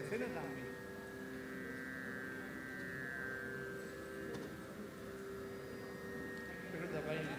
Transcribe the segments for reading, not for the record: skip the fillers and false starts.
છે ને લાંબી. પેલું દબાઈને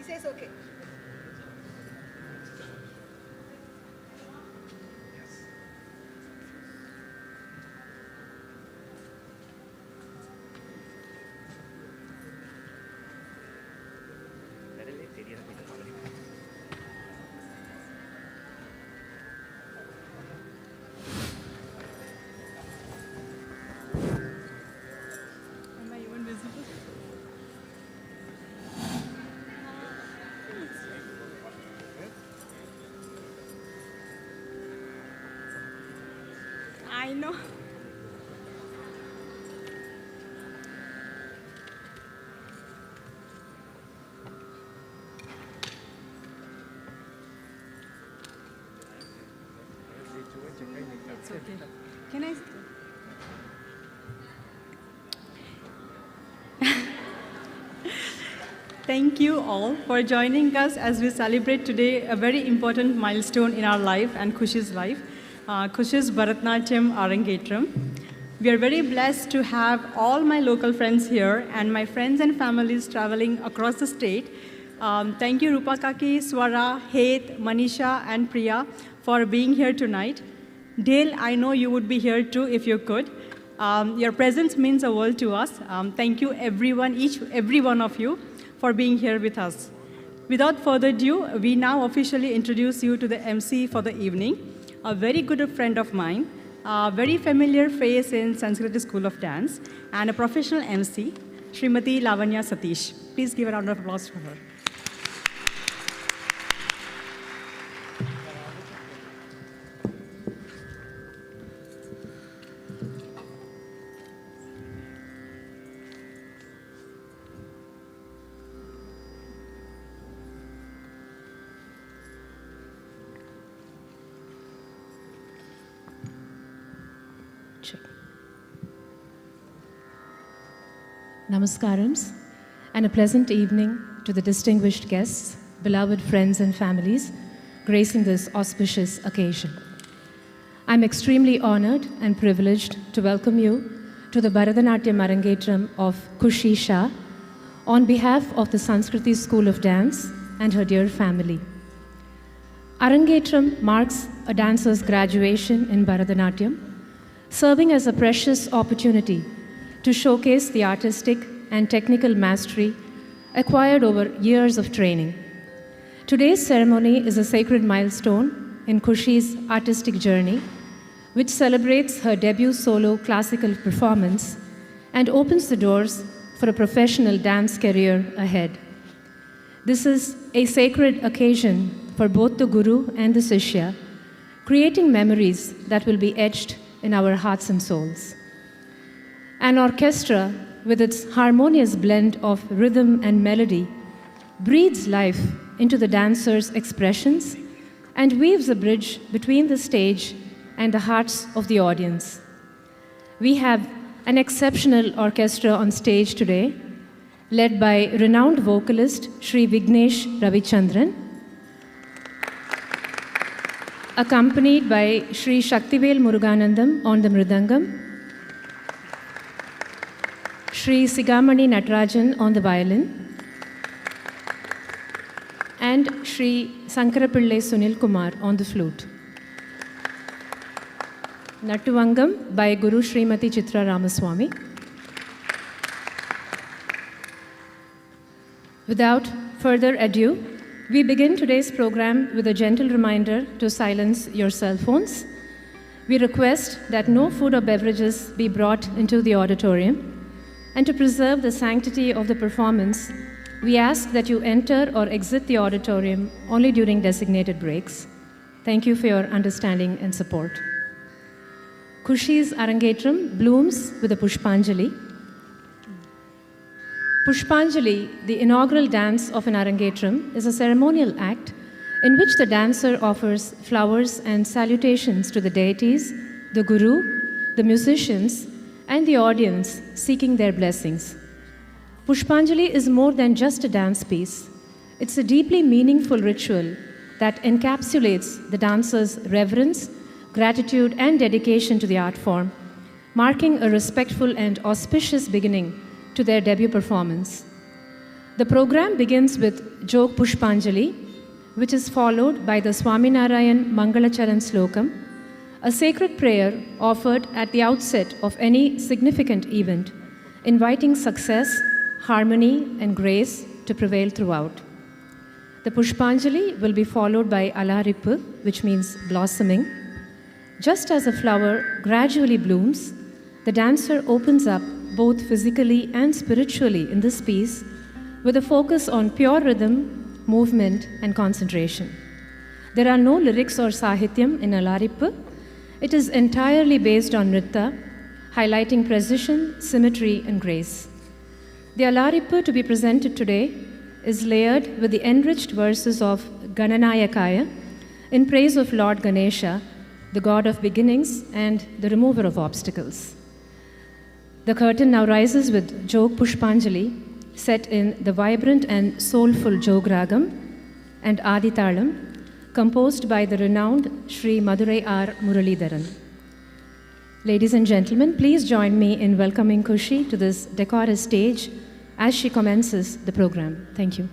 says okay. Am I even visible? I know. It's okay. Can I? Thank you all for joining us as we celebrate today a very important milestone in our life and Khushi's life, Khushi's Bharathanatyam Arangetram. We are very blessed to have all my local friends here and my friends and families traveling across the state. Thank you Rupa Kaki, Swara, Het, Manisha and Priya for being here tonight. Dale, I know you would be here too if you could. Your presence means the world to us. Thank you everyone, every one of you for being here with us. Without further ado, we now officially introduce you to the MC for the evening, a very good friend of mine, a very familiar face in Sanskiriti School of Dance, and a professional MC, Srimati Lavanya Satish. Please give a round of applause for her. Namaskarams, and a pleasant evening to the distinguished guests, beloved friends and families gracing this auspicious occasion. I'm extremely honored and privileged to welcome you to the Bharathanatyam Arangetram of Khushi Shah on behalf of the Sanskiriti School of Dance and her dear family. Arangetram marks a dancer's graduation in Bharatanatyam, serving as a precious opportunity to showcase the artistic and technical mastery acquired over years of training. Today's ceremony is a sacred milestone in Khushi's artistic journey, which celebrates her debut solo classical performance and opens the doors for a professional dance career ahead. This is a sacred occasion for both the Guru and the Sishya, creating memories that will be etched in our hearts and souls. An orchestra, with its harmonious blend of rhythm and melody, breathes life into the dancer's expressions and weaves a bridge between the stage and the hearts of the audience. We have an exceptional orchestra on stage today, led by renowned vocalist Sri Vignesh Ravichandran, accompanied by Sri Shaktivel Muruganandam on the mridangam, Sri Sigamani Natarajan on the violin, and Sri Sankarapillai Sunil Kumar on the flute. Nattuvangam by Guru Srimati Chitra Ramaswamy. Without further ado, we begin today's program with a gentle reminder to silence your cell phones. We request that no food or beverages be brought into the auditorium. And to preserve the sanctity of the performance, we ask that you enter or exit the auditorium only during designated breaks. Thank you for your understanding and support. Khushi's Arangetram blooms with a Pushpanjali. Pushpanjali, the inaugural dance of an Arangetram, is a ceremonial act in which the dancer offers flowers and salutations to the deities, the Guru, the musicians, and the audience seeking their blessings. Pushpanjali is more than just a dance piece. It's a deeply meaningful ritual that encapsulates the dancer's reverence, gratitude, and dedication to the art form, marking a respectful and auspicious beginning to their debut performance. The program begins with Jog Pushpanjali, which is followed by the Swaminarayan Mangalacharan Slokam, a sacred prayer offered at the outset of any significant event, inviting success, harmony, and grace to prevail throughout. The Pushpanjali will be followed by Alarippu, which means blossoming. Just as a flower gradually blooms, the dancer opens up both physically and spiritually in this piece with a focus on pure rhythm, movement, and concentration. There are no lyrics or sahityam in Alarippu. It is entirely based on nritta, highlighting precision, symmetry, and grace. The Alarippu to be presented today is layered with the enriched verses of Gananayakaya in praise of Lord Ganesha, the god of beginnings and the remover of obstacles. The curtain now rises with Jog Pushpanjali, set in the vibrant and soulful Jog Ragam and Aditalam, composed by the renowned Sri Madurai R. Muralidharan. Ladies and gentlemen, please join me in welcoming Khushi to this decorous stage as she commences the program. Thank you.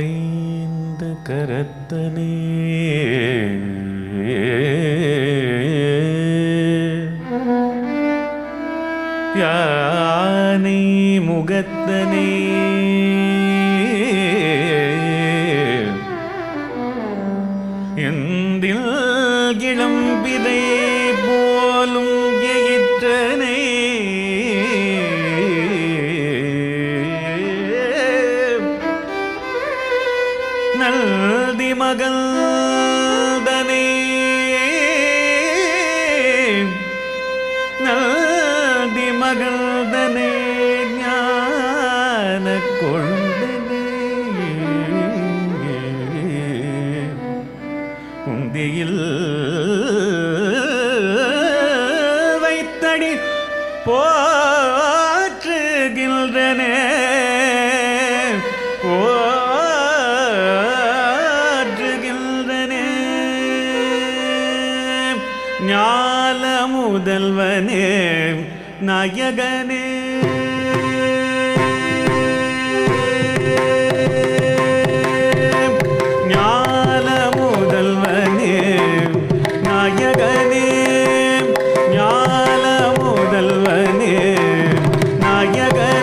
ஐந்து கரத்தனே யானை முகத்தனே எந்தில் இளம்பிதை போலும் எயிற்றனே நல்தி மகள்தனே நல்தி மகள்தனே ஞான கொண்டனே உந்தியில் வைத்தடி போற்றுகின்றனே ஞால முதல்வனே நாயகனே ஞால முதல்வனே நாயகனே ஞால முதல்வனே நாயகனே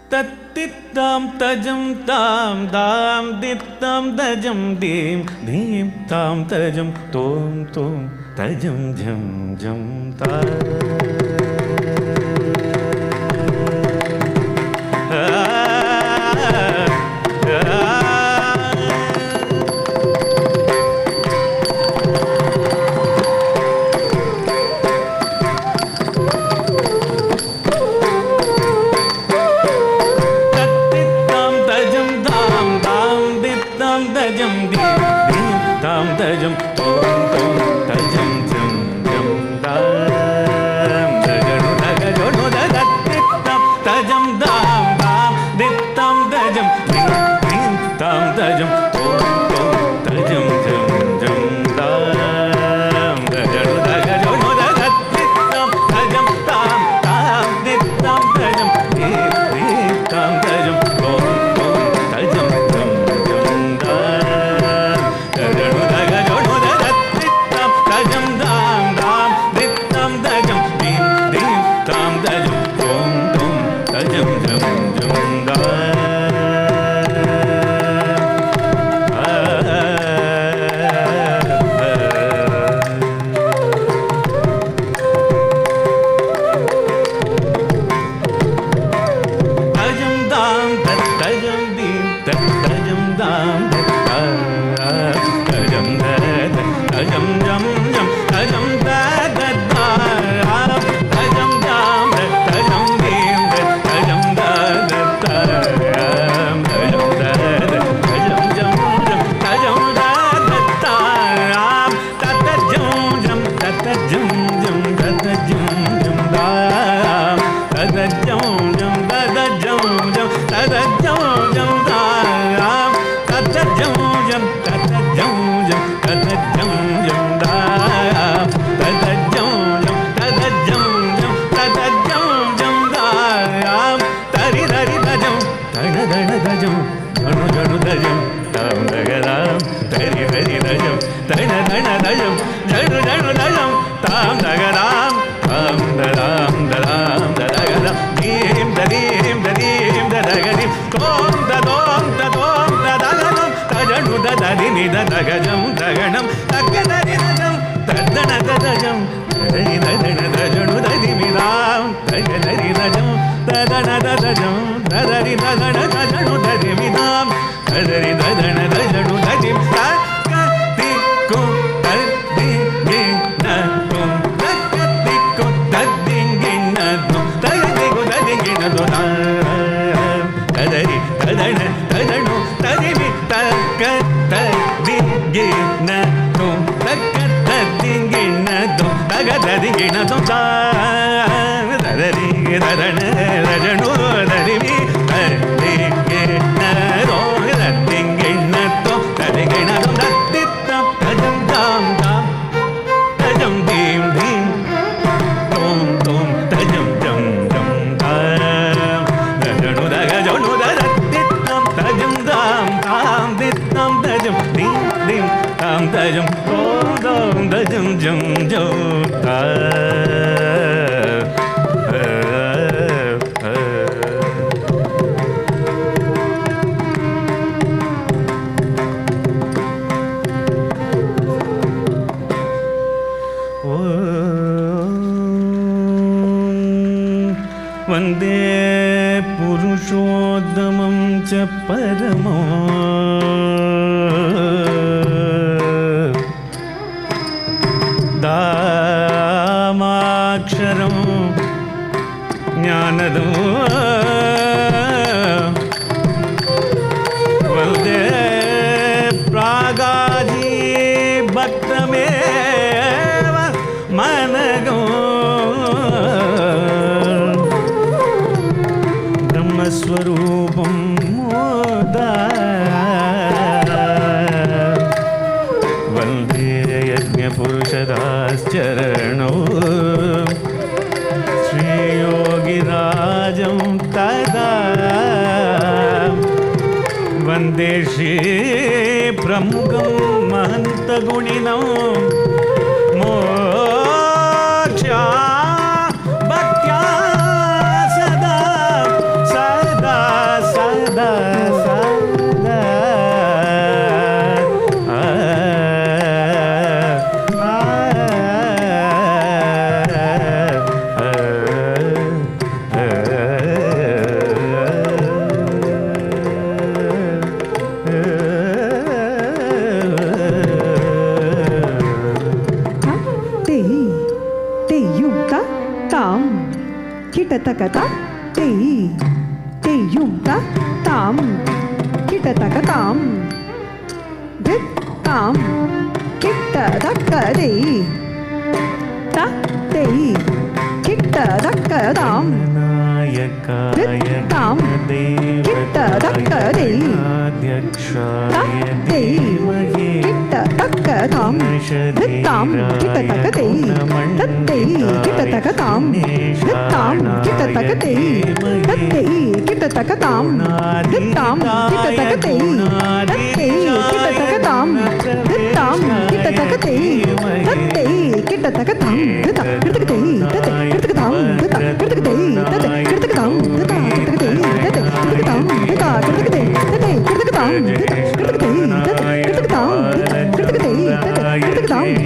Tattitam tajam tam dam dittam tajam dim dim tam tajam tom tom tajam jam jam ta. Tajam tom tom tajam jam jam dam dajanu dagajonu dagattam tajam dam dam dittam tajam dim dim tam tajam tom tom tajam jam jam dam dajanu dagajonu dagattam tajam dam dam dittam tajam dim dim tam tajam tom tom tajam jam jam dam dajanu tajam dam dam dittam tajam dim dim tam tajam tom tom tajam jam jam dam tajam dam tajam dim tajam dam tajam tajam jam jam tajam da da da tajam jam tajam dim tajam da da da tajam da tajam jam jam tajam da da da tata jam jam tata jam jam tata jam jam da tata jam jam tata jam jam tata jam jam da tata jam jam tata jam jam tata jam jam da tata jam jam tata jam jam tata jam jam da tari tari tajam tana tana tajam janu janu tajam tam dagadam tari tari tajam tana tana tajam janu janu tajam tam dagadam tam dadam dadam dagadam dim dadim dadim dadagadim tom dadom dadom dadagadam tajanu dadadini dadagajam daganam dagadani tajam tadana dadajam tadani dadana dajanu dadimidam dagadani tajam tadana dadajam dadari dadana dajanu dadimidam dadari dadana dajanu dadim takatiku tadinginadum takatiku tadinginadum takatiku tadinginadum tadari dadana dajanu dadimi takatadinginadum takatadinginadum takatadinginadum dadari dadana dajanu dadimi tadinginadum tadinginadum tadinginadum dadittam tajam dam dam tajam dim dim tom tom tajam jam jam dam dajanu dagajanu dadittam tajam dam dam dittam tajam dim dim tam tajam tom tom tajam jam jam वन्दे पुरुषोत्तमं च परमो दामाक्षरं ज्ञानदं वन्दे प्रागाजी भक्तमेव मनगो ब्रह्मस्वरूपं मोदा वन्देशे प्रमुखं महन्तगुणिनं मोक्षा भक्त्या सदा सदा सदा सदा Kitataka te yumta tam kitataka tam dit tam kitataka de ta te kitataka tam dit tam kitataka de ta te kitataka tam dit tam kitataka de tatte kitataka tam dit tam kitataka de tatte kitataka tam dit tam kitataka de tatte kitataka tam dit tam kitataka de tatte kitataka tam dit kitataka de tatte kitataka tam dit kitataka de tatte kitataka tam dit kitataka de tatte kitataka tam dit kitataka de tatte kitataka tam dit kitataka de tatte kitataka tam dit kitataka de tatte kitataka tam dit kitataka de tatte kitataka tam dit kitataka de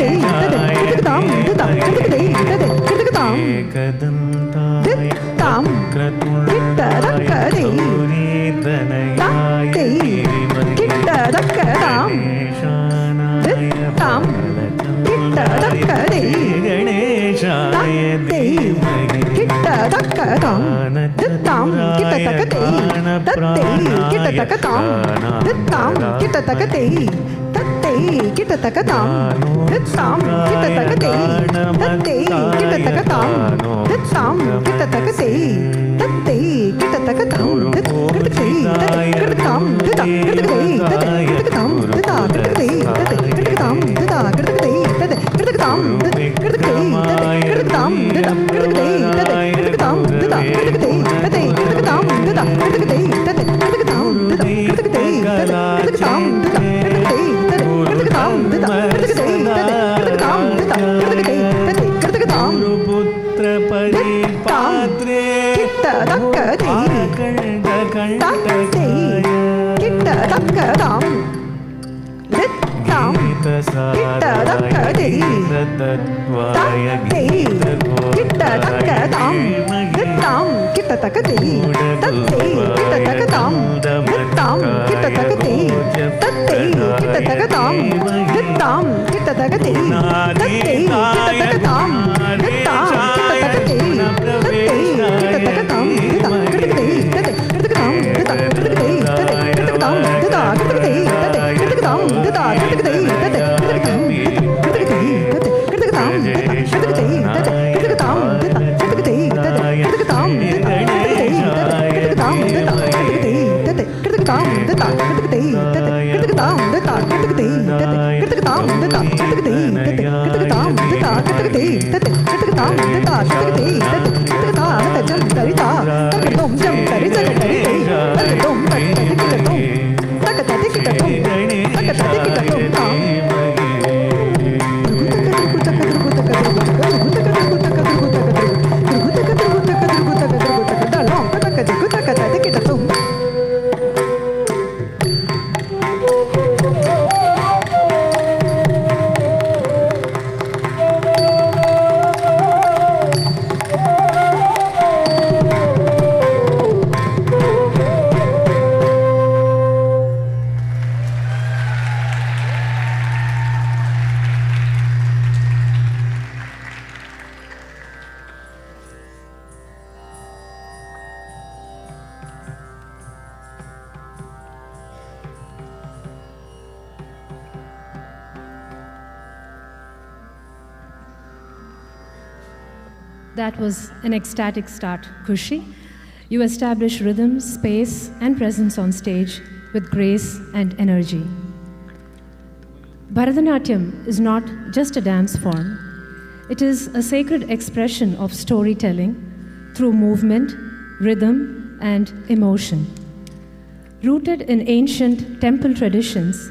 tatte kitataka tam dit tam kitataka de tatte kitataka tam dit tam kitataka de tatte kitataka tam dit tam kitataka de tatte kitataka tam dit tam kitataka de tatte kitataka tam dit tam kitataka de tatte kitataka tam dit tam kitataka de tatte kitataka tam dit kitataka tam dit kitataka de tatte kitataka tam dit kitataka de tatte kitataka tam dit kitataka de tatte kitataka tam dit kitataka de tatte kitataka tam dit kitataka de tatte kitataka tam dit kitataka de tatte kitataka tam dit kitataka de tatte kitataka tam dit kitataka de tatte kitataka tam dit पुत्र परिपात्रे किट्टदक्कदाम दित्ताम किट्टदक्कदे तत्त्वाय किट्टदक्कदाम दित्ताम किट्टदक्कदे तत्ते किट्टदक्कदाम दित्ताम किट्टदक्कदे तत्ते किट्टदक्कदाम दित्ताम किट्टदक्कदे तत्ते किट्टदक्कदाम दित्ताम किट्टदक्कदे तत्ते किट्टदक्कदाम दित्ताम किट्टदक्कदे तत्ते किट्टदक्कदाम दित्ताम किट्टदक्कदे तत्ते किट्टदक्कदाम दित्ताम किट्टदक्कदे तत्ते किट्टदक्कदाम दित्ताम किट्टदक्कदे तत्ते किट्टदक्कदाम किट्टदक्कदाम किट्टदक्कदे तत्ते किट्टदक्कदाम दित्ताम किट्टदक्कदे तत्ते किट्टदक्कदाम दित्ताम किट्टदक्कदाम दित्ताम किट्टदक्कदे तत्ते किट्टदक्कदाम दित्ताम किट्टदक्कदे तत्ते किट्टदक्कदाम दित्ताम किट्टदक्कदे तत्ते किट्टदक्कदाम दित्ताम किट्टदक्कदे तत्ते किट्टदक्कदाम दित्ताम किट्टदक्कदे तत्ते किट्टदक्कदाम दित्ताम किट्टदक्कदे तत्ते किट्टदक्कदाम जम तरिता तकदम जम तरि जग तरिते तकदम तकदि किट्टदम तकदि किट्टदम तकदि किट्टदम ताम That was an ecstatic start, Khushi. You establish rhythm, space, and presence on stage with grace and energy. Bharatanatyam is not just a dance form. It is a sacred expression of storytelling through movement, rhythm, and emotion. Rooted in ancient temple traditions,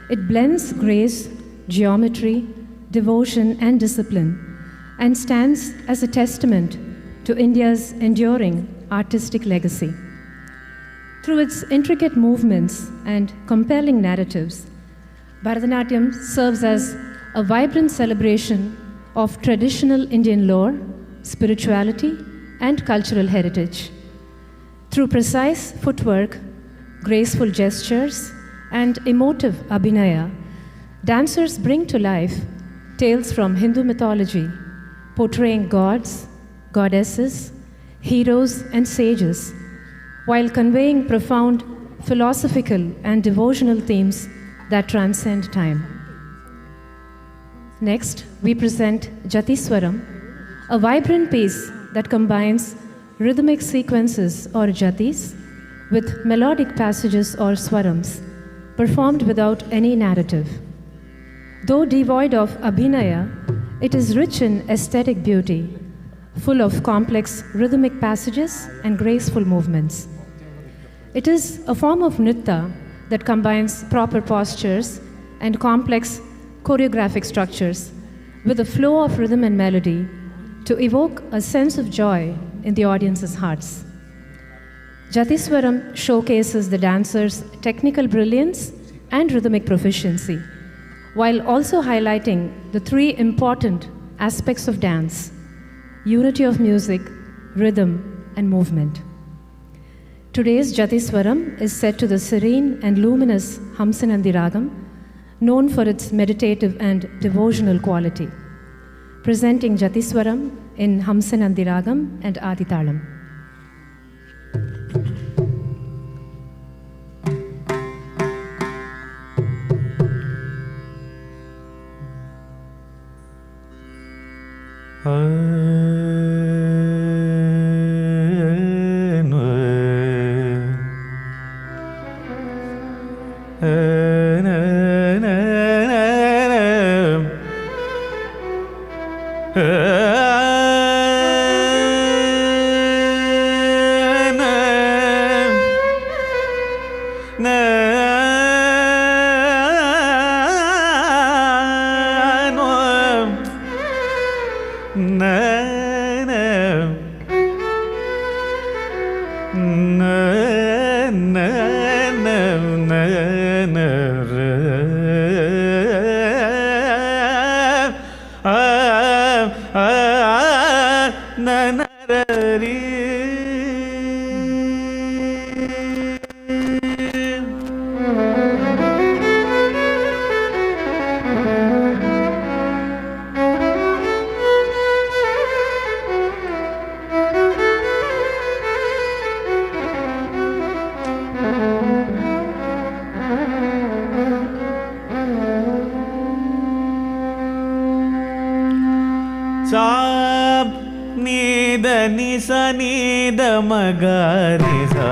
it blends grace, geometry, devotion, and discipline, and stands as a testament to India's enduring artistic legacy. Through its intricate movements and compelling narratives, Bharatanatyam serves as a vibrant celebration of traditional Indian lore, spirituality, and cultural heritage. Through precise footwork, graceful gestures, and emotive abhinaya, dancers bring to life tales from Hindu mythology, portraying gods, goddesses, heroes, and sages, while conveying profound philosophical and devotional themes that transcend time. Next, we present Jatiswaram, a vibrant piece that combines rhythmic sequences or jatis with melodic passages or swarams, performed without any narrative. Though devoid of abhinaya, it is rich in aesthetic beauty, full of complex rhythmic passages and graceful movements. It is a form of nritta that combines proper postures and complex choreographic structures with a flow of rhythm and melody to evoke a sense of joy in the audience's hearts. Jatiswaram showcases the dancer's technical brilliance and rhythmic proficiency, while also highlighting the three important aspects of dance: unity of music, rhythm, and movement. Today's Jatiswaram is set to the serene and luminous Hamsanandi Ragam, known for its meditative and devotional quality. Presenting Jatiswaram in Hamsanandi Ragam and Aditalam. Ni da ni sa ni da ma ga re sa.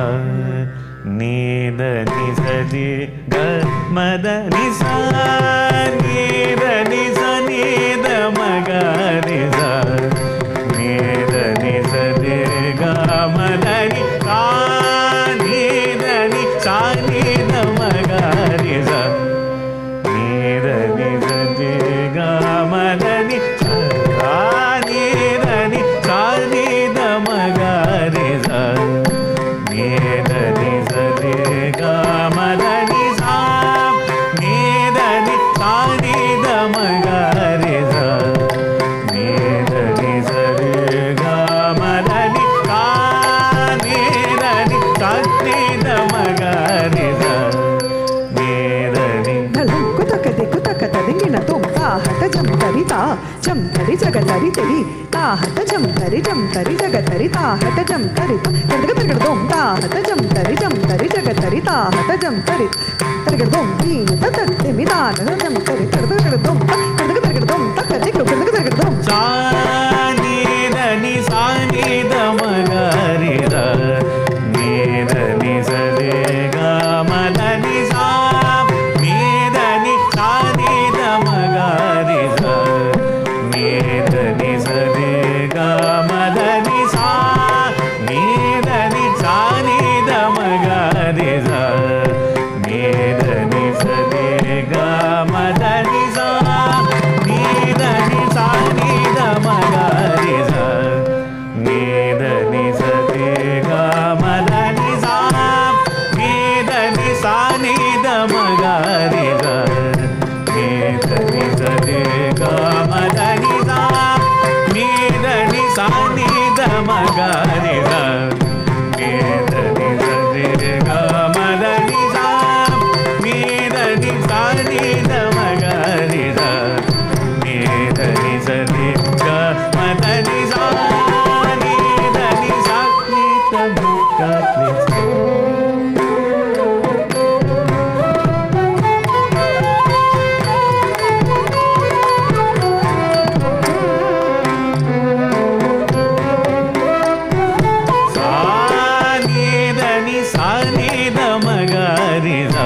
sa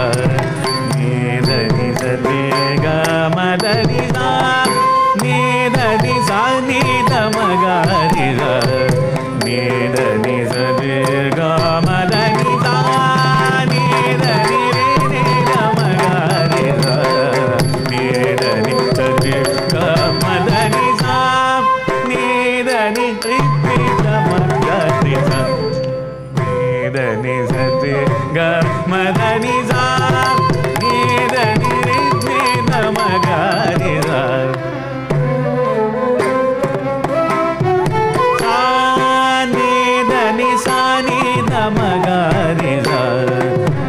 ni da ni sa re ga ma da ni sa ni da ni sa ni da ma ga ri sa ni da ni sa re ga ma da ni sa ni da ni re ni da ma ga ri sa ni da ni sa re ga ma da ni sa ni da ni re ni da ma ga ri sa ni da ni sa re ga ma da ni sa ni da ni re ni da ma ga ri sa sa ni da ma ga ri sa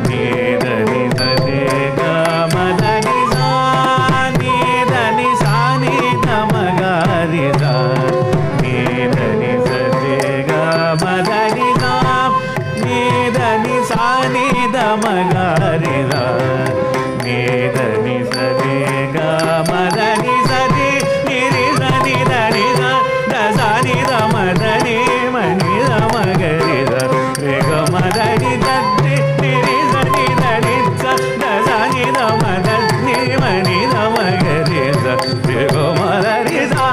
ni da ni sa re ga ma da ni sa ni da ni sa ni da ma ga ri sa ni da ni sa re ga ma da ni sa ni da ni sa ni da ma ga ri sa ni da ni sa re ga ma da ni sa ni ri sa ni da da sa ni da ma da ni ma ni da ma ga ri sa re ga ma da ni da ni ri sa ni da sa da sa ni da ma da ni ma ni da ma ga ri sa re ga ma da ri sa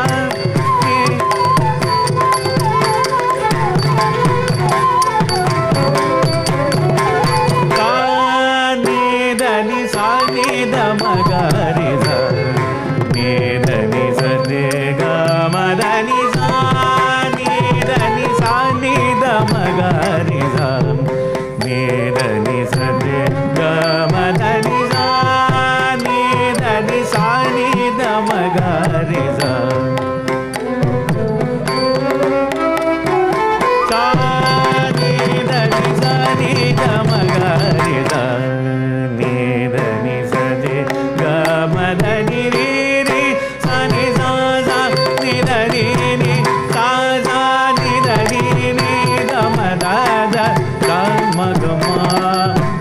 ni da ni sa ni da ma ga ri sa ni da ni sa re ga ma da ni sa ni da ni sa ni da ma ga ri sa ni da ni sa re ga ma da ni sa ni da ni sa ni da ma ga ri sa sa ni da ni sa ni da ma ga ri sa ni da ni sa re ga ma da ni ri ri sa ni sa sa ni da ni ni sa sa ni da ni ni da ma da da ga ma ga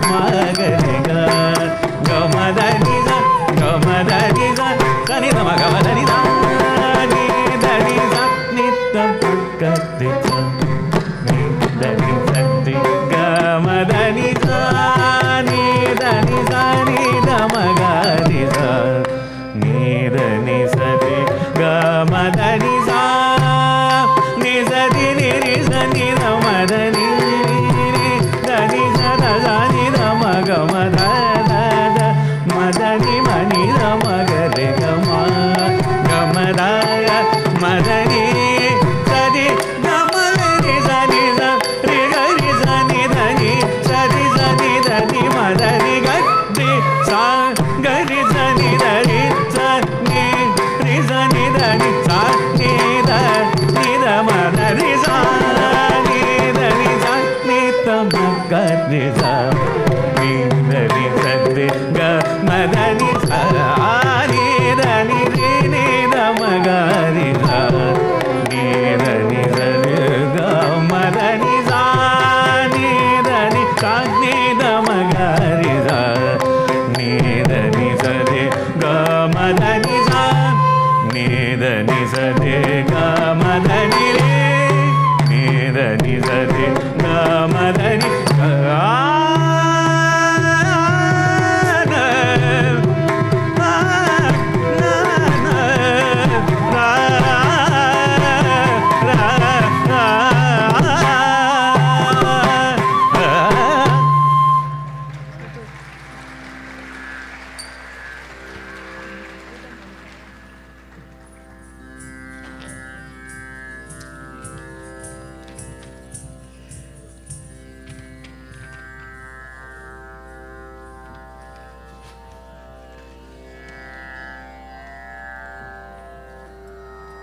ma ga ri ga ga ma da ni sa ga ma da ni sa sa ni da ma ga ma da ni sa ni da ni sa ni da ma ga ri sa ni da ni sa ni ga ma da ni sa ni da ni sa ni da ma ga ri sa ni da ni sa re ga ma da ni sa ni sa di ni ri sa ni da ma da ni ri da ni sa da sa ni da ma ga ma da da da ma da ni ma ni da ma ga re ga ma da ma da ni sa di ga ma ri sa ni sa re ga ri sa ni da ni sa di sa ni da ni ma da ni ga ri sa ga ri sa ni da ri sa ni ri sa ni da ni sa ni da ma da ri sa ni da ni sa ni da ma ga ri sa ni da ni sa re ga ma da ni sa ni da ni ri ni da ma ga ri sa ni da ni sa re ga ma da ni sa ni da ni sa ni da ma ga ri sa ni da ni sa re ga ma da ni sa ni da ni sa re ga ma da ni re ni da ni sa re ga ma da ni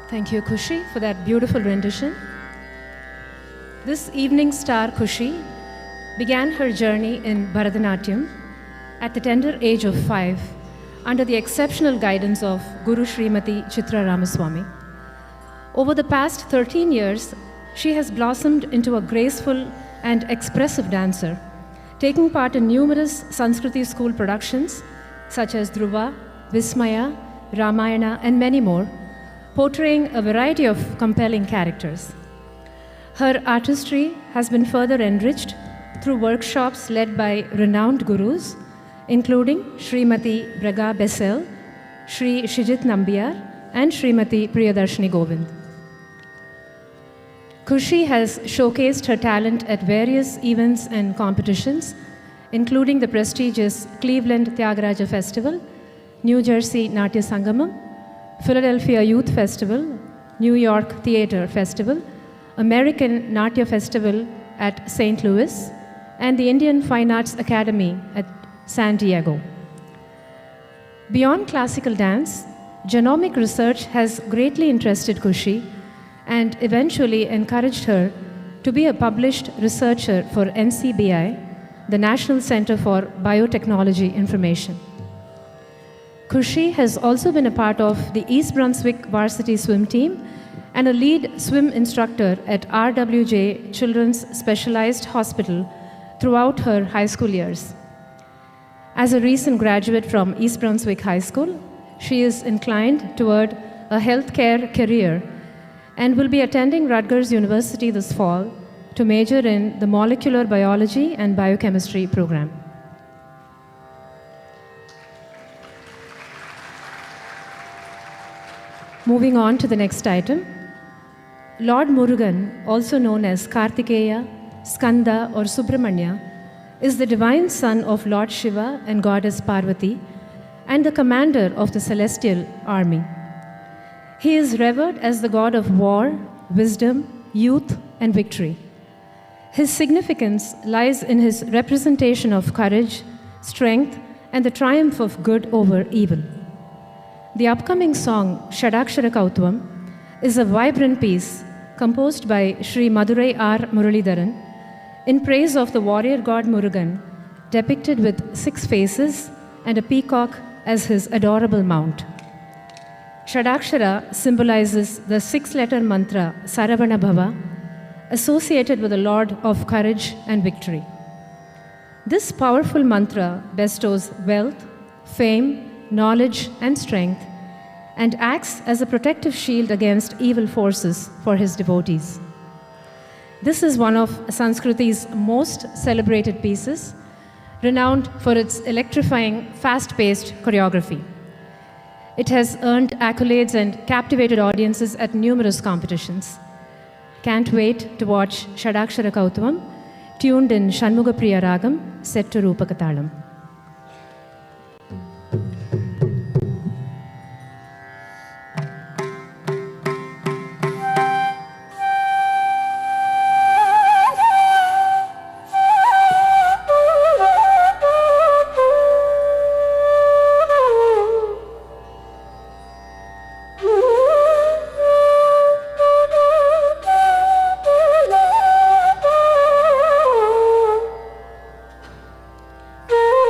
Thank you, Khushi, for that beautiful rendition. This evening star, Khushi, began her journey in Bharatanatyam at the tender age of 5 under the exceptional guidance of Guru Srimati Chitra Ramaswamy. Over the past 13 years, she has blossomed into a graceful and expressive dancer, taking part in numerous Sanskiriti school productions such as Dhruva, Vismaya, Ramayana, and many more, portraying a variety of compelling characters. Her artistry has been further enriched through workshops led by renowned gurus including Srimati Braga Bessel, Shri Shijit Nambiar, and Srimati Priyadarshini Govind. Khushi has showcased her talent at various events and competitions, including the prestigious Cleveland Tyagaraja Festival, New Jersey Natya Sangamam, Philadelphia Youth Festival, New York Theater Festival, American Natya Festival at St. Louis, and the Indian Fine Arts Academy at San Diego. Beyond classical dance, genomic research has greatly interested Khushi and eventually encouraged her to be a published researcher for NCBI, the National Center for Biotechnology Information. Khushi has also been a part of the East Brunswick varsity swim team and a lead swim instructor at RWJ Children's Specialized Hospital throughout her high school years. As a recent graduate from East Brunswick High School, she is inclined toward a healthcare career and will be attending Rutgers University this fall to major in the Molecular Biology and Biochemistry program. Moving on to the next item, Lord Murugan, also known as Kartikeya, Skanda, or Subramanya, is the divine son of Lord Shiva and Goddess Parvati and the commander of the celestial army. He is revered as the god of war, wisdom, youth, and victory. His significance lies in his representation of courage, strength, and the triumph of good over evil. The upcoming song, Shadakshara Kautvam, is a vibrant piece composed by Sri Madurai R. Muralidharan in praise of the warrior god Murugan, depicted with 6 faces and a peacock as his adorable mount. Shadakshara symbolizes the 6-letter mantra Saravana Bhava, associated with the Lord of courage and victory. This powerful mantra bestows wealth, fame, knowledge, and strength, and acts as a protective shield against evil forces for his devotees. This is one of Sanskriti's most celebrated pieces, renowned for its electrifying, fast-paced choreography. It has earned accolades and captivated audiences at numerous competitions. Can't wait to watch Shadakshara Kautvam, tuned in Shanmugapriya Ragam, set to Rupakatalam. Oh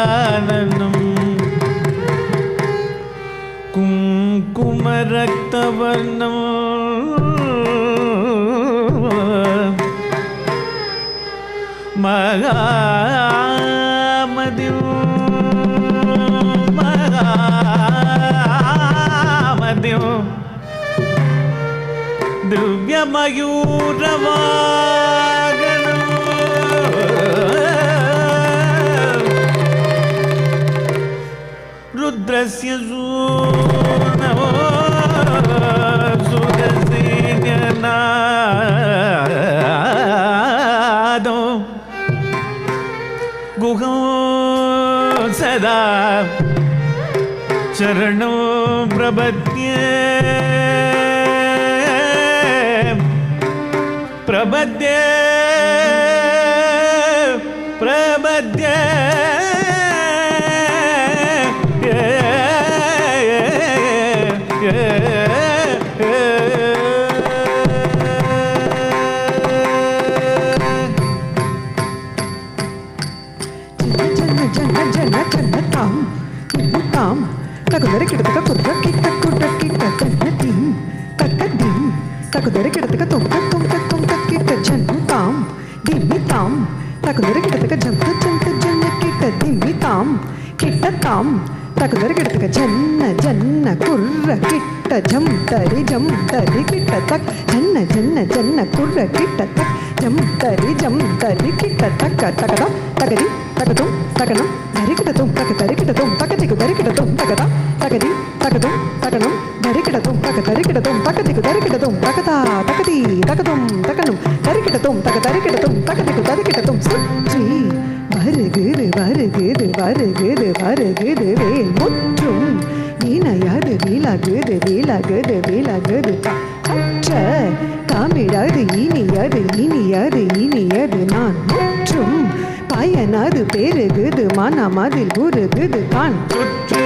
ஷடானனம் குங்குமரக்தவர்ணம் மகாமதிம் திவ்யமயூரவாகனம் ருத்ரஸ்ய சூனோ சுரசேனநாதோ குஹோ சதா சரணோ பிரபத்யே பிரபத்யே பிரபத்யே ஜன்ன ஜன்ன குர்ர கிட்ட ஜம் தரி கிட்ட தக் ஜன்ன ஜன்ன ஜன்ன குர்ர கிட்ட தக் ஜம் தரி கிட்ட தக்க தகதா தகதி தகதும் தகனம் தரிக்கிடதும் தக தரிக்கிடதும் தகதிக்கு தரிக்கிடதும் தகதா தகதி தகதும் தகனம் தரிக்கிடதும் தக தரிக்கிடதும் தகதிக்கு தரிக்கிடதும் தகதா தகதி தகதும் தகனம் தரிக்கிடதும் தக தரிக்கிடதும் தகதிக்கு தரிக்கிடதும் சுற்றி வருகுது வருகுது வருகுது வருகுது வேல் முற்றும் இணையாது வீலாகுது வீலாகுது வீலாகுது கற்ற தமிழது இனியது இனியது இனியது நான் முற்றும் பயனது பெருகுது மனமதில் உருகுது கான் சுற்றி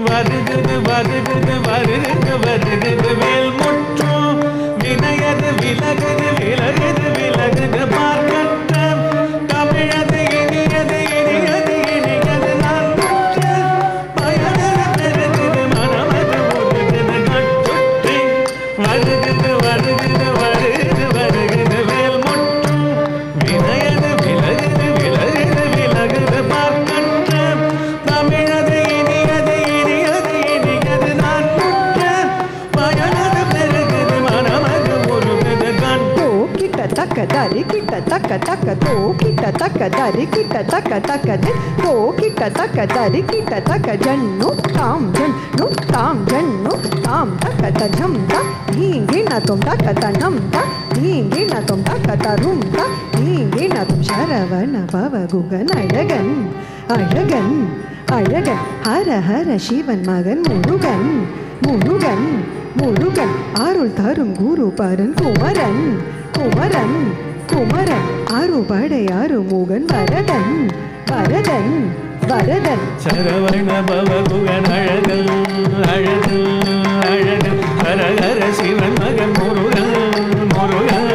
வருகுது வருகுது வருகுது வருகுது வேல் முற்றும் வினையது விலகுது விலகுது விலகுது பார்க்கற்ற தமிழது இனியது இனியது இனியது நான் முற்ற பயனது பெருகுது மனமது உருகுது கற்றுற்றி வருகுது வருகுது வருகுது வருகுது வேல் முற்றும் வினையது விலகுது விலகுது விலகுது பார்க்கற்ற தமிழது இனியது இனியது இனியது நான் முற்ற பயனது பெருகுது மனமது உருகுது கற்று கிட்ட தக்க தரி கிட்ட தக்க தக்க தோ கிட்ட தக்க தரி கிட்ட தக்க தக்க தோ கிட்ட தக்க தரி கிட்ட தக்க ஜன்னு தாம் ஜன்னு தாம் தக்க தஜம் த நீங்கி நதும் தக்க தனம் த நீங்கி நதும் தக்க தரும் த நீங்கி நதும் சரவண பவ குகன் அழகன் அழகன் அழகன் ஹர ஹர சிவன் மகன் முருகன் முருகன் முருகன் அருள் தரும் குரு பரன் குமரன் குமரன் குமரன் அறுபடை அருமுகன் வரதன் வரதன் வரதன் சரவண பவகுகன் அழகன் அழகன் அழகன் ஹர ஹர சிவன் மகன் முருகன் முருகன்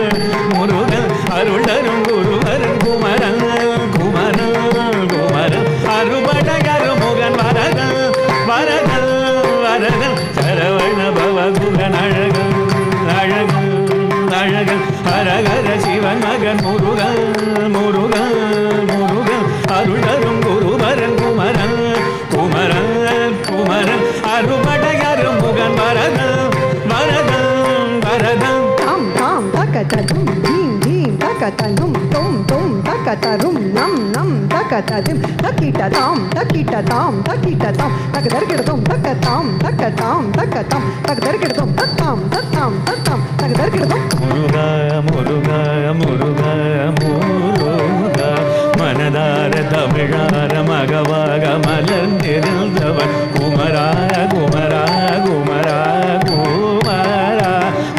முருகன் அருள் தரும் குருவரன் குமரன் குமரன் குமரன் அறுபடை அருமுகன் வரதன் வரதன் வரதன் சரவண பவகுகன் அழகன் அழகன் அழகன் ஹர ஹர சிவன் மகன் முருகன் முருகன் முருகன் அருள் தரும் குருவரன் குமரன் குமரன் குமரன் அறுபடை அருமுகன் வரதன் வரதன் வரதன் தாம் தாம் தக்கதரும் தீம் தீம் தக்கதரும் தொம் தொம் தக்கதரும் நம் நம் தக்கதரும் தக்கிட்ட தாம் தக்கிட்ட தாம் தக்கிட்ட தாம் தக்கதர்கிடதும் தக்கதாம் தக்கதாம் தக்கதாம் தக்கதர்கிடதும் தத்தாம் தத்தாம் தத்தாம் தக்கதர்கிடதும் முருகா முருகா முருகா முருகா மனதார தமிழார மகவாக மலர்ந்திருந்தவன் குமரா குமரா குமரா குமரா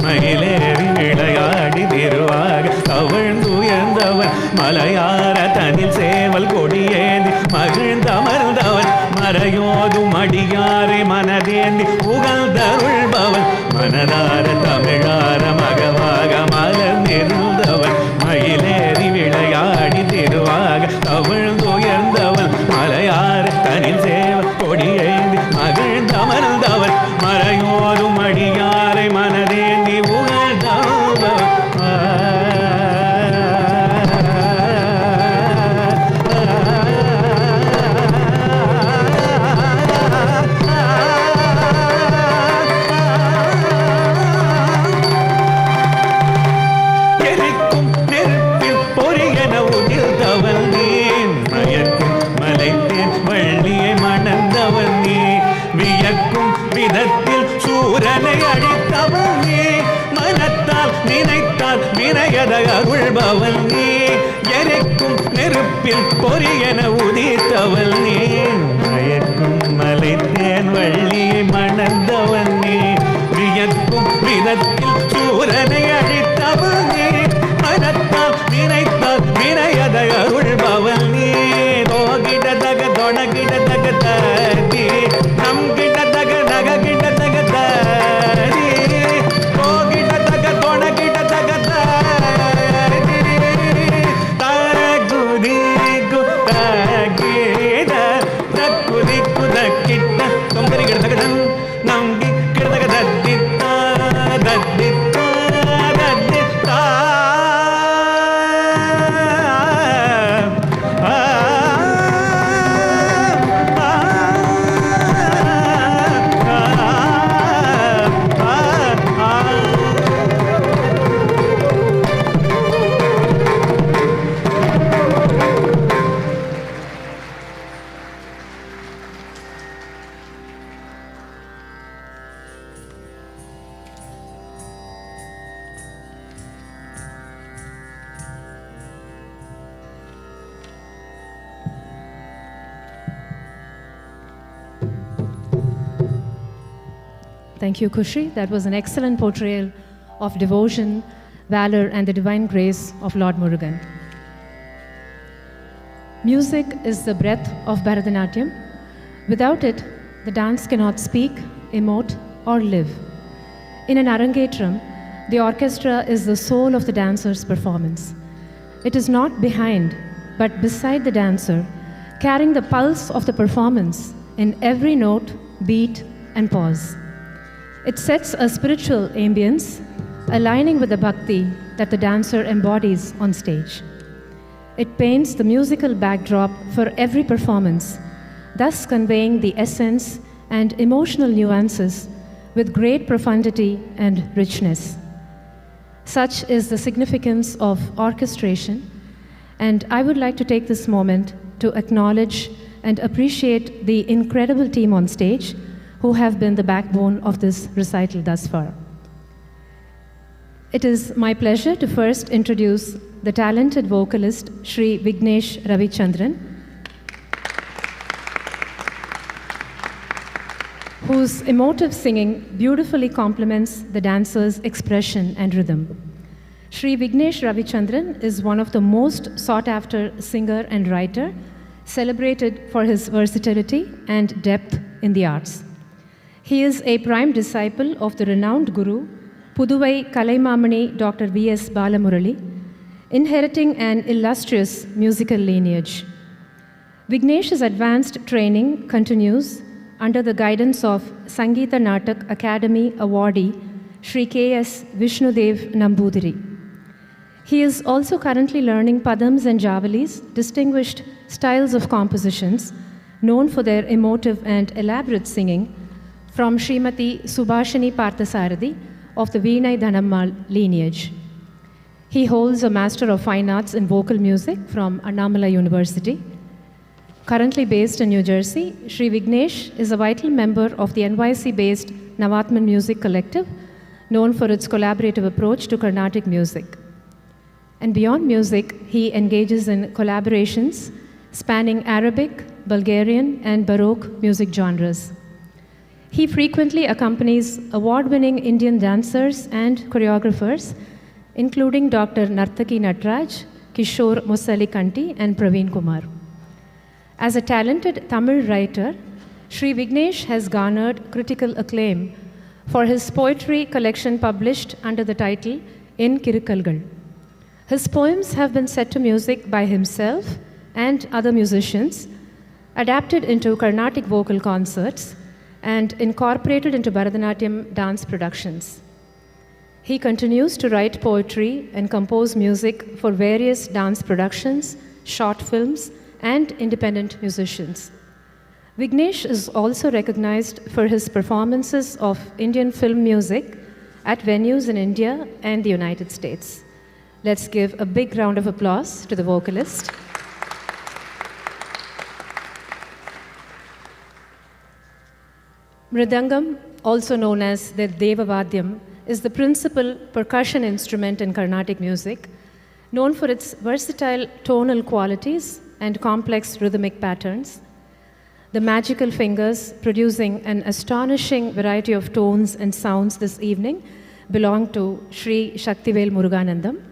மயிலேறி விளையாடி திருவாக தவழ்ந்துயர்ந்தவன் மலையார தனில் சேவல் கொடியேந்தி மகிழ்ந்தமர்ந்தவன் மறையோதும் அடியாரை மனதேந்தி புகழ்ந்தருள்பவன் மனதார தமிழார மகவாக மலர்ந்திருந்தவன் மயிலேறி விளையாடி அழிப்பவள் நீ, எரிக்கும் நெருப்பில் பொரியென உதித்தவள் நீ, மயக்கும் மலைத்தேன் வள்ளியை மணந்தவள் நீ, வியக்கும் விதத்தில் சூரனை அழித்தவள் நீ, மனத்தால் நினைத்தால் வினையதை அருள்பவள் நீ, தோகிடதக தொணகிடதக தடி, நம் கிடதக நக கிடதக தடி, தோகிடதக தொணகிடதக தடி, தகுதி குத்தகிட தக்குதி குதக்கிட்ட தொங்கரி கிடதகதன் நம்பி கிடதக தத்தித்தா தத்தித்தா தத்தித்தா. Thank you, Khushi. That was an excellent portrayal of devotion, valor, and the divine grace of Lord Murugan. Music is the breath of Bharatanatyam. Without it, the dance cannot speak, emote, or live. In an Arangetram, the orchestra is the soul of the dancer's performance. It is not behind, but beside the dancer, carrying the pulse of the performance in every note, beat, and pause. It sets a spiritual ambience, aligning with the bhakti that the dancer embodies on stage. It paints the musical backdrop for every performance, thus conveying the essence and emotional nuances with great profundity and richness. Such is the significance of orchestration, and I would like to take this moment to acknowledge and appreciate the incredible team on stage who have been the backbone of this recital thus far. It is my pleasure to first introduce the talented vocalist Shri Vignesh Ravichandran, whose emotive singing beautifully complements the dancer's expression and rhythm. Shri Vignesh Ravichandran is one of the most sought-after singer and writer, celebrated for his versatility and depth in the arts. He is a prime disciple of the renowned guru, Puduvai Kalaimamani Dr. V.S. Balamurali, inheriting an illustrious musical lineage. Vignesh's advanced training continues under the guidance of Sangeeta Natak Academy awardee Shri K.S. Vishnudev Nambudiri. He is also currently learning padams and javalis, distinguished styles of compositions known for their emotive and elaborate singing, from Srimati Subhashini Parthasarathi of the Veenai Dhanammal lineage. He holds a Master of Fine Arts in Vocal Music from Annamala University. Currently based in New Jersey, Shri Vignesh is a vital member of the NYC-based Navatman Music Collective, known for its collaborative approach to Carnatic music. And beyond music, he engages in collaborations spanning Arabic, Bulgarian, and Baroque music genres. He frequently accompanies award-winning Indian dancers and choreographers, including Dr. Nartaki Natraj, Kishore Musalikanti, and Praveen Kumar. As a talented Tamil writer, Shri Vignesh has garnered critical acclaim for his poetry collection published under the title In Kirukkalgal. His poems have been set to music by himself and other musicians, adapted into Carnatic vocal concerts, and incorporated into Bharatanatyam dance productions. He continues to write poetry and compose music for various dance productions, short films, and independent musicians. Vignesh is also recognized for his performances of Indian film music at venues in India and the United States. Let's give a big round of applause to the vocalist. Mridangam, also known as the Devavadyam, is the principal percussion instrument in Carnatic music Known for its versatile tonal qualities and complex rhythmic patterns, the magical fingers producing an astonishing variety of tones and sounds this evening belong to Sri Shaktivel Muruganandam.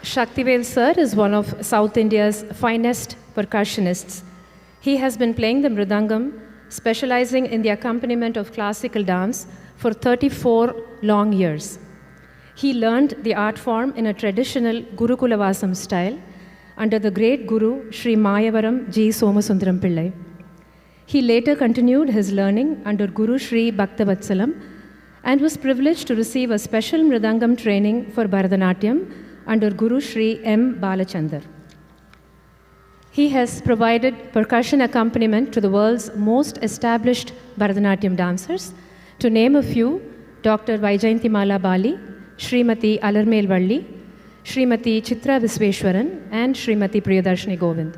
Shaktivel sir is one of South India's finest percussionists. He has been playing the mridangam, specializing in the accompaniment of classical dance for 34 long years. He learned the art form in a traditional Gurukulavasam style under the great Guru Sri Mayavaram G. Somasundaram Pillai. He later continued his learning under Guru Sri Bhaktavatsalam and was privileged to receive a special mridangam training for Bharathanatyam under Guru Sri M. Balachandar. He has provided percussion accompaniment to the world's most established Bharatanatyam dancers. To name a few, Dr. Vaijayantimala Bali, Srimati Alarmel Valli, Srimati Chitra Visveshwaran, and Srimati Priyadarshini Govind.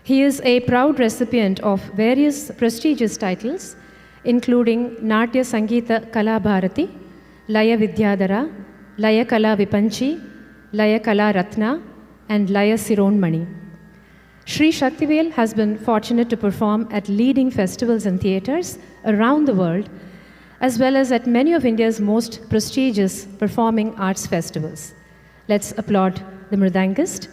He is a proud recipient of various prestigious titles, including Natya Sangeeta Kala Bharati, Laya Vidyadhara, Laya Kala Vipanchi, Laya Kala Ratna, and Laya Sironmani. Sri Shaktivel has been fortunate to perform at leading festivals and theatres around the world, as well as at many of India's most prestigious performing arts festivals. Let's applaud the mridangist.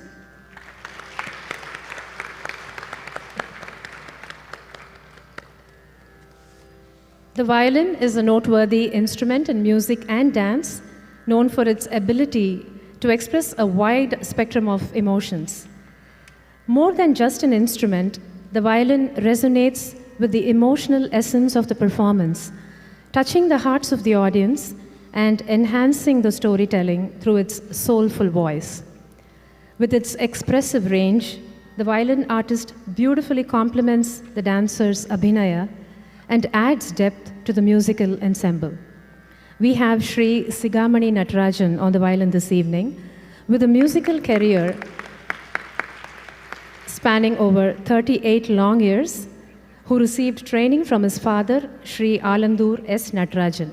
The violin is a noteworthy instrument in music and dance, known for its ability to express a wide spectrum of emotions. More than just an instrument, the violin resonates with the emotional essence of the performance, touching the hearts of the audience and enhancing the storytelling through its soulful voice. With its expressive range, the violin artist beautifully complements the dancer's abhinaya and adds depth to the musical ensemble. We have Sri Sigamani Natarajan on the violin this evening, with a musical career spanning over 38 long years, who received training from his father, Sri Alandur S. Natarajan.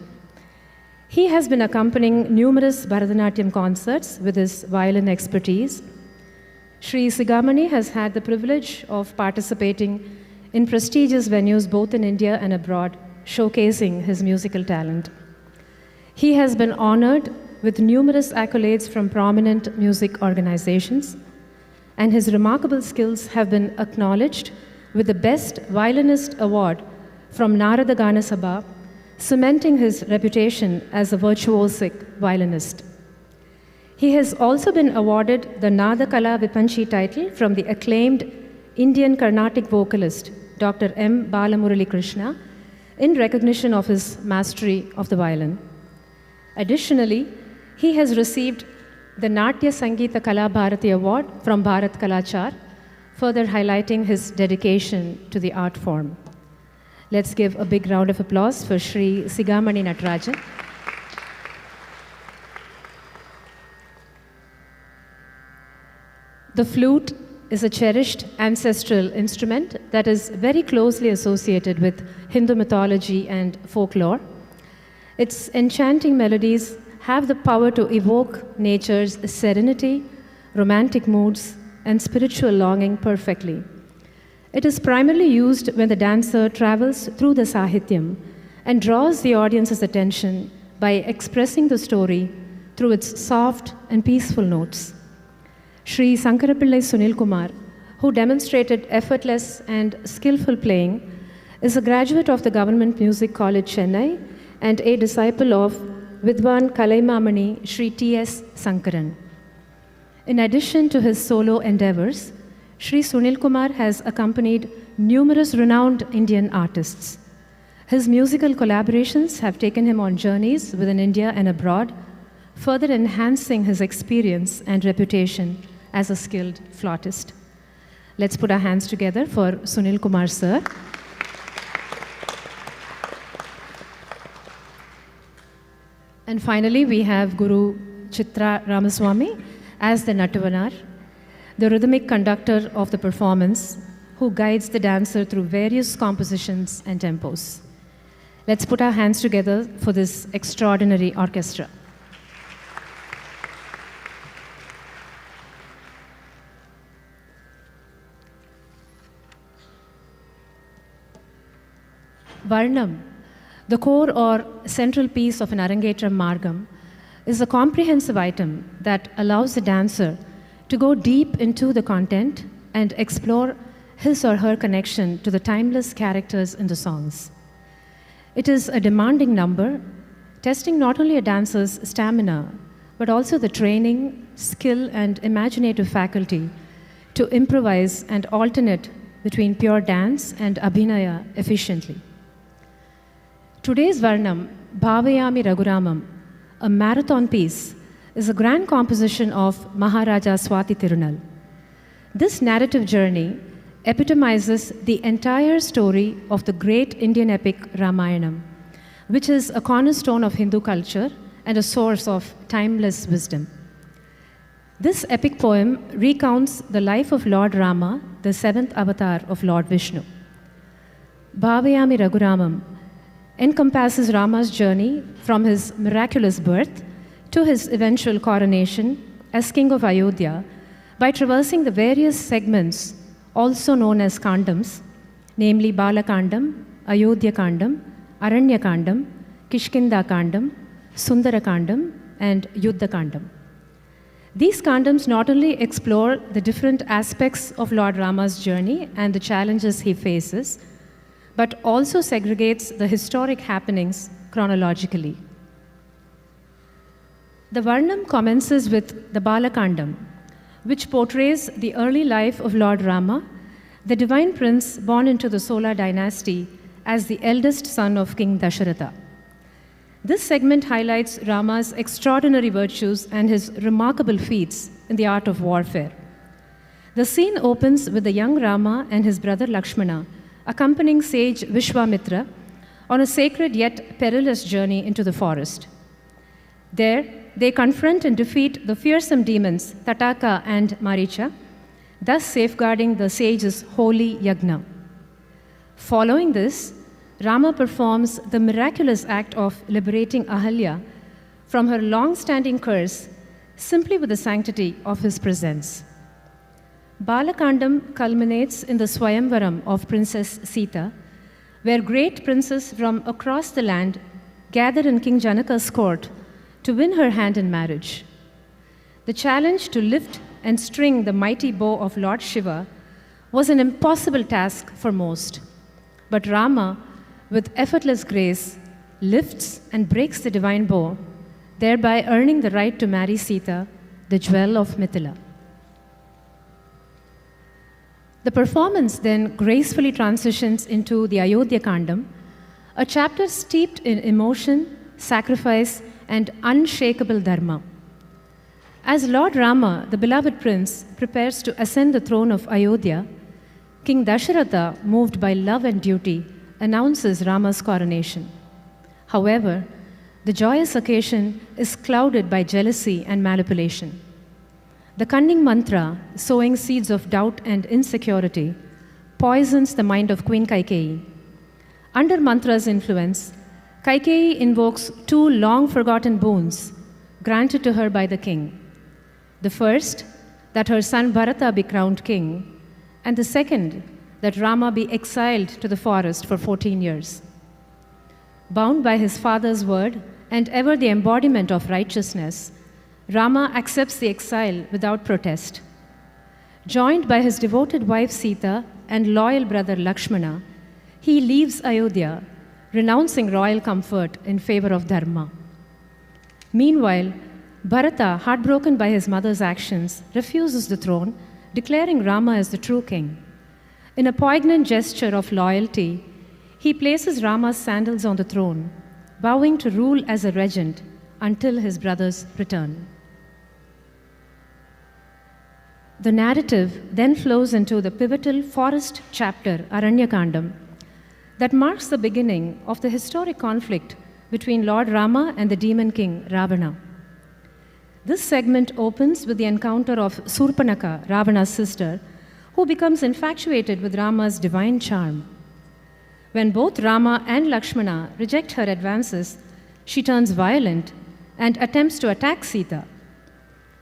He has been accompanying numerous Bharatanatyam concerts with his violin expertise. Sri Sigamani has had the privilege of participating in prestigious venues both in India and abroad, showcasing his musical talent. He has been honored with numerous accolades from prominent music organizations, and his remarkable skills have been acknowledged with the Best Violinist Award from Narada Gana Sabha, cementing his reputation as a virtuosic violinist. He has also been awarded the Nada Kala Vipanchi title from the acclaimed Indian Carnatic vocalist, Dr. M. Balamurali Krishna, in recognition of his mastery of the violin. Additionally, he has received the Natya Sangeeta Kala Bharati Award from Bharat Kalachar, further highlighting his dedication to the art form. Let's give a big round of applause for Sri Sigamani Natarajan. The flute is a cherished ancestral instrument that is very closely associated with Hindu mythology and folklore. Its enchanting melodies have the power to evoke nature's serenity, romantic moods, and spiritual longing perfectly. It is primarily used when the dancer travels through the Sahityam and draws the audience's attention by expressing the story through its soft and peaceful notes. Sri Sankarapillai Sunil Kumar, who demonstrated effortless and skillful playing, is a graduate of the Government Music College, Chennai, and a disciple of Vidwan Kalaimamani Sri T.S. Sankaran. In addition to his solo endeavors, Sri Sunil Kumar has accompanied numerous renowned Indian artists. His musical collaborations have taken him on journeys within India and abroad, further enhancing his experience and reputation as a skilled flautist. Let's put our hands together for Sunil Kumar sir. And finally, we have Guru Chitra Ramaswamy as the Natavanar, the rhythmic conductor of the performance, who guides the dancer through various compositions and tempos. Let's put our hands together for this extraordinary orchestra. Varnam, the core or central piece of an Arangetram Margam, is a comprehensive item that allows the dancer to go deep into the content and explore his or her connection to the timeless characters in the songs. It is a demanding number, testing not only a dancer's stamina, but also the training, skill, and imaginative faculty to improvise and alternate between pure dance and abhinaya efficiently. Today's Varnam, Bhavayami Raghuramam, a marathon piece, is a grand composition of Maharaja Swati Tirunal. This narrative journey epitomizes the entire story of the great Indian epic Ramayanam, which is a cornerstone of Hindu culture and a source of timeless wisdom. This epic poem recounts the life of Lord Rama, the seventh avatar of Lord Vishnu. Bhavayami Raghuramam encompasses Rama's journey from his miraculous birth to his eventual coronation as king of Ayodhya by traversing the various segments, also known as Kandams, namely Balakandam, Ayodhya Kandam, Aranya Kandam, Kishkinda Kandam, Sundara Kandam, and Yuddha Kandam. These Kandams not only explore the different aspects of Lord Rama's journey and the challenges he faces, but also segregates the historic happenings chronologically. The Varnam commences with the Balakandam, which portrays the early life of Lord Rama, the divine prince born into the Sola dynasty as the eldest son of King Dasharatha. This segment highlights Rama's extraordinary virtues and his remarkable feats in the art of warfare. The scene opens with the young Rama and his brother Lakshmana accompanying sage Vishwamitra on a sacred yet perilous journey into the forest. There, they confront and defeat the fearsome demons Tataka and Maricha, thus safeguarding the sage's holy yagna. Following this, Rama performs the miraculous act of liberating Ahalya from her long-standing curse simply with the sanctity of his presence. Balakandam culminates in the Swayamvaram of Princess Sita, where great princes from across the land gather in King Janaka's court to win her hand in marriage. The challenge to lift and string the mighty bow of Lord Shiva was an impossible task for most, but Rama, with effortless grace, lifts and breaks the divine bow, thereby earning the right to marry Sita, the jewel of Mithila. The performance then gracefully transitions into the Ayodhya Kandam, a chapter steeped in emotion, sacrifice, and unshakable dharma. As Lord Rama, the beloved prince, prepares to ascend the throne of Ayodhya, King Dasharatha, moved by love and duty, announces Rama's coronation. However, the joyous occasion is clouded by jealousy and manipulation. The cunning mantra, sowing seeds of doubt and insecurity, poisons the mind of Queen Kaikeyi. Under mantra's influence, Kaikeyi invokes two long-forgotten boons granted to her by the king. The first, that her son Bharata be crowned king, and the second, that Rama be exiled to the forest for 14 years. Bound by his father's word and ever the embodiment of righteousness, Rama accepts the exile without protest. Joined by his devoted wife Sita and loyal brother Lakshmana, he leaves Ayodhya, renouncing royal comfort in favor of dharma. Meanwhile, Bharata, heartbroken by his mother's actions, refuses the throne, declaring Rama as the true king. In a poignant gesture of loyalty, he places Rama's sandals on the throne, vowing to rule as a regent until his brother's return. The narrative then flows into the pivotal forest chapter, Aranyakandam, that marks the beginning of the historic conflict between Lord Rama and the demon king Ravana. This segment opens with the encounter of Surpanaka, Ravana's sister, who becomes infatuated with Rama's divine charm. When both Rama and Lakshmana reject her advances, she turns violent and attempts to attack Sita.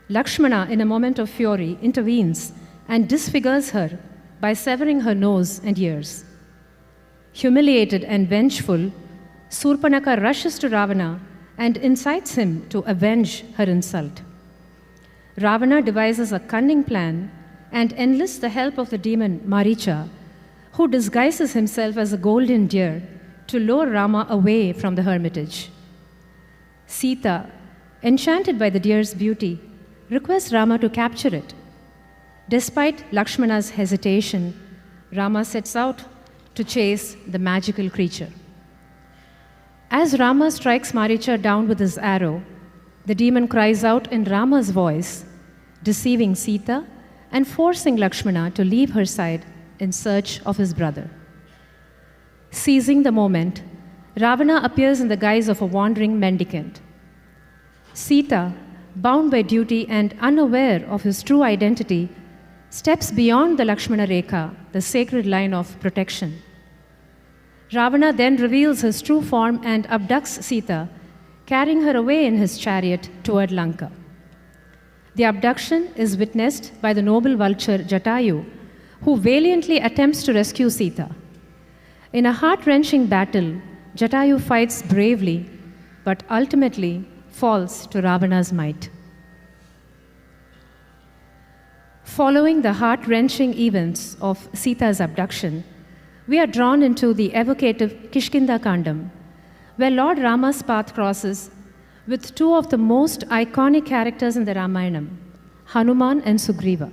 Lakshmana, in a moment of fury, intervenes and disfigures her by severing her nose and ears. Humiliated and vengeful, Surpanaka rushes to Ravana and incites him to avenge her insult. Ravana devises a cunning plan and enlists the help of the demon Maricha, who disguises himself as a golden deer to lure Rama away from the hermitage. Sita, enchanted by the deer's beauty, requests Rama to capture it. Despite Lakshmana's hesitation, Rama sets out to chase the magical creature. As Rama strikes Maricha down with his arrow, the demon cries out in Rama's voice, deceiving Sita and forcing Lakshmana to leave her side in search of his brother. Seizing the moment, Ravana appears in the guise of a wandering mendicant. Sita, bound by duty and unaware of his true identity, steps beyond the Lakshmana Rekha, the sacred line of protection. Ravana then reveals his true form and abducts Sita, carrying her away in his chariot toward Lanka. The abduction is witnessed by the noble vulture Jatayu, who valiantly attempts to rescue Sita. In a heart-wrenching battle, Jatayu fights bravely, but ultimately falls to Ravana's might. Following the heart-wrenching events of Sita's abduction, we are drawn into the evocative Kishkinda Kandam, where Lord Rama's path crosses with two of the most iconic characters in the Ramayana, Hanuman and Sugriva.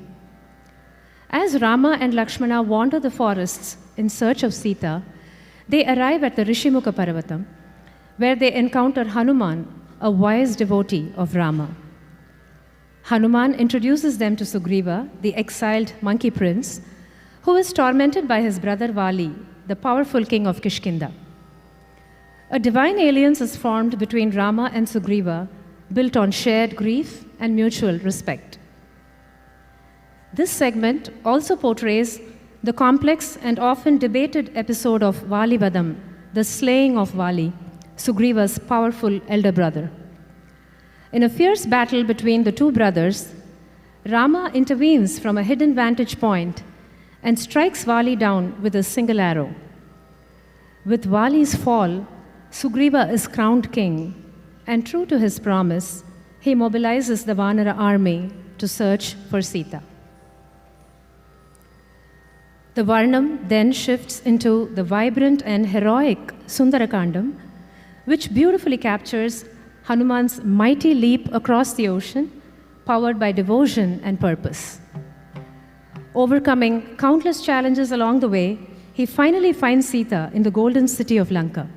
As Rama and Lakshmana wander the forests in search of Sita, they arrive at the Rishimukha Parvatam, where they encounter Hanuman, a wise devotee of Rama. Hanuman introduces them to Sugriva, the exiled monkey prince, who is tormented by his brother Vali, the powerful king of Kishkinda. A divine alliance is formed between Rama and Sugriva, built on shared grief and mutual respect. This segment also portrays the complex and often debated episode of Vali Vadam, the slaying of Vali, Sugriva's powerful elder brother. In a fierce battle between the two brothers, Rama intervenes from a hidden vantage point and strikes Vali down with a single arrow. With Vali's fall, Sugriva is crowned king, and true to his promise, he mobilizes the Vanara army to search for Sita. The Varnam then shifts into the vibrant and heroic Sundarakandam, which beautifully captures Hanuman's mighty leap across the ocean, powered by devotion and purpose. Overcoming countless challenges along the way, he finally finds Sita in the golden city of Lanka.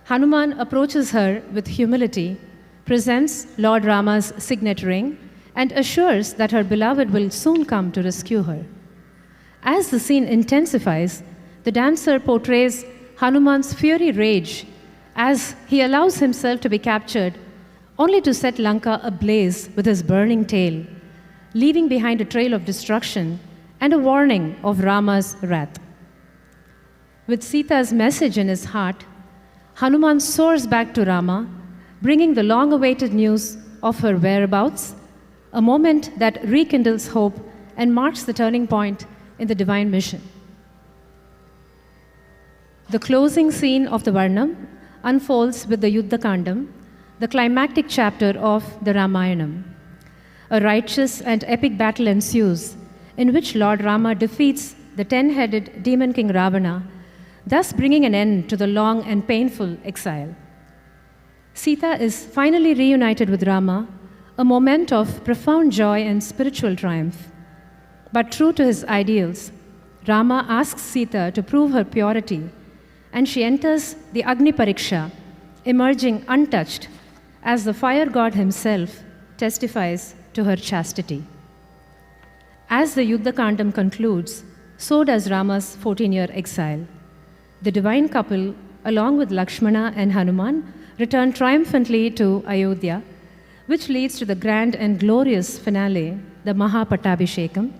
Hanuman approaches her with humility, presents Lord Rama's signet ring, and assures that her beloved will soon come to rescue her. As the scene intensifies, the dancer portrays Hanuman's fiery rage as he allows himself to be captured, only to set Lanka ablaze with his burning tail, leaving behind a trail of destruction and a warning of Rama's wrath. With Sita's message in his heart, Hanuman soars back to Rama, bringing the long-awaited news of her whereabouts, a moment that rekindles hope and marks the turning point in the divine mission. The closing scene of the Varnam unfolds with the Yuddha Kandam, the climactic chapter of the Ramayanam. A righteous and epic battle ensues, in which Lord Rama defeats the 10-headed demon king Ravana, thus bringing an end to the long and painful exile. Sita is finally reunited with Rama, a moment of profound joy and spiritual triumph. But true to his ideals, Rama asks Sita to prove her purity, and she enters the Agni Pariksha, emerging untouched as the fire god himself testifies to her chastity. As the Yuddha Kandam concludes, so does Rama's 14-year exile. The divine couple, along with Lakshmana and Hanuman, return triumphantly to Ayodhya, which leads to the grand and glorious finale, the Mahapatabhishekam,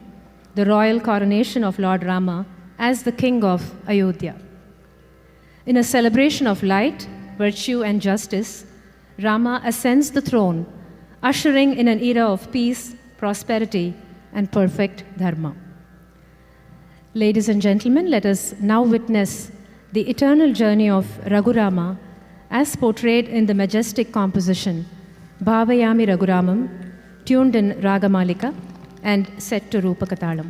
the royal coronation of Lord Rama as the king of Ayodhya. In a celebration of light, virtue, and justice, Rama ascends the throne, ushering in an era of peace, prosperity, and perfect dharma. Ladies and gentlemen, let us now witness the eternal journey of Raghurama as portrayed in the majestic composition Bhavayami Raghuramam, tuned in Ragamalika and set to Rupakatalam.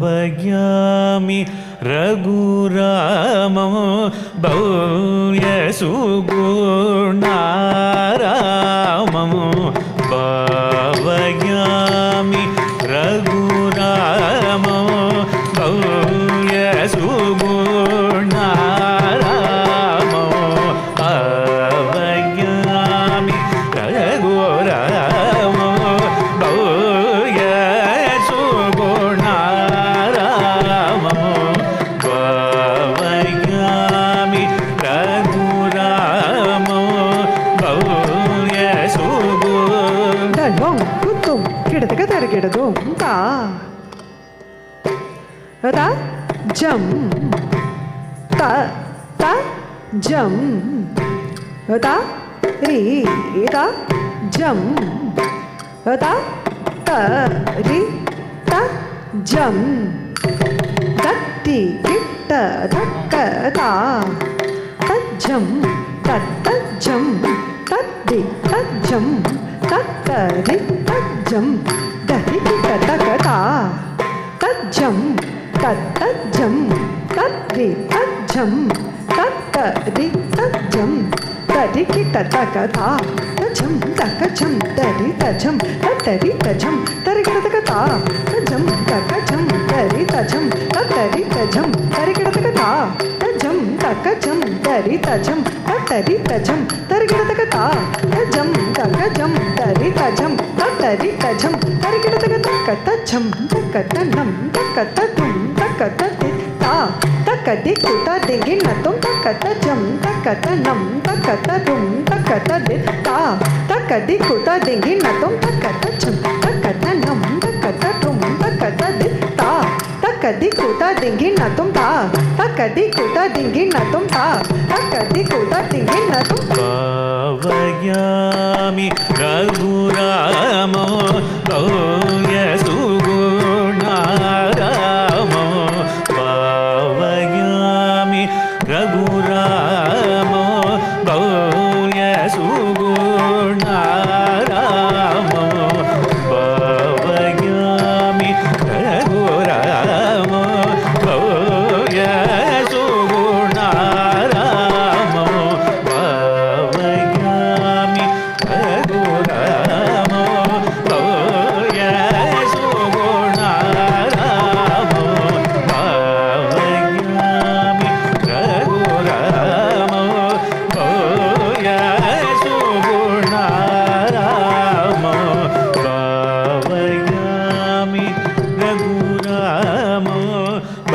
Bhavayami Raghuramam Bhavya Sugunaramam Bhavayami Raghuramam Bhavya Sugunaramam Bhavayami Raghuramam Bhavya jam ta ta jam ta ri ta jam ta ta ri ta jam datti kitta dakka ta ta jam ta jam tatti ta jam takka ri ta jam datti kitta dakka ta ta jam jam taddi jam tattadi jam taddi kita taka ta jam taka jam taddi jam tattadi jam tarikita taka ta jam taka jam taddi jam tattadi jam tarikita taka ta jam taka jam taddi jam tattadi jam tarikita taka ta jam taka jam taddi jam tattadi jam tarikita taka ta jam taka nam taka tum taka ta takadi kuta dengi natum takata jam takata nam takata dum takata dit ta takadi kuta dengi natum takata jam takata nam takata dum takata dit ta takadi kuta dengi natum ta takadi kuta dengi natum ta takadi kuta dengi natum Bhavayami Raghurama Bhavya Sugunarama Bhavayami Raghurama Bhavya Sugunarama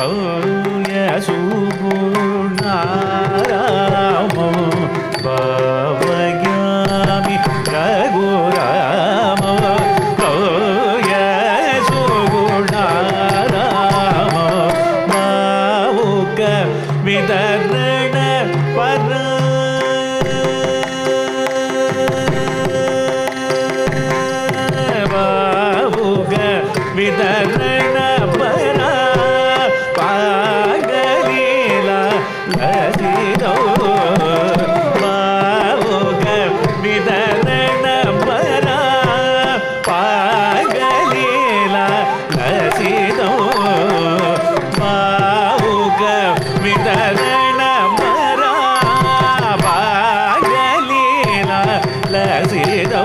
गौर्य सुगुणारामो भावयामि रघुरामो गौर्य सुगुणारामो भावुक विदरण परा विदरण परा पागलीला लसिदो भावुक विदरण परा पागलीला लसिदो भावुक विदरण परा पागलीला लसिदो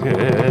Yeah.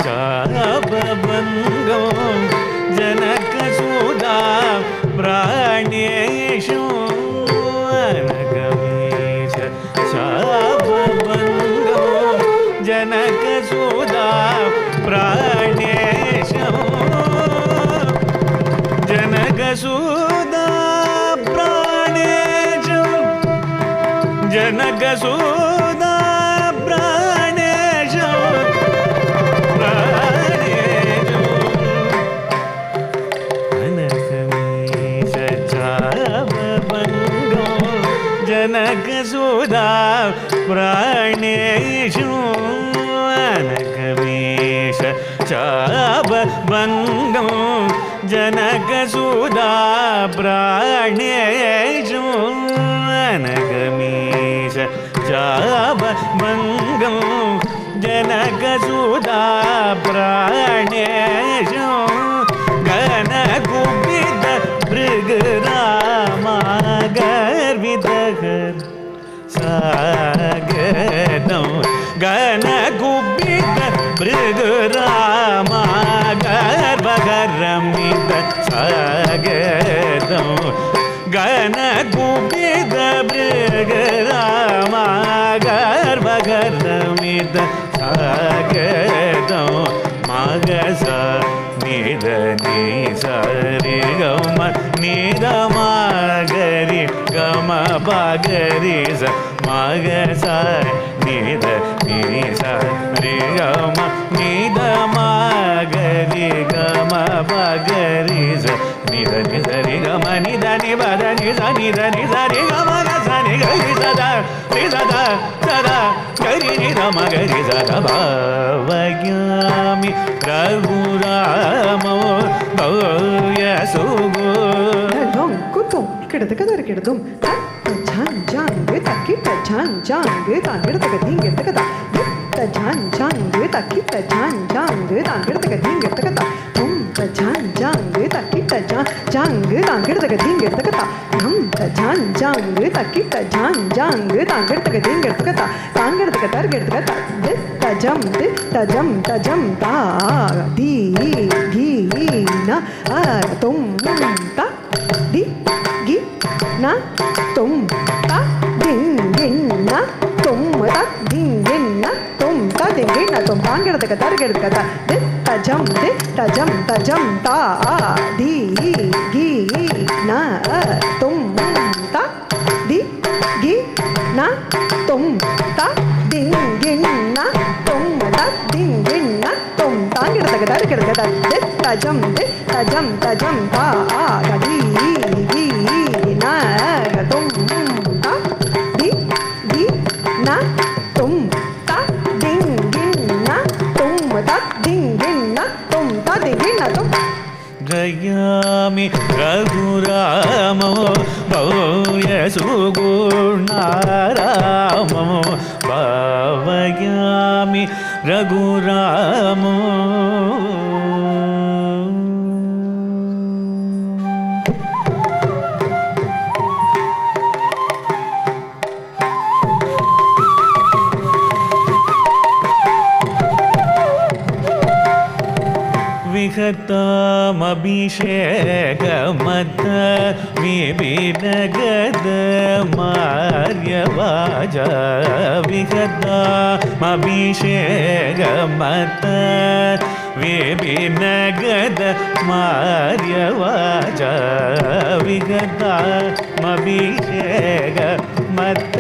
चापभङ्गो जनकसुधा प्राणेषु अनगमेश चापभङ्गो जनकसुधा प्राणेषु जनकसुधा प्राणेषु जनकसुधा प्राणेषु प्राणेषु अनगमेश चापभङ्गो जनकसुधा प्राणेषु अनगमेश चापभङ्गो जनकसुधा प्राणेषु अनगमेश चापभङ्गो जनकसुधा प्राणेषु गणकुपित भृगरामागर्वितः सागरं गणकुपित भृगरामागर्वगरमित सागरं गणकुपित भृगरामागर्वगरमित सागरं मगसा निधनि सरि गम निधमागरि गम पगरि स मगसा निधनि सरि गम निधमागरि गम पगरि स निधनि सरि गम निधनि पदनि स निधनि सरि गम गसनि गरि सदा सदा सदा गरि निधम गरि सदा भावयामि रघुरामो भव्यसुगो குத்தும் கிடத்துக்கதர் கிடதும் ஜான் ஜான் தக்கிட்ட ஜான் ஜான் தாங்கிடத்துக்கு தீங்கிடத்துக்கதா ஜான் ஜான் தக்கிட்ட ஜான் ஜான் தாங்கிடத்துக்கு தீங்கிடத்துக்கதா தும் ஜான் ஜான் தக்கிட்ட ஜான் ஜான் தாங்கிடத்துக்கு தீங்கிடத்துக்கதா நம் ஜான் ஜான் தக்கிட்ட ஜான் ஜான் தாங்கிடத்துக்கு தீங்கிடத்துக்கதா தாங்கிடத்துக்கு தர்கிடத்துக்கதா தஜம் தஜம் தஜம் தா தி கி ந தும் தா தி கி ந தும் தா திங் கின் ந தும் தா திங் கின் ந தும் தா திங் கின் ந தும் தாங்கிடத்துக்கு தர்கிடத்துக்கு தா தஜம் தஜம் தா தி கி ந தும் தா தி கி ந தும் தா திங் கின் ந தும் தா திங் கின் ந தும் தாங்கிடத்துக்கு தர்கிடத்துக்கு தா தஜம் தா தி கி ந தும் தா தி கி ந தும் தா திங் கின் ந தும் தா திங் கின் ந தும் தா திங் கின் ந தும் गयामि रघुरामो भव्यसुगुणारामो भावयामि रघुरामो विहतामभिषेकमत विपिनगद मार्यवाजा विहतामभिषेकमत विपिनगद मार्यवाजा विहतामभिषेकमत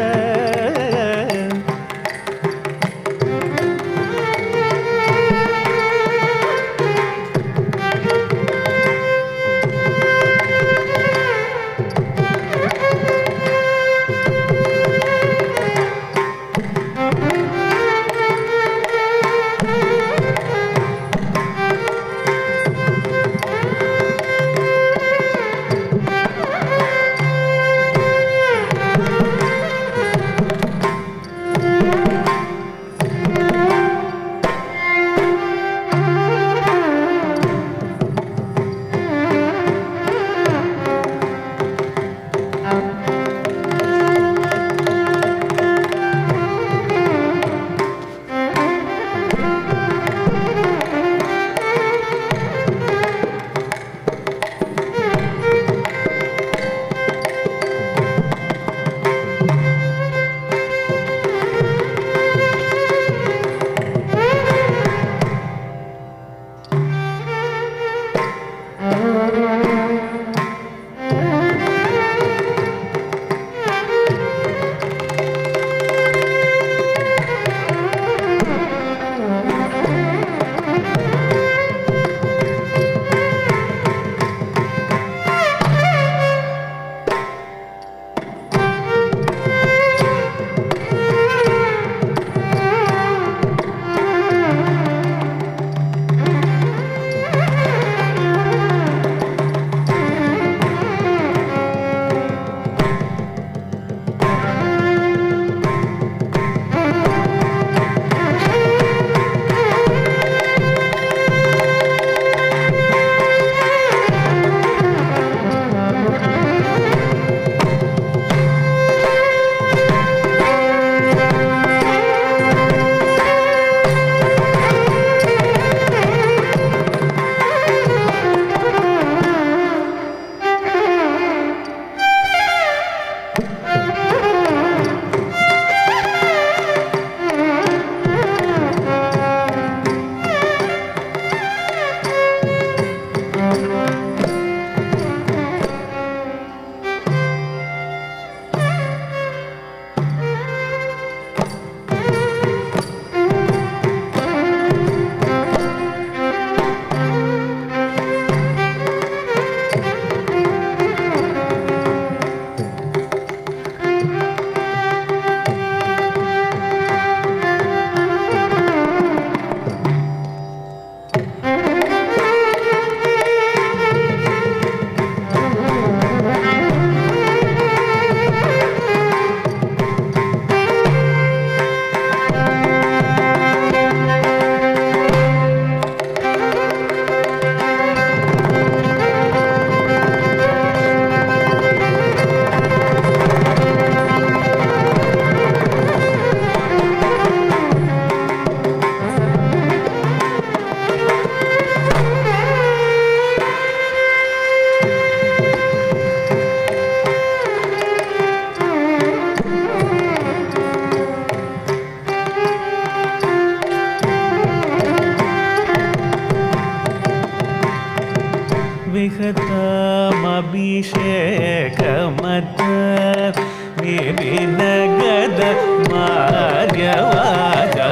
वाचा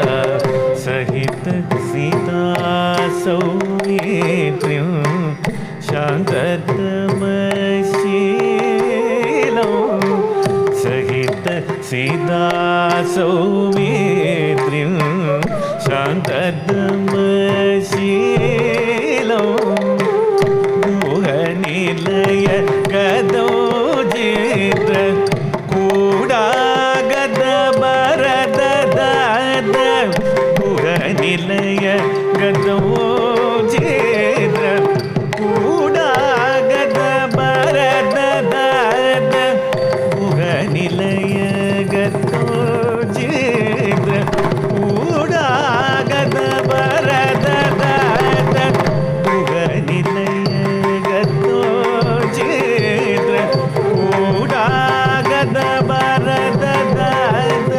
सहित सीता सौमित्रिं शान्ततमशीलं सहित सीता सौमित्रिं शान्ततमशीलं गुहनिलय गदौ चित्र कूडागद भरतदाद गुहनिलय गदौ चित्र कूडागद भरतदाद गुहनिलय गदौ चित्र कूडागद भरतदाद गुहनिलय गदौ चित्र कूडागद भरतदाद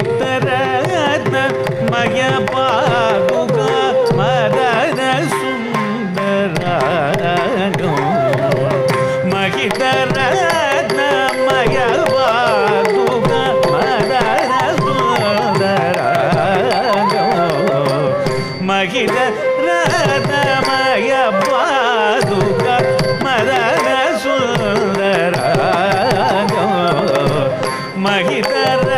महितरत्न मय पादुका मदन सुंदरागो महितरत्न मय पादुका मदन सुंदरागो महितरत्न मय पादुका मदन सुंदरागो महितरत्न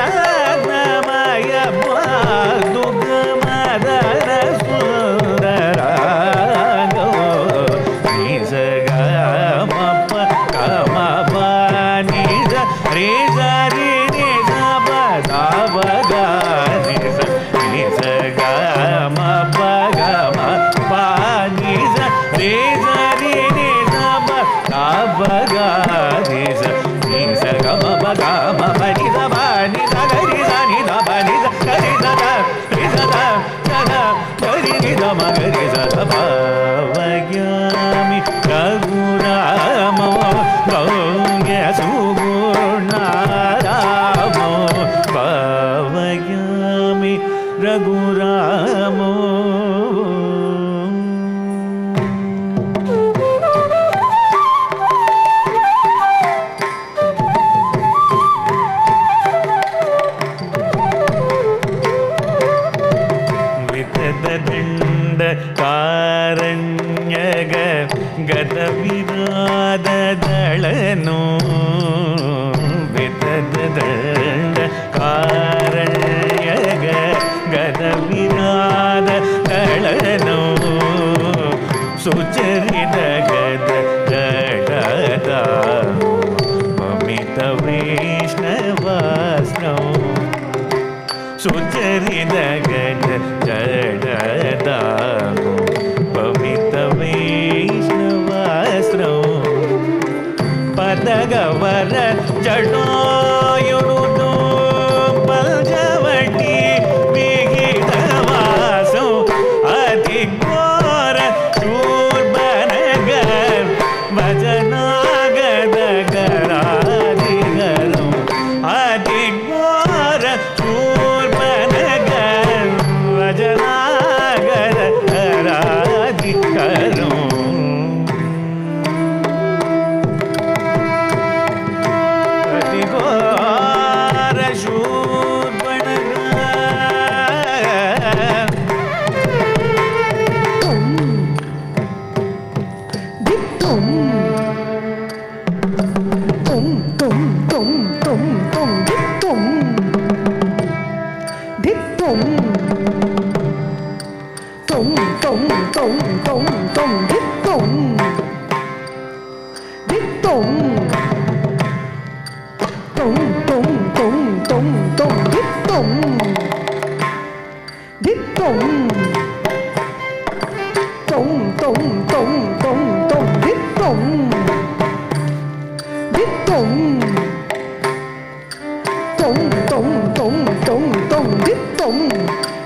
ಗದವಿರಾದದಳನು ವಿತದದಂಡ ಕಾರಣ್ಯಗ ಗದವಿರಾದದಳನು ಸುಚರಿದ ಗದ ಜಡದ ಮಮಿತ ವೈಷ್ಣವಾಸ್ನೌ ಸುಚರಿದ ಗದ ಜಡದ ಪವಿತ ವೈಷ್ಣವಾಸ್ತ್ರಂ ಪದಗವರ ಜಡೋಯುಡು Panchavati ವಿಹಿತವಾಸಂ ಅಧಿಘೋರ ಶೂರ್ಬನಗ ಭಜನಾಗದ ಗರಾಧಿಗರಂ ಅಧಿಘೋರ ಶೂರ್ಬನಗ ಭಜನಾಗದ ಗರಾಧಿಗರಂ tom tom tom tom dit tom dit tom tom tom tom tom tom dit tom dit tom tom tom tom tom tom dit tom dit tom tom tom tom tom tom dit tom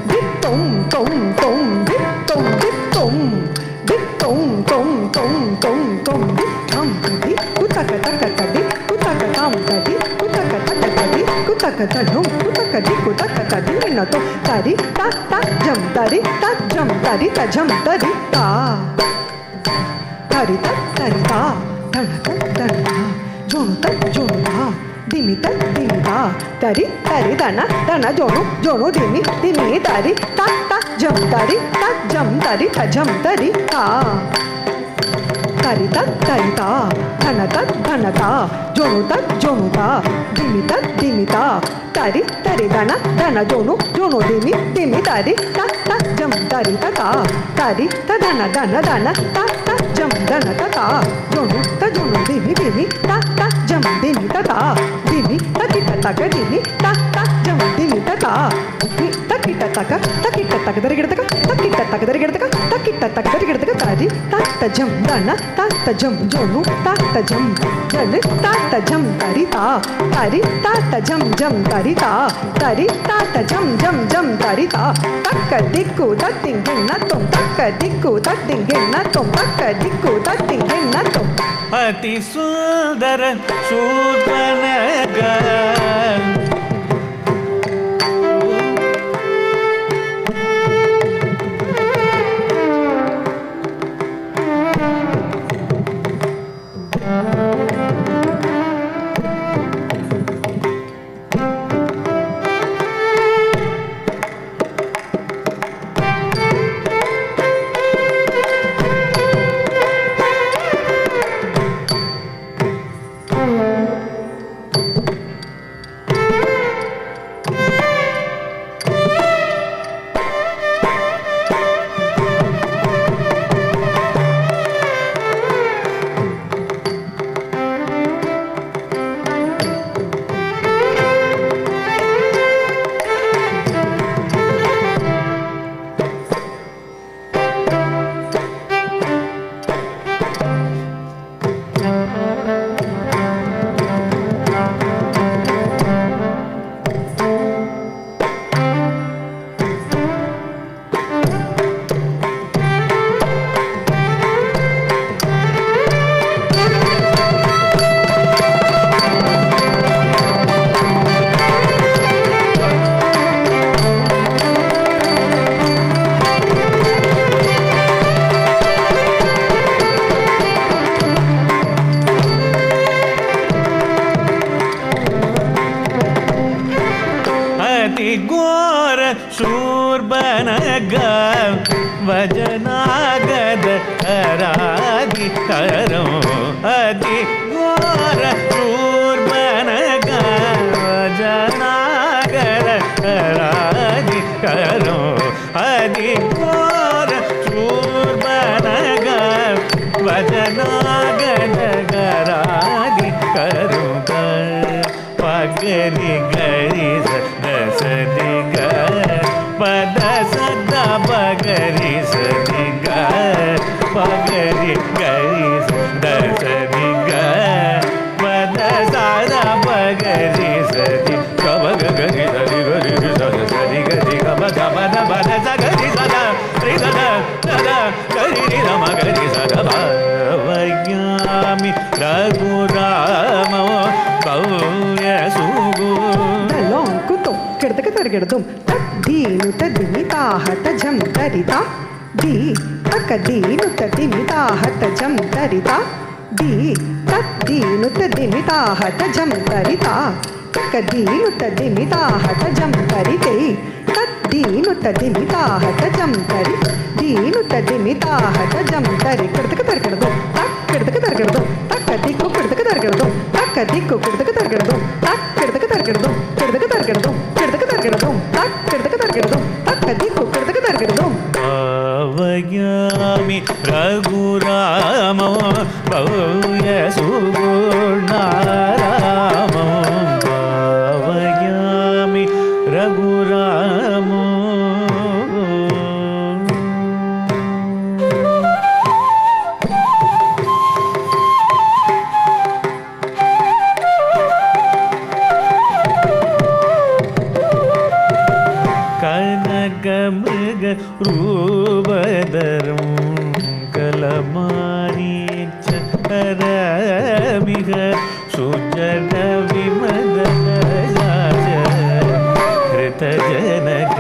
dit tom tom tom dit tom dit tom dit tom tom tom tom tom dit tam kadi kutaka taka kadi kutaka tam kadi kutaka taka kadi kutaka tadum kutaka di kutaka kadi na to tari ta ta jam tari ta jam tari ta jam tari ta tari ta dana ta dana jonu ta jonu ta dimi ta tari tari dana dana jonu jonu dimi dimi tari ta ta jam tari ta jam tari ta tari ta dana ta jonu ta dimi ta tari tari dana dana jonu jonu dimi dimi tari ta ta jam tari ta tari ta dana dana dana ta ta jam dana ta jonu dimi dimi ta ta jam dimi ta dimi ta kita taka dimi ta ta jam dimi ta dimi ta kita taka dari kita taka dari kita taka dari kita taka tari ta ta jam dana ta ta jam jonu ta ta jam jana ta ta jam tari ta tari ta ta jam tari ta tari ta ta jam tari ta takka dikku tattingenna tom takka dikku tattingenna tom takka dikku tattingenna tom ಅತಿ ಸುಂದರ ಶೂರ್ಪನಖ ಶೂರ್ಬನಗ ವಜನಾಗದ ಹರಾದಿ ಕರೋ ಅತಿ ಘೋರ ಶೂರ್ಬನಗ ವಜನಾಗದ ಹರಾದಿ ಕರೋ ಅತಿ ಘೋರ ಶೂರ್ಬನಗ ವಜನಾಗದ ಹರಾದಿ ಕರೋ ಪಗರಿ ಗರಿ ಸದಿ ಗ ಪದ ಸದ ಪಗರಿ ಸದಿ ಗ ಪಗರಿ ಗರಿ ಸದಿ ಗ ಪದ ಸದ ಪಗರಿ ಸದಿ ಗಮ ಗರಿ ಸದಿ ಗರಿ ಸದಿ ಗರಿ ಗಮ ಗಮ ಪದ ಸಗರಿ ಸದ ರಿ ಸದ ಸದ ಗರಿ ರಿ ರಮ ಗರಿ ಸದ ಭವಜ್ಞಾಮಿ ರಘುರಾಮ ಭವ್ಯ ಸುಗು ಕುತು ಕೆಡತಕ ತರಗೆಡದು ದೀನು ತದಿಮಿ ತಾಹತ ಜಂ ತರಿತಾ ದಿ ತಕ ದೀನು ತದಿಮಿ ತಾಹತ ಜಂ ತರಿತಾ ದಿ ತದ್ದೀನು ತದಿಮಿ ತಾಹತ ಜಂ ತರಿತಾ ತಕ ದೀನು ತದಿಮಿ ತಾಹತ ಜಂ ತರಿತೆ ತದ್ದೀನು ತದಿಮಿ ತಾಹತ ಜಂ ತರಿ ದೀನು ತದಿಮಿ ತಾಹತ ಜಂ ತರಿ ಕೆಡತಕ ತರಗೆಡದು ಕೆಡತಕ ತರಗೆಡದು ತಕ ದಿಕ್ಕು ಕೆಡತಕ ತರಗೆಡದು ತಕ ದಿಕ್ಕು ಕೆಡತಕ ತರಗೆಡದು ತಕ ಕೆಡತಕ ತರಗೆಡದು ಕೆಡತಕ ತರಗೆಡದು ಕೆಡತಕ ತರಗೆಡದು ತಕ ಕೆಡತಕ ತರಗೆಡದು ತಕ ದಿಕ್ಕು ಕೆಡತಕ ತರಗೆಡದು रघुरामो भव्य सुगुणारामो भावयामि रघुरामो कनकमृग रूपधरं कलमारीच करमिह सुजन विमदजाज कृतजनक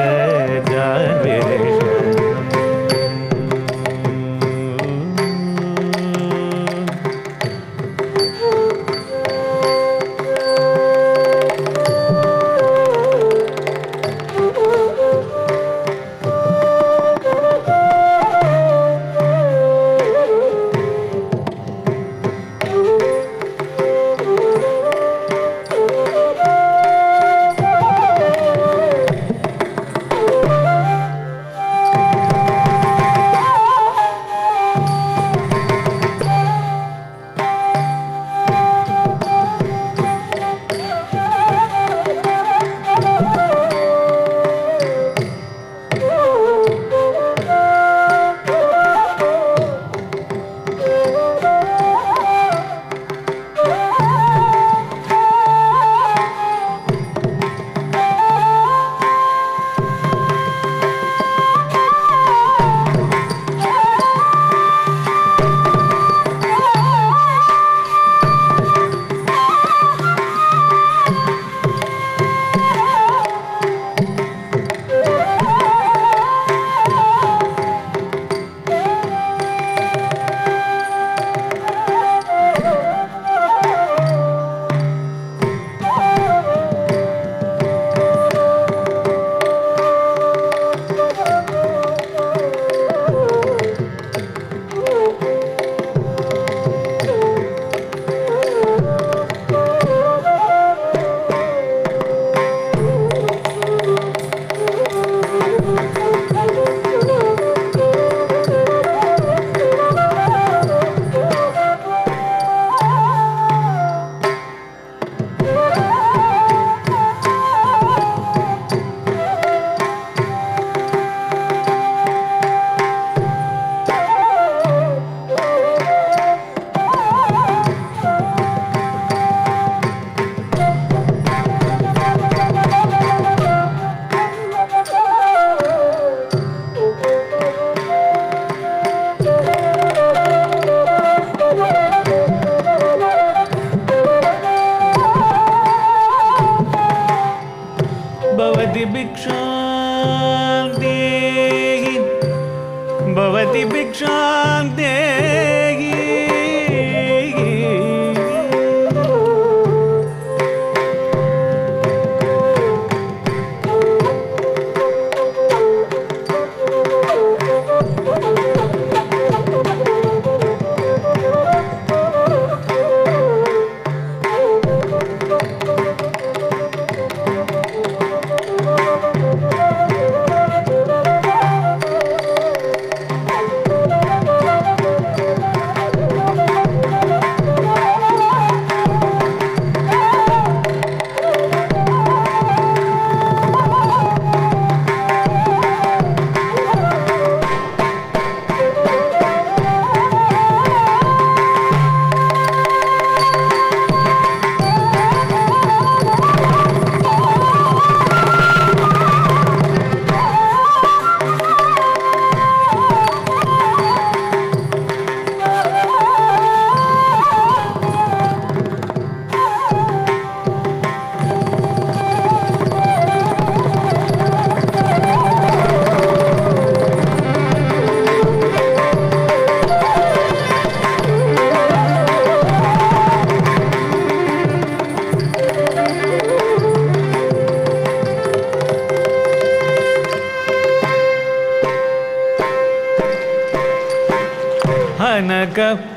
जानविरेश भवति भिक्षां देहि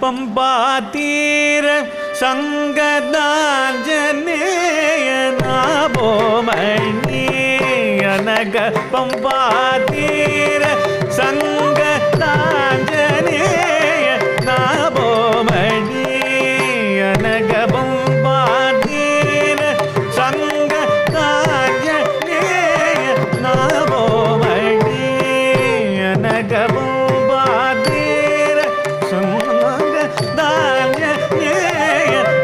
पंपातीर संगदांजनेयनाभोमणि अनग पंपातीर संगदांजनेयनाभोमणि ಗಬಾದೇರ ಸುಮಗ ದಾನ್ಯ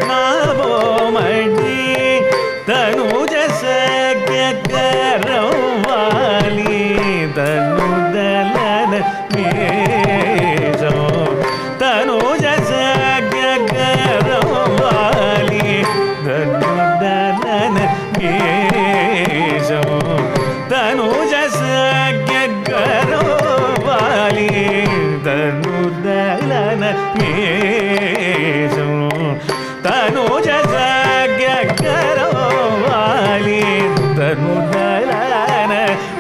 ನಾವೋ ಮಡಿ ತನುಜ ಸಖ್ಯ ಕರವಾಲಿ ತನುದಲನ ಮೇಜೋ ತನುಜ ಸಖ್ಯ ಕರವಾಲಿ ತನುದಲನ ಮೇಜೋ ತನುಜ ಸಖ್ಯ ಕರವಾಲಿ ತನುದಲನ ಮೇಜೋ ತನುಜ ಸಖ್ಯ ಕರವಾಲಿ ತನುದಲನ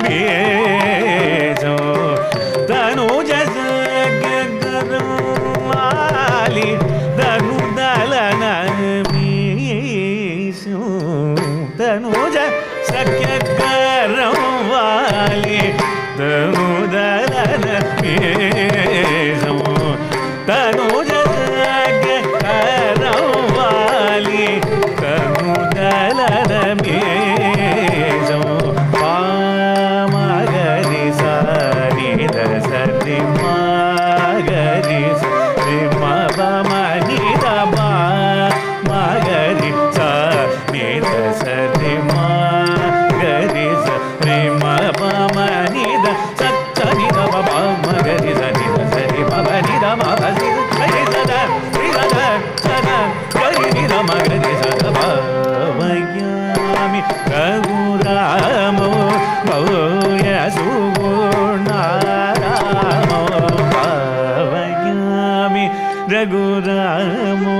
ಮೇಜೋ ತನುಜ ಸಖ್ಯ ಕರವಾಲಿ ತನುದಲನ ಮೇಜೋ ತನುಜ ಸಖ್ಯ ಕರವಾಲಿ ತನುದಲನ ಮೇಜೋ ತನುಜ ಸಖ್ಯ ಕರವಾಲಿ ತನುದಲನ ಮೇಜೋ ಪಾಮಗರಿ ಸಾರಿ ದಸರಿ ಮಾಗರಿ ಸರಿ ಮನಿ ದಬ ಮಗರಿ ಸಾರಿ ದಸರಿ ಮಾಗರಿ ಸರಿ ಮನಿ the Sunny ದಬ ಮಗರಿ Sunny Dasara money the ಮಗರಿ ಸರಿ ಸದ ಶ್ರೀ ಸದ ಸದ ಗರಿ ನಿದ ಮಗರಿ ಸದ ಭವಯಾಮಿ ರಘುರಾಮೋ ಭವ್ಯ ಸುಗುಣಾರಾಮೋ ಭವಯಾಮಿ ರಘುರಾಮೋ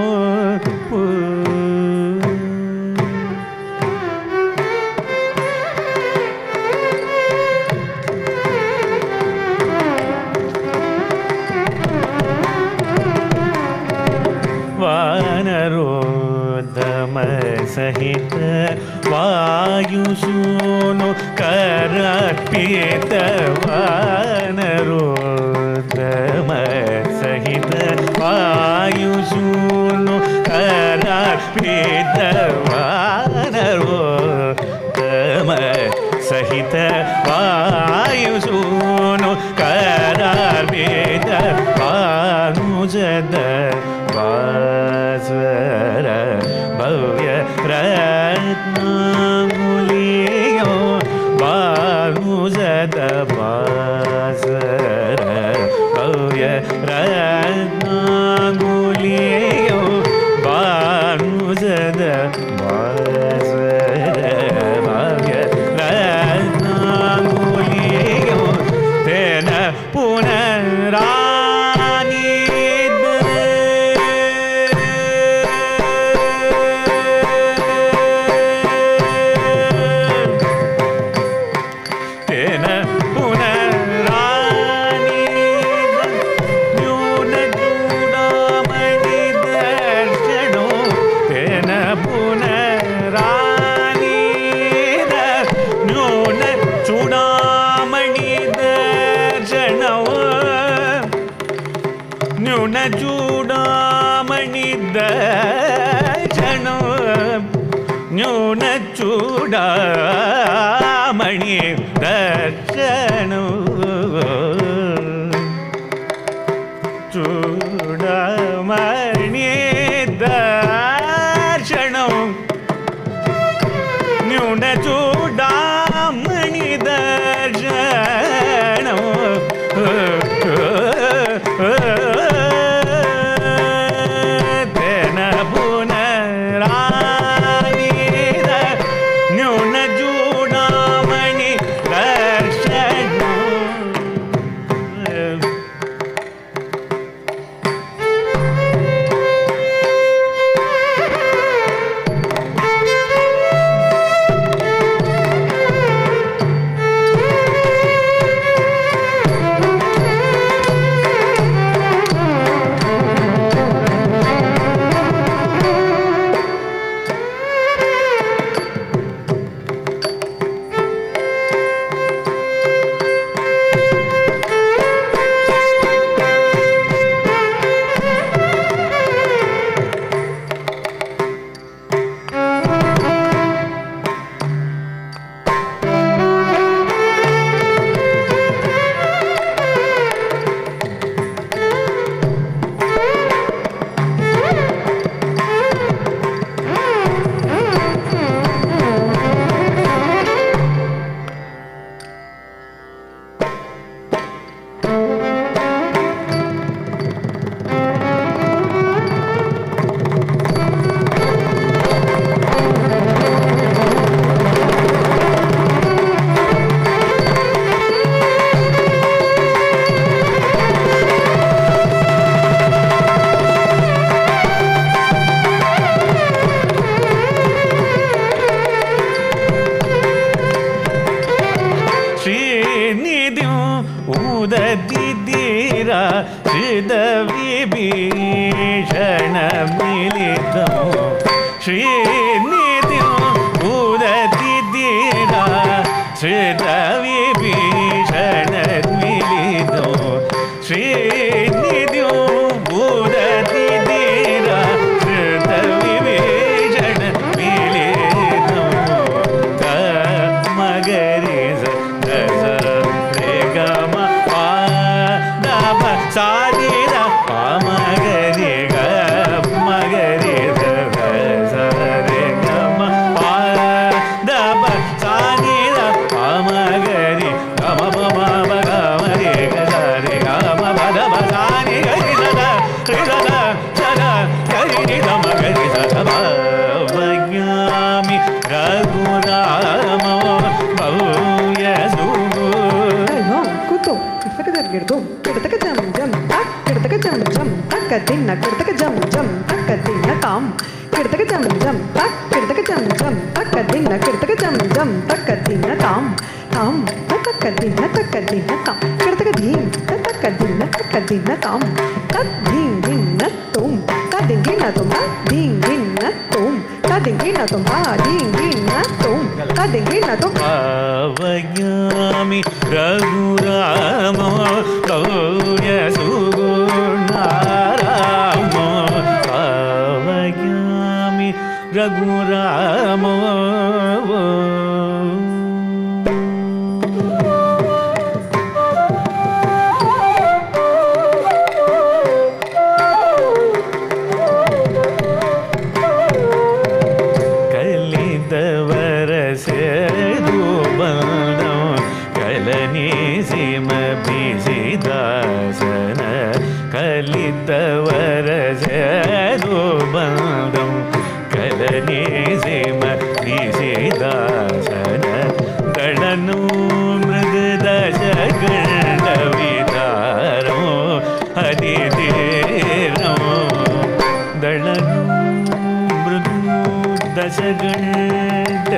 ವಾನರೋಧಮ ಸಹಿತ ವಾಯುಸೂನು ಕರಾರ್ಪಿತ ವಾನರೋಧಮ ಸಹಿತ ವಾಯುಸೂನು ಕರಾರ್ಪಿತ ವಾನರೋಧಮ ಸಹಿತ ವಾಯುಸೂನು ಕರಾರ್ಪಿತ ವಾನುಜದ ವಾಸ್ವರ ಭವ್ಯ ರತ್ನಮೂಲಿಯೋ ವಾನುಜದ ವಾಸ್ವರ ಭವ್ಯ ರತ್ನಮೂಲಿಯೋ ವಾನುಜದ ವಾಸ್ವರ ಭವ್ಯ ರತ್ನಮೂಲಿಯೋ ತೇನ ಪುನರಾನಿ ಚೂಡಾಮಣಿ ದರ್ಶನ ನ್ಯೂನ ಚೂಡಾಮಣಿ ದರ್ಶನ ಚೂಡಾಮಣಿ ದರ್ಶನ ನ್ಯೂನ ಚೂಡಾಮಣಿ ದರ್ಶನ ನ್ಯೂನ ಚೂಡಾಮಣಿ ದರ್ಶನ उदतिदीरा श्रितविभीषणमिलितं श्रीनिधिं उदतिदीरा श्रितविभीषणमिलितं श्रीनिधिं उदतिदीरा श्रितविभीषणमिलितं मगरि साधीरा पामगरि ग मगरि रे गम पादप साधीरा पामगरि गम पम गम रे ग रे गम पद सानि गरि सदा सदा सदा गरि नि गम गरि सदा भव्यामि रघुराम भव्य सुगु कुतो Girdum, kirtaka jam jam, tak kirtaka jam jam, tak dinna kirtaka jam jam, tak dinna tam. Kirtaka jam jam, tak kirtaka jam jam, tak dinna kirtaka jam jam, tak dinna tam. Tam, tak dinna tam. Kirtaka dhin, tak dinna tam. Tak dinna tum, tak dinna tum, tak dinna tum, tak dinna tum, tak dinna tum, tak dinna tum. Avagami Raghurama Gauya Sugunarama Avagami Raghurama कलितवरसेदुबन्धं कलनीसिम निषिदासन दळनु मृगदशगण्डविदारो हरिदीरो दळनु मृगदशगण्ड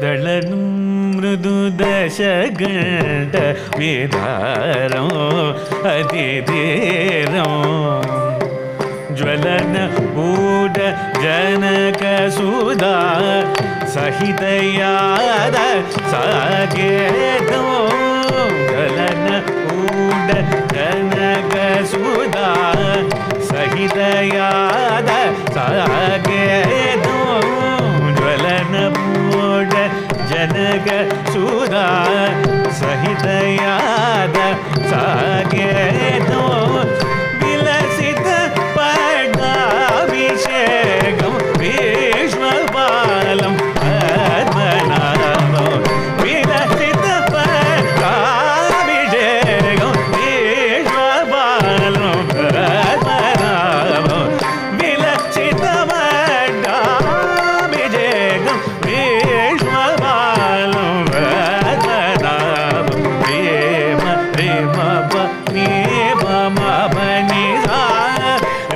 दळनु मृदुदशगण्ड विधारो अतिधीरो ज्वलन ऊड जनक सुधा सहितयाद साकेतो ज्वलन ऊड जनक सुधा सहितयाद साकेतो ज्वलन ऊड जनक सुधा सहितयाद साकेतो विलसित पट्टाभिषेकं भीष्मपालं पद्मनाभं विलसित पट्टाभिषेकं भीष्मपालं पद्मनाभं विलसित पट्टाभिषेकं भीष्मपालं पद्मनाभं प्रेम प्रेम पत्नी मम बनिसा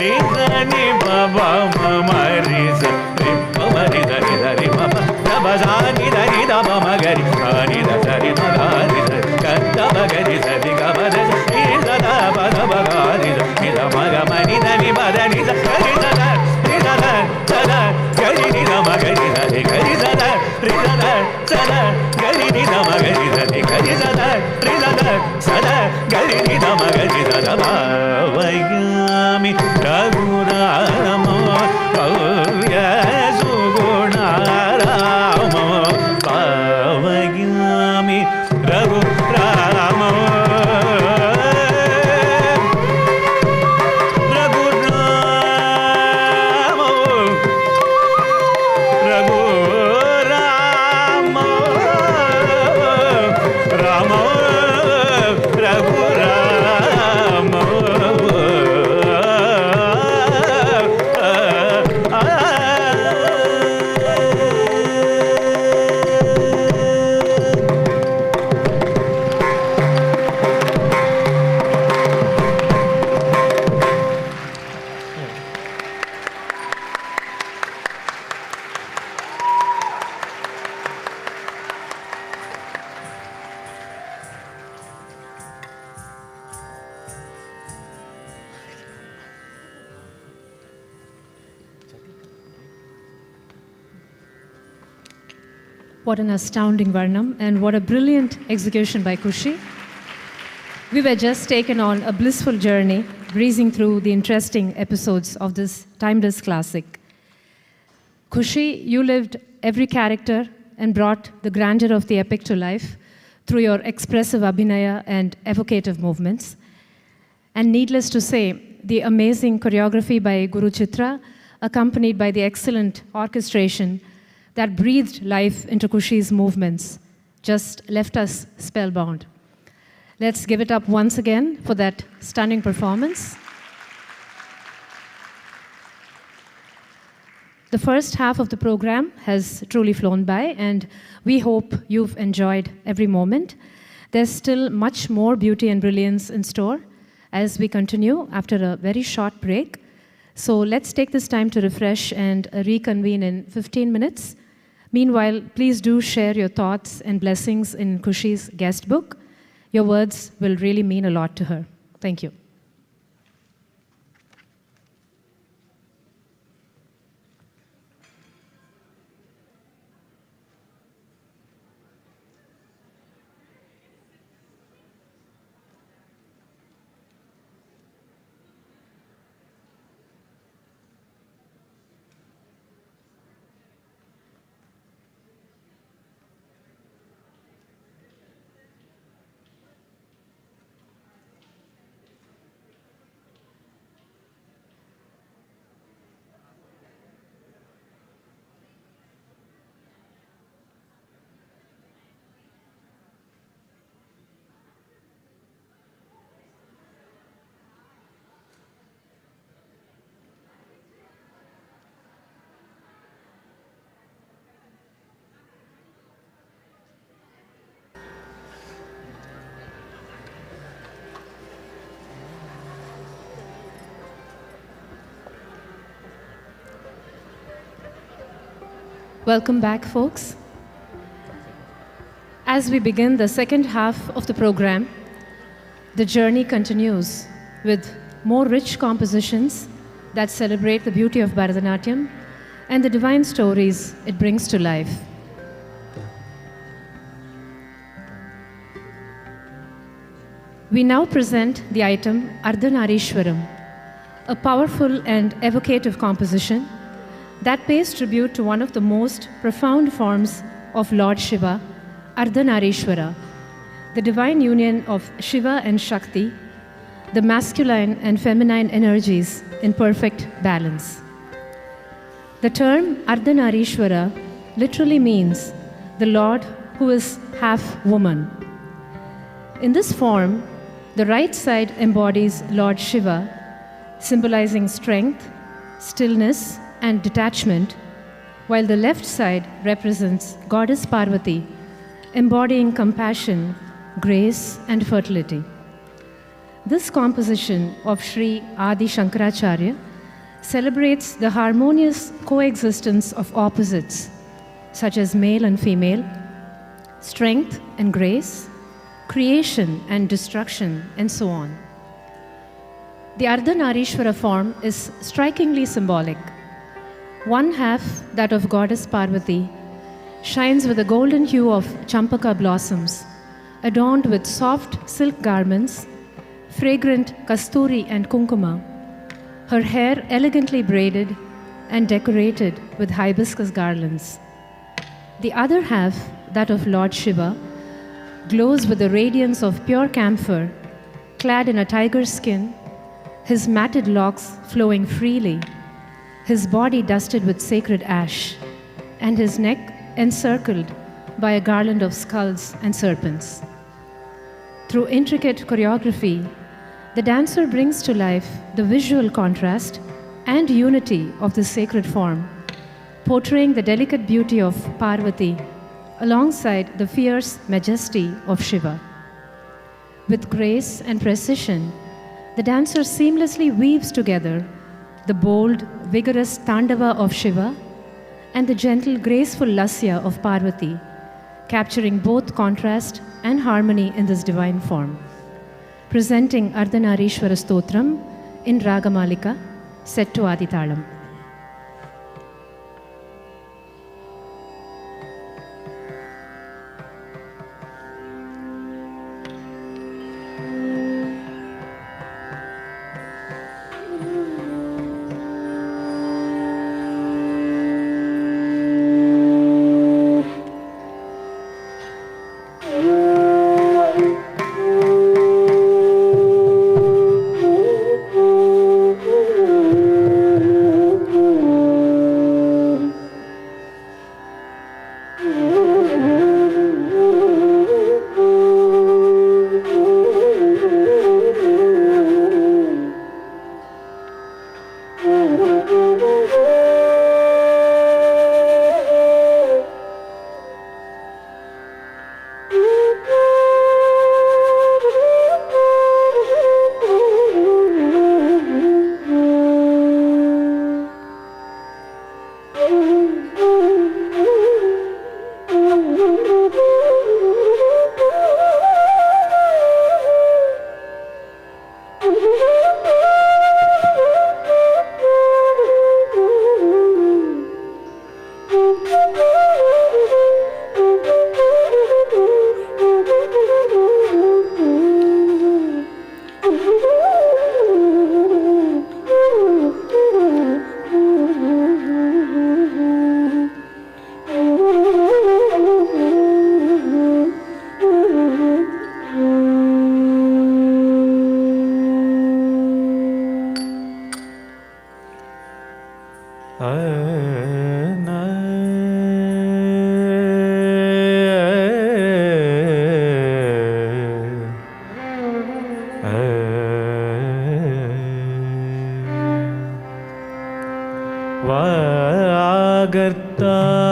रिसनि बाबा ममरि सरि ममरि धरि धरि मम तबसानि धरि दम मगरि हानि धरि मगारि कत्तब गरि सरि गमद रि सदा पद मगारि रि मग मनि धनि मदनि सरि सदा रि सदा सदा गरि नि मगरि धरि गरि सदा रि सदा सदा गरि नि मगरि धरि गरि सदा रि सदा सदा gari ni da ma gari da da bhavayami Raghuramo bhavya suguna ramo bhavayami Raghuramo What an astounding Varnam, and what a brilliant execution by Khushi. We were just taken on a blissful journey, breezing through the interesting episodes of this timeless classic. Khushi, you lived every character and brought the grandeur of the epic to life through your expressive abhinaya and evocative movements. And needless to say, the amazing choreography by Guru Chitra, accompanied by the excellent orchestration that breathed life into Khushi's movements, just left us spellbound. Let's give it up once again for that stunning performance. The first half of the program has truly flown by, and we hope you've enjoyed every moment. There's still much more beauty and brilliance in store as we continue after a very short break. So let's take this time to refresh and reconvene in 15 minutes. Meanwhile, please do share your thoughts and blessings in Khushi's guest book. Your words will really mean a lot to her. Thank you. Welcome back, folks. As we begin the second half of the program, the journey continues with more rich compositions that celebrate the beauty of Bharatanatyam and the divine stories it brings to life. We now present the item Ardhanarishwaram, a powerful and evocative composition that pays tribute to one of the most profound forms of Lord Shiva, Ardhanarishwara, the divine union of Shiva and Shakti, the masculine and feminine energies in perfect balance. The term Ardhanarishwara literally means the Lord who is half woman. In this form, the right side embodies Lord Shiva, symbolizing strength, stillness, and detachment, while the left side represents Goddess Parvati, embodying compassion, grace, and fertility. This composition of Sri Adi Shankaracharya celebrates the harmonious coexistence of opposites, such as male and female, strength and grace, creation and destruction, and so on. The Ardhanarishwara form is strikingly symbolic. One half, that of Goddess Parvati, shines with a golden hue of champaka blossoms, adorned with soft silk garments fragrant kasturi and kunkuma, her hair elegantly braided and decorated with hibiscus garlands. The other half, that of Lord Shiva, glows with the radiance of pure camphor, clad in a tiger skin, his matted locks flowing freely, his body dusted with sacred ash, and his neck encircled by a garland of skulls and serpents. Through intricate choreography, the dancer brings to life the visual contrast and unity of this sacred form, portraying the delicate beauty of Parvati alongside the fierce majesty of Shiva. With grace and precision, the dancer seamlessly weaves together the bold, vigorous Tandava of Shiva and the gentle, graceful Lasya of Parvati, capturing both contrast and harmony in this divine form. Presenting Ardhanarishwara Stotram in Ragamalika, set to Aditalam.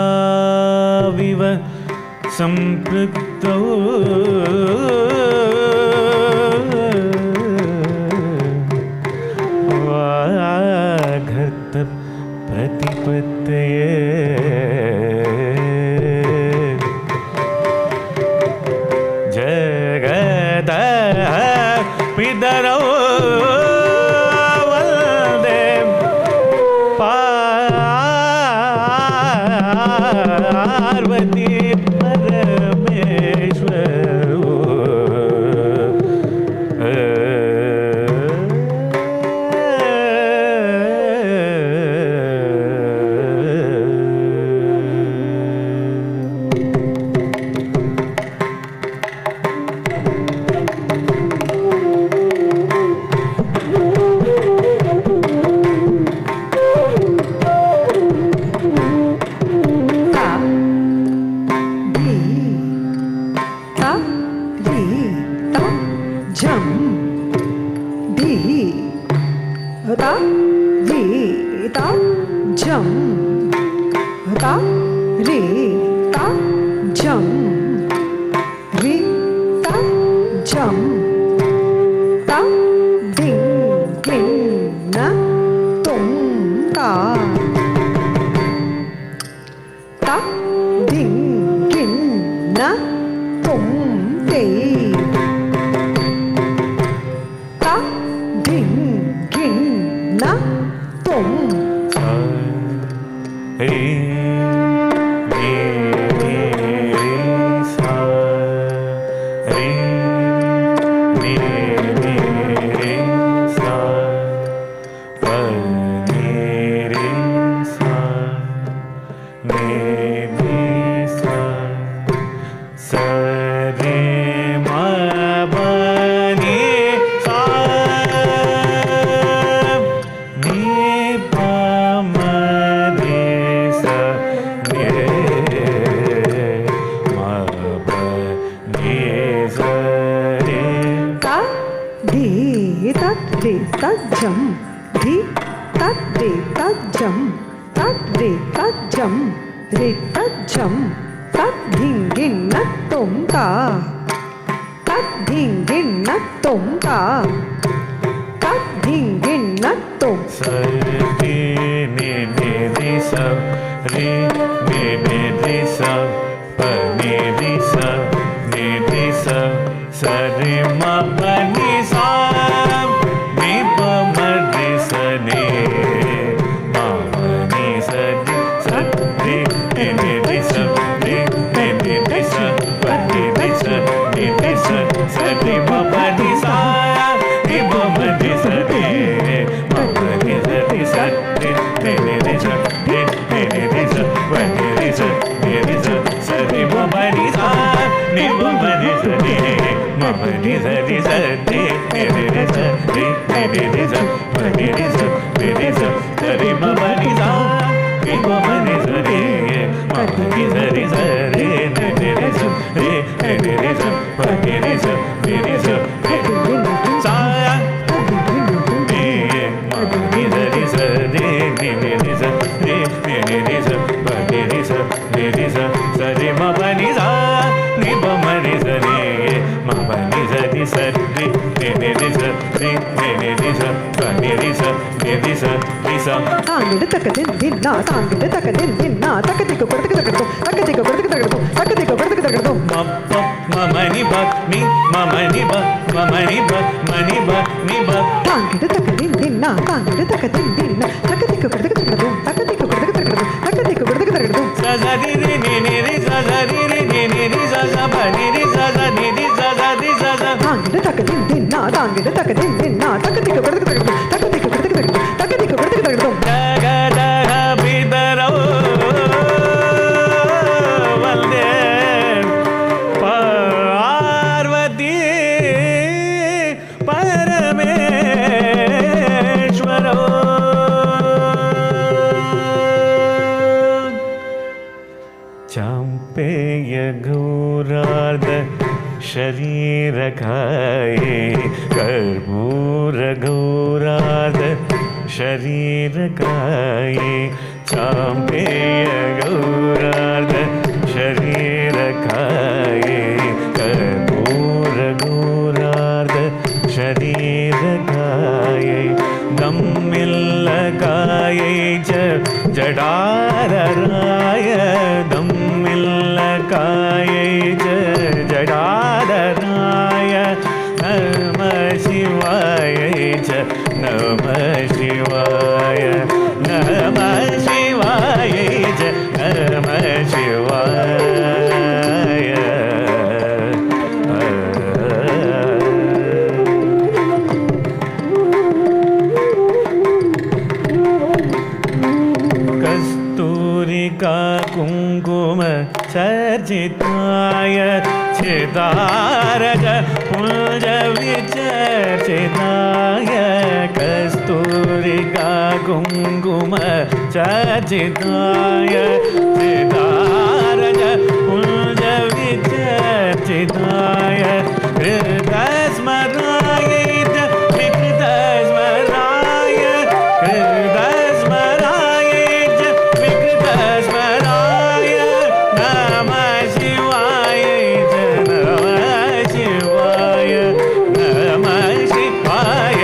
वागर्ताविव सम्पृक्तौ वागर्त प्रतिपत्तये जगतः पितरौ Parvati परमेश्वरो tat re tat jam dhi tat re tat jam tat re tat jam re tat jam tat dhingin nat tom ta tat dhingin nat tom ta tat dhingin nat tom sa re ne ne re sa re ne ne re sa pa ne re sa ne re sa sa re ma pa ni sa ni pa ma re sa ne ma pa ni sa re ne re sa re ne ne re sa pa ne re sa ne re sa sa re ma pa ni sa ni pa ma re sa ne ma pa ni sa re sa re ne ne re sa re ne ne re sa pa ne re sa ne re sa sa re ma pa ni sa ni pa ma re sa ne ma pa ni sa re sa re ne ne re sa re ne ne re sa pa ne re sa ne re sa sa re ma pa ni sa ni pa ma re sa re ma pa ni sa re sa re ne ne re sa re ne ne re sa pa ne re sa ne re sa re sa தாங்கிடு தக்கதின் தின்னா தாங்கிடு தக்கதின் தின்னா தக்கதிக்கு கொடுத்துக்கு தக்கட்டும் தக்கதிக்கு கொடுத்துக்கு தக்கட்டும் தக்கதிக்கு கொடுத்துக்கு தக்கட்டும் மமனி ப நீ மமனி ப மமனி ப மணி ப நீ ப தாங்கிடு தக்கதின் தின்னா தாங்கிடு தக்கதின் தின்னா தக்கதிக்கு கொடுத்துக்கு தக்கட்டும் தக்கதிக்கு கொடுத்துக்கு தக்கட்டும் தக்கதிக்கு கொடுத்துக்கு தக்கட்டும் சசரி ரே நே நே ரே சசரி ரே நே நே ரே சச ப நே ரே சச நே ரே சச ரே சச தாங்கிடு தக்கதின் தின்னா தாங்கிடு தக்கதின் தின்னா தக்கதிக்கு கொடுத்துக்கு தக்கட்டும் தக்கதிக்கு கொடுத்துக்கு தக்கட்டும் தக்கதிக்கு கொடுத்துக்கு தக்கட்டும் ஜகதஹ பிதரோ வந்தே பார்வதி பரமேஸ்வரோ चांपेय गौरार्ध शरीर खाए कर्पूर गौरार्ध शरीर खाए चांपेय गौरार्ध शरीर खाए कर्पूर गौरार्ध शरीर खाए दम्मिल्ल काये च जडाधराय दम्मिल्ल काये च जडाधराय नमः शिवाय च नमः शिवाय नमः शिवाय च नमः शिवाय कस्तूरिका कुङ्कुम चर्चिताय चितारज पुञ्ज विचर्चिताय कस्तूरिका कुङ्कुम चर्चिताय चितारज पुञ्ज विचर्चिताय हृदस्मराय विकृतस्मराय हृदस्मराय विकृतस्मराय नमः शिवाय नमः शिवाय नमः शिवाय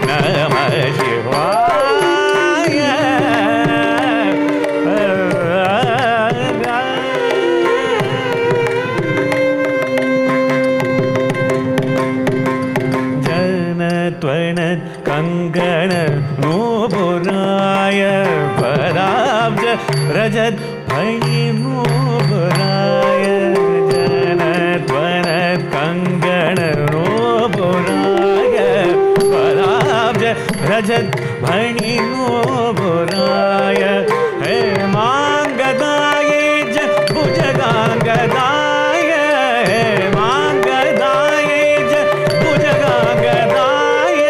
नमः शिवाय जनत्वन कंगण नूपुराय पराब्ज रजत फणि नूपुराय जनत्वन कंगण नूपुराय पराब्ज रजत फणि नूपुराय हे मांगदाय च भुजगांगदाय हे मांगदाय च भुजगांगदाय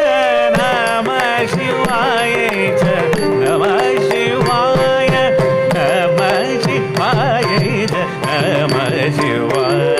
नमः शिवाय च नमः शिवाय नमः शिवाय च नमः शिवाय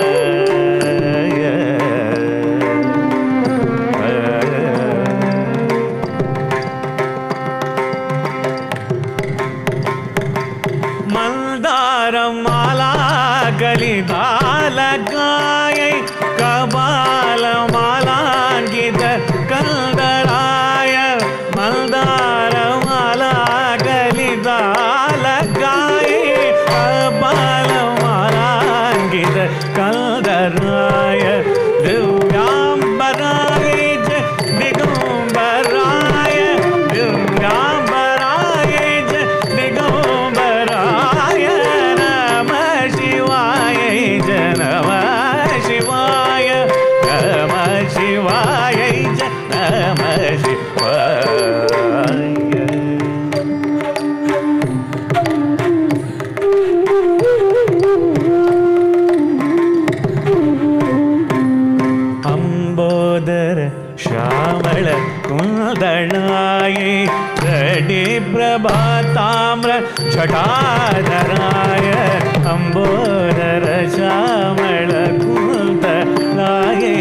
நம சிவாய. அம்போதர ஷாமள குந்தளாயே ரடி பிரபாதாம்ர ஜடாதராய. அம்போதர ஷாமள குந்தளாயே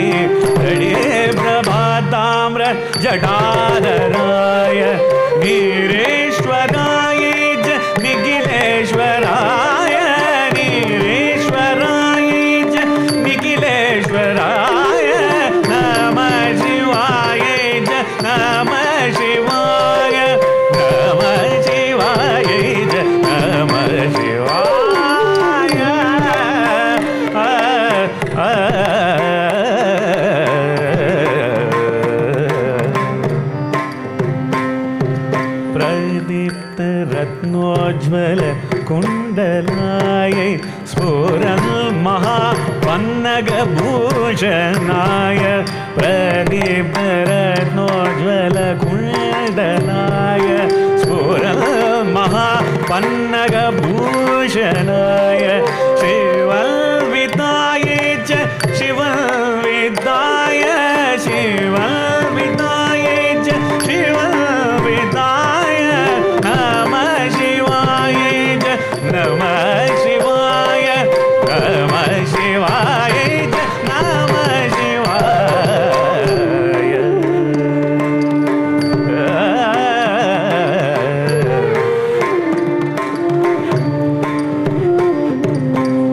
ரடி பிரபாதாம்ர ஜடாதராய. வீரேஸ்வராய நிகிலேஸ்வராய. நீரேஸ்வராய நிகிலேஸ்வராய. நம சிவாய நம சிவாய நம சிவாய நம சிவாய. பிரதீப்த ரத்னோஜ்வல குண்டலாயை ஸ்புரன் மகா பன்னக பூஷணாய. பிரதீப்த ரத்னோஜ்வல குண்டலாய ஸ்புரன் மகா பன்னக பூஷணாய. சிவல்விதாய ச சிவல்விதாய. சிவல்விதாய ச சிவல்விதாய. நம சிவாய நம சிவாய நம சிவாய நம சிவாய.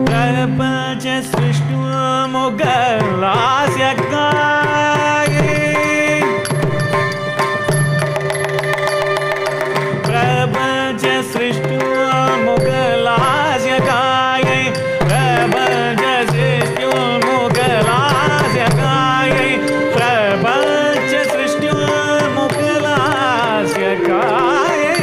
பிரபஞ்ச சிருஷ்டி முகலாஸ்ய காயே. பிரபஞ்ச சிருஷ்டி முகலாஸ்ய காயை. பிரபஞ்ச சிருஷ்டி முகலாஸ்ய காயை. பிரபஞ்ச சிருஷ்டி முகலாஸ்ய காயை.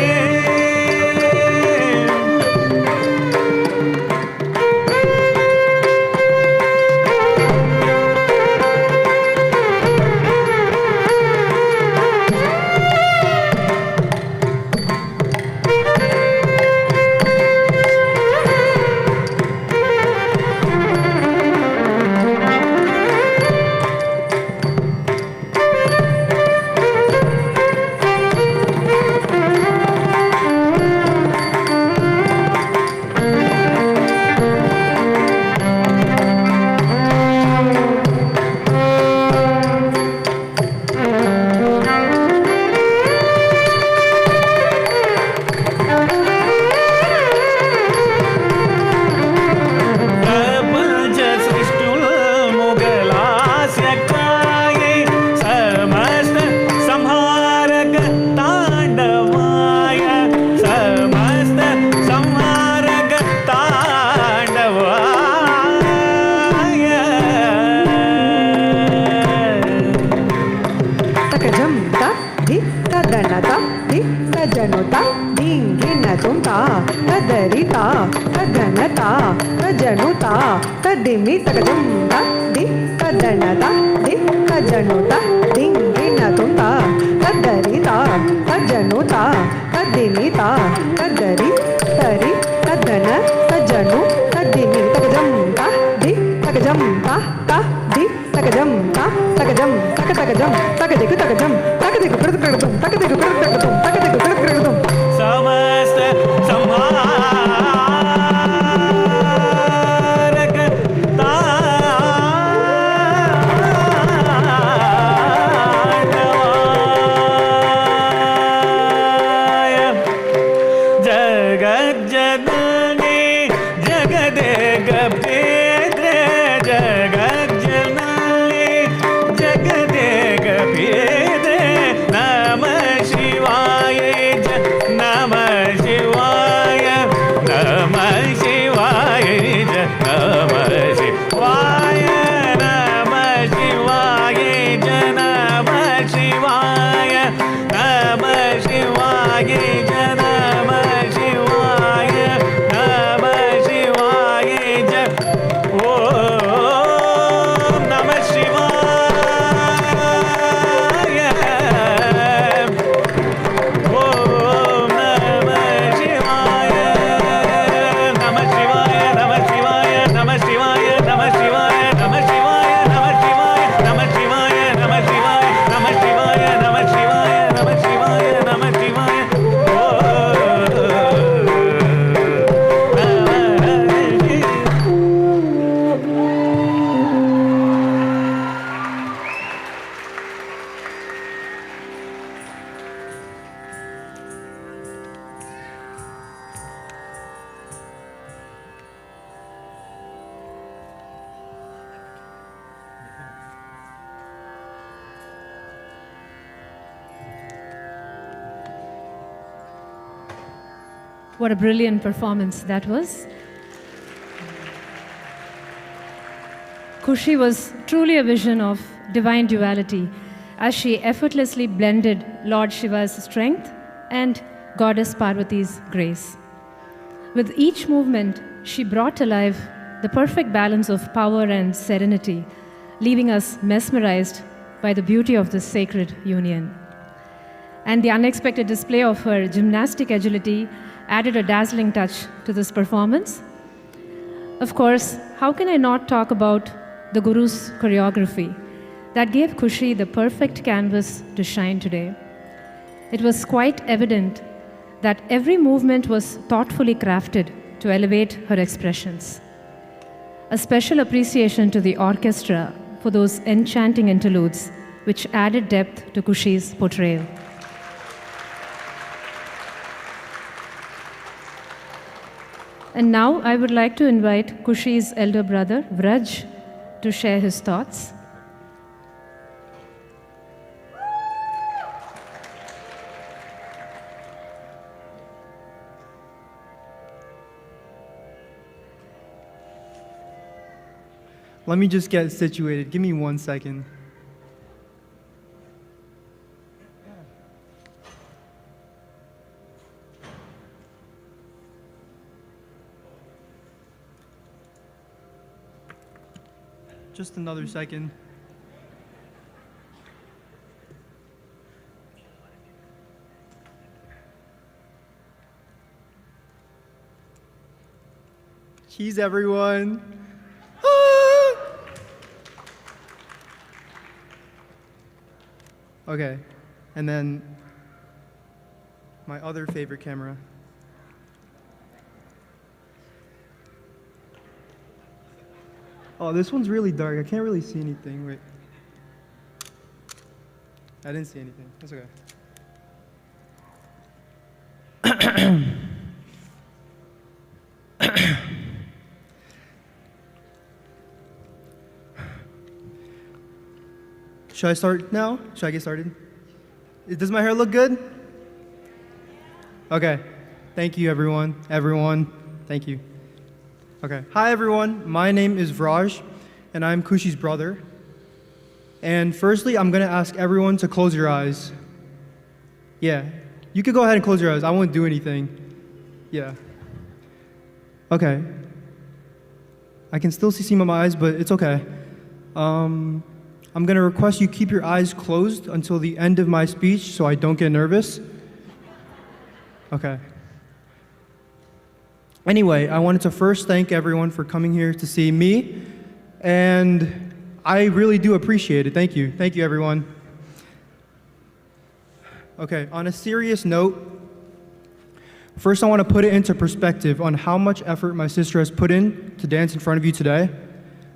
తదరితా తదనతా తజనుతా తదిమి తగజంతా ది తదనతా ది తజనుతా దింగినతుంతా తదరితా తజనుతా తదిమితా తదరి తరి తదన తజను తదిమి తగజంతా ది తగజంతా తా ది తగజంతా తగజం తగ తగజం తగదిగు తగజం తగదిగు ప్రతిప్రగతం తగదిగు ప్రతిప్రగతం తగదిగు ప్రతిప్రగతం సమస్త సంహారక తాండవాయ జగజ్జనని జగదేకపేత్రే జగజ్జనని జగదేకపేత్రే నమ శివాయ What a brilliant performance that was. Khushi was truly a vision of divine duality as she effortlessly blended Lord Shiva's strength and Goddess Parvati's grace. With each movement, she brought alive the perfect balance of power and serenity, leaving us mesmerized by the beauty of this sacred union. And the unexpected display of her gymnastic agility added a dazzling touch to this performance. Of course, how can I not talk about the Guru's choreography that gave Khushi the perfect canvas to shine today? It was quite evident that every movement was thoughtfully crafted to elevate her expressions. A special appreciation to the orchestra for those enchanting interludes, which added depth to Khushi's portrayal. And now I would like to invite Khushi's elder brother, Vraj, to share his thoughts. Let me just get situated. Give me 1 second. Just another second. Cheese, everyone. Okay, and then my other favorite camera. Oh, this one's really dark. I can't really see anything. Wait. I didn't see anything. That's okay. Should I start now? Should I get started? Does my hair look good? Okay. Thank you, everyone. Thank you. Okay. Hi, everyone. My name is Vraj, and I'm Khushi's brother. And firstly, I'm going to ask everyone to close your eyes. Yeah. You could go ahead and close your eyes. I won't do anything. Yeah. Okay. I can still see some of my eyes, but it's okay. I'm going to request you keep your eyes closed until the end of my speech so I don't get nervous. Okay. Anyway, I wanted to first thank everyone for coming here to see me, and I really do appreciate it. Thank you. Thank you, everyone. Okay, on a serious note, first I want to put it into perspective on how much effort my sister has put in to dance in front of you today.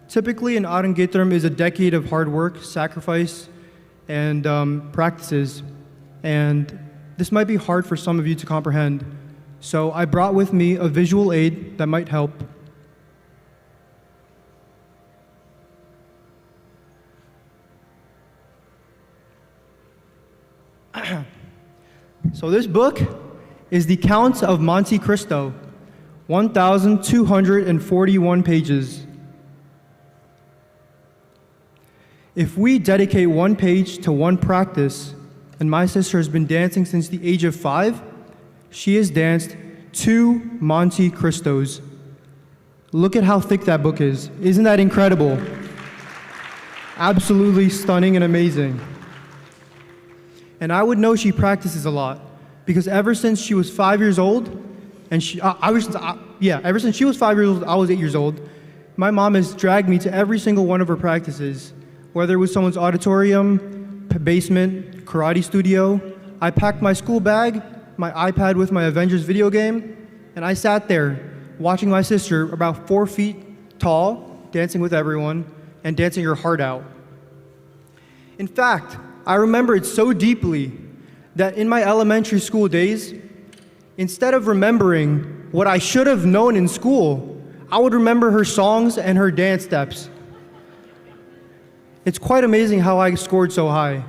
Typically, an Arangetram is a decade of hard work, sacrifice, and practices. And this might be hard for some of you to comprehend. So I brought with me a visual aid that might help. So this book is the Count of Monte Cristo, 1,241 pages. If we dedicate one page to one practice, and my sister has been dancing since the age of 5, she has danced 2 Monte Cristos. Look at how thick that book is. Isn't that incredible? Absolutely stunning and amazing. And I would know she practices a lot, because ever since she was 5 years old, and ever since she was 5 years old, I was 8 years old, my mom has dragged me to every single one of her practices. Whether it was someone's auditorium, basement, karate studio, I packed my school bag, my iPad with my Avengers video game, and I sat there watching my sister, about 4 feet tall, dancing with everyone, and dancing her heart out. In fact, I remember it so deeply that in my elementary school days, instead of remembering what I should have known in school, I would remember her songs and her dance steps. It's quite amazing how I scored so high.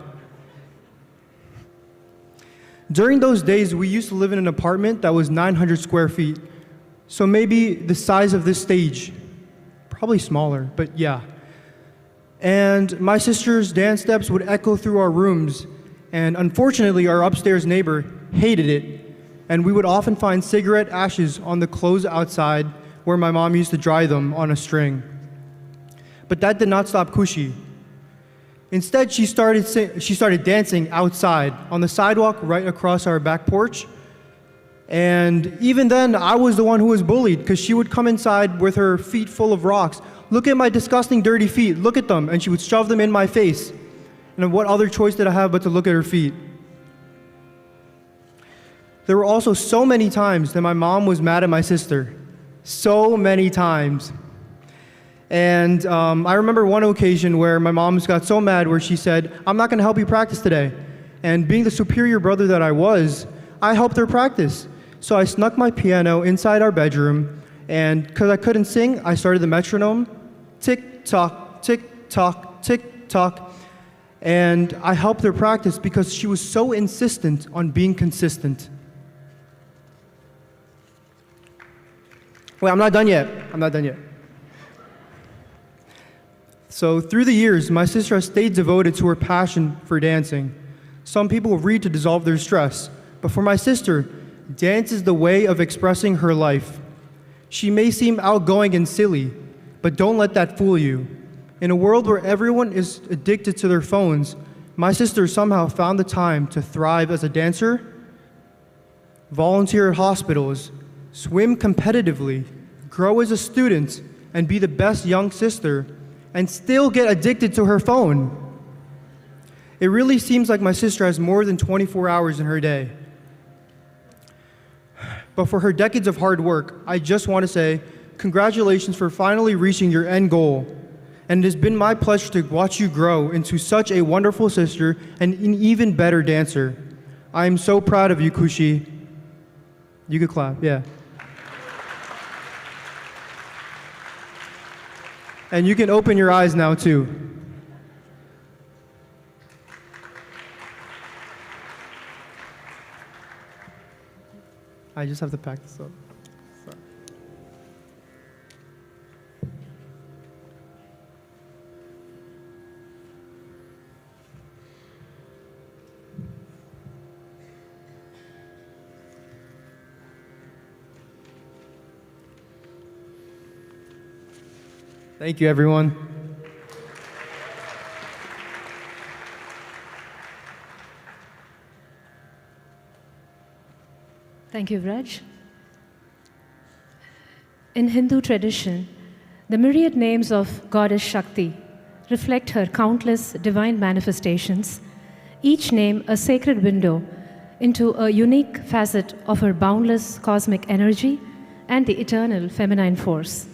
During those days, we used to live in an apartment that was 900 square feet. So maybe the size of this stage, probably smaller, but yeah. And my sister's dance steps would echo through our rooms, and unfortunately, our upstairs neighbor hated it, and we would often find cigarette ashes on the clothes outside where my mom used to dry them on a string. But that did not stop Khushi. Instead, she started dancing outside on the sidewalk right across our back porch. And even then, I was the one who was bullied because she would come inside with her feet full of rocks. Look at my disgusting, dirty feet. Look at them. And she would shove them in my face. And what other choice did I have but to look at her feet? There were also so many times that my mom was mad at my sister. So many times. And I remember one occasion where my mom got so mad where she said, "I'm not going to help you practice today." And being the superior brother that I was, I helped her practice. So I snuck my piano inside our bedroom, and because I couldn't sing, I started the metronome, tick-tock, tick-tock, tick-tock, and I helped her practice because she was so insistent on being consistent. Wait, I'm not done yet. So through the years, my sister has stayed devoted to her passion for dancing. Some people read to dissolve their stress, but for my sister, dance is the way of expressing her life. She may seem outgoing and silly, but don't let that fool you. In a world where everyone is addicted to their phones, my sister somehow found the time to thrive as a dancer, volunteer at hospitals, swim competitively, grow as a student, and be the best young sister, and still get addicted to her phone. It really seems like my sister has more than 24 hours in her day. But for her decades of hard work, I just want to say congratulations for finally reaching your end goal. And it has been my pleasure to watch you grow into such a wonderful sister and an even better dancer. I am so proud of you, Khushi. You could clap, yeah. And you can open your eyes now, too. I just have to pack this up. Sorry. Thank you, everyone. Thank you, Vraj. In Hindu tradition, the myriad names of Goddess Shakti reflect her countless divine manifestations, each name a sacred window into a unique facet of her boundless cosmic energy and the eternal feminine force.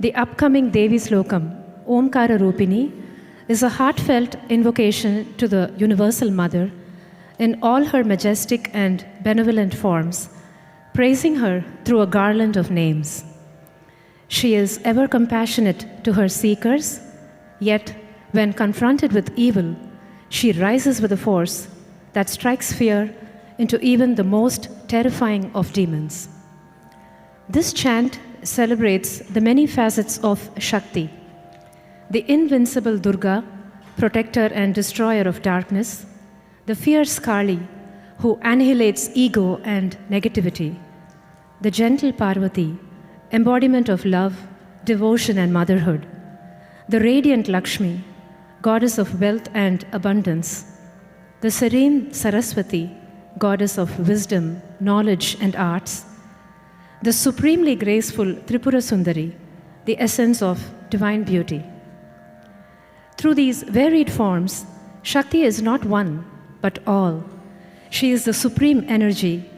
The upcoming Devi Slokam, Omkara Rupini, is a heartfelt invocation to the Universal Mother in all her majestic and benevolent forms, praising her through a garland of names. She is ever compassionate to her seekers, yet when confronted with evil, she rises with a force that strikes fear into even the most terrifying of demons. This chant celebrates the many facets of Shakti, the invincible Durga, protector and destroyer of darkness, the fierce Kali, who annihilates ego and negativity, the gentle Parvati, embodiment of love, devotion, and motherhood, the radiant Lakshmi, goddess of wealth and abundance, the serene Saraswati, goddess of wisdom, knowledge, and arts, the supremely graceful Tripura Sundari, the essence of divine beauty. Through these varied forms, Shakti is not one, but all. She is the supreme energy,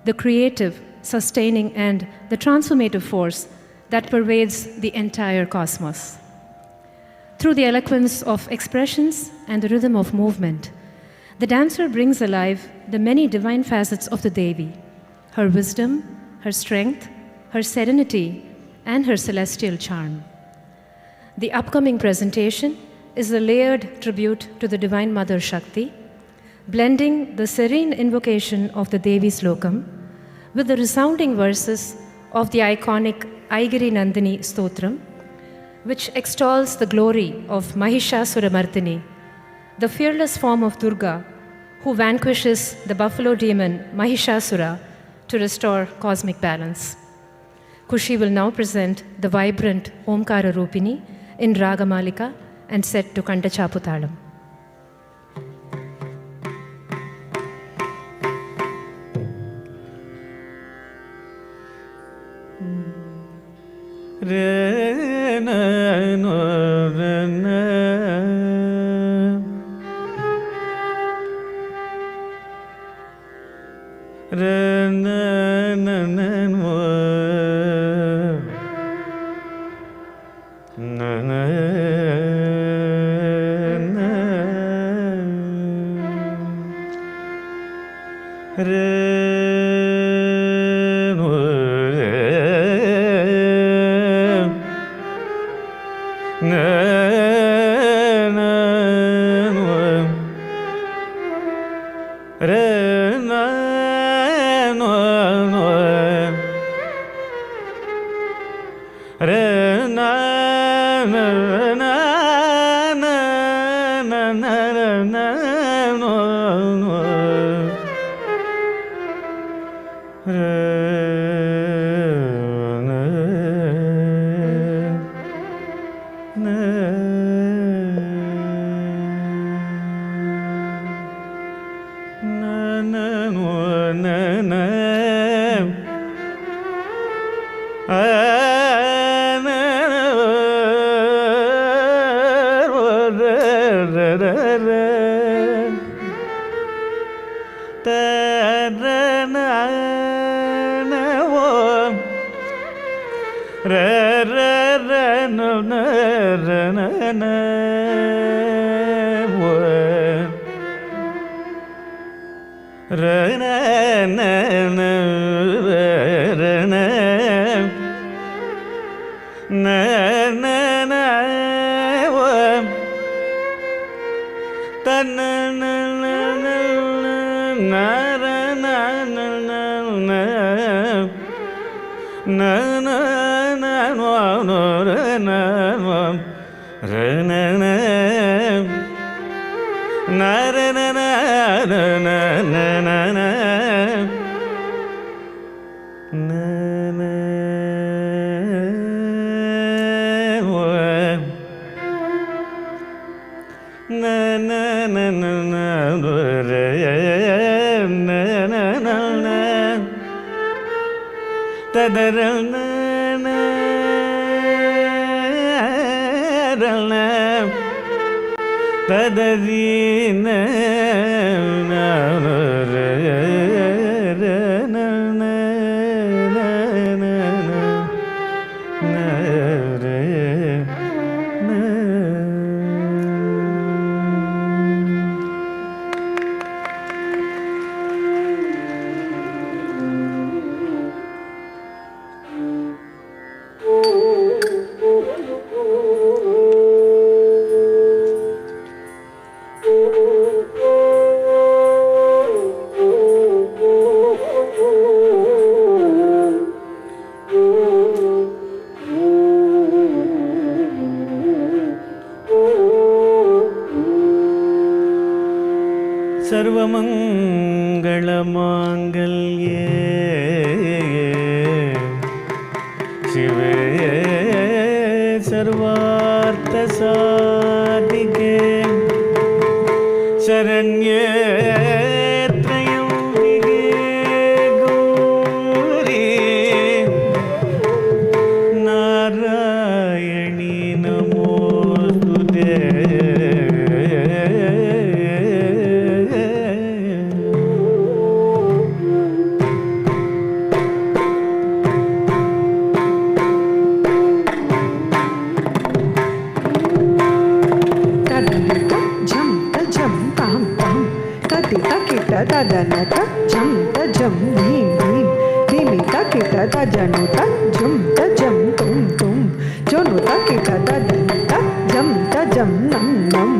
the creative, sustaining, and the transformative force that pervades the entire cosmos. Through the eloquence of expressions and the rhythm of movement, the dancer brings alive the many divine facets of the Devi, her wisdom, her strength, her serenity, and her celestial charm. The upcoming presentation is a layered tribute to the Divine Mother Shakti, blending the serene invocation of the Devi Slokam with the resounding verses of the iconic Aigiri Nandini Stotram, which extols the glory of Mahishasuramardini, the fearless form of Durga, who vanquishes the buffalo demon Mahishasura to restore cosmic balance. Khushi will now present the vibrant Omkara Rupini in Ragamalika and set to Kandachaputalam. Re na no re na re na na na no na na na re jam ta jam nam nam,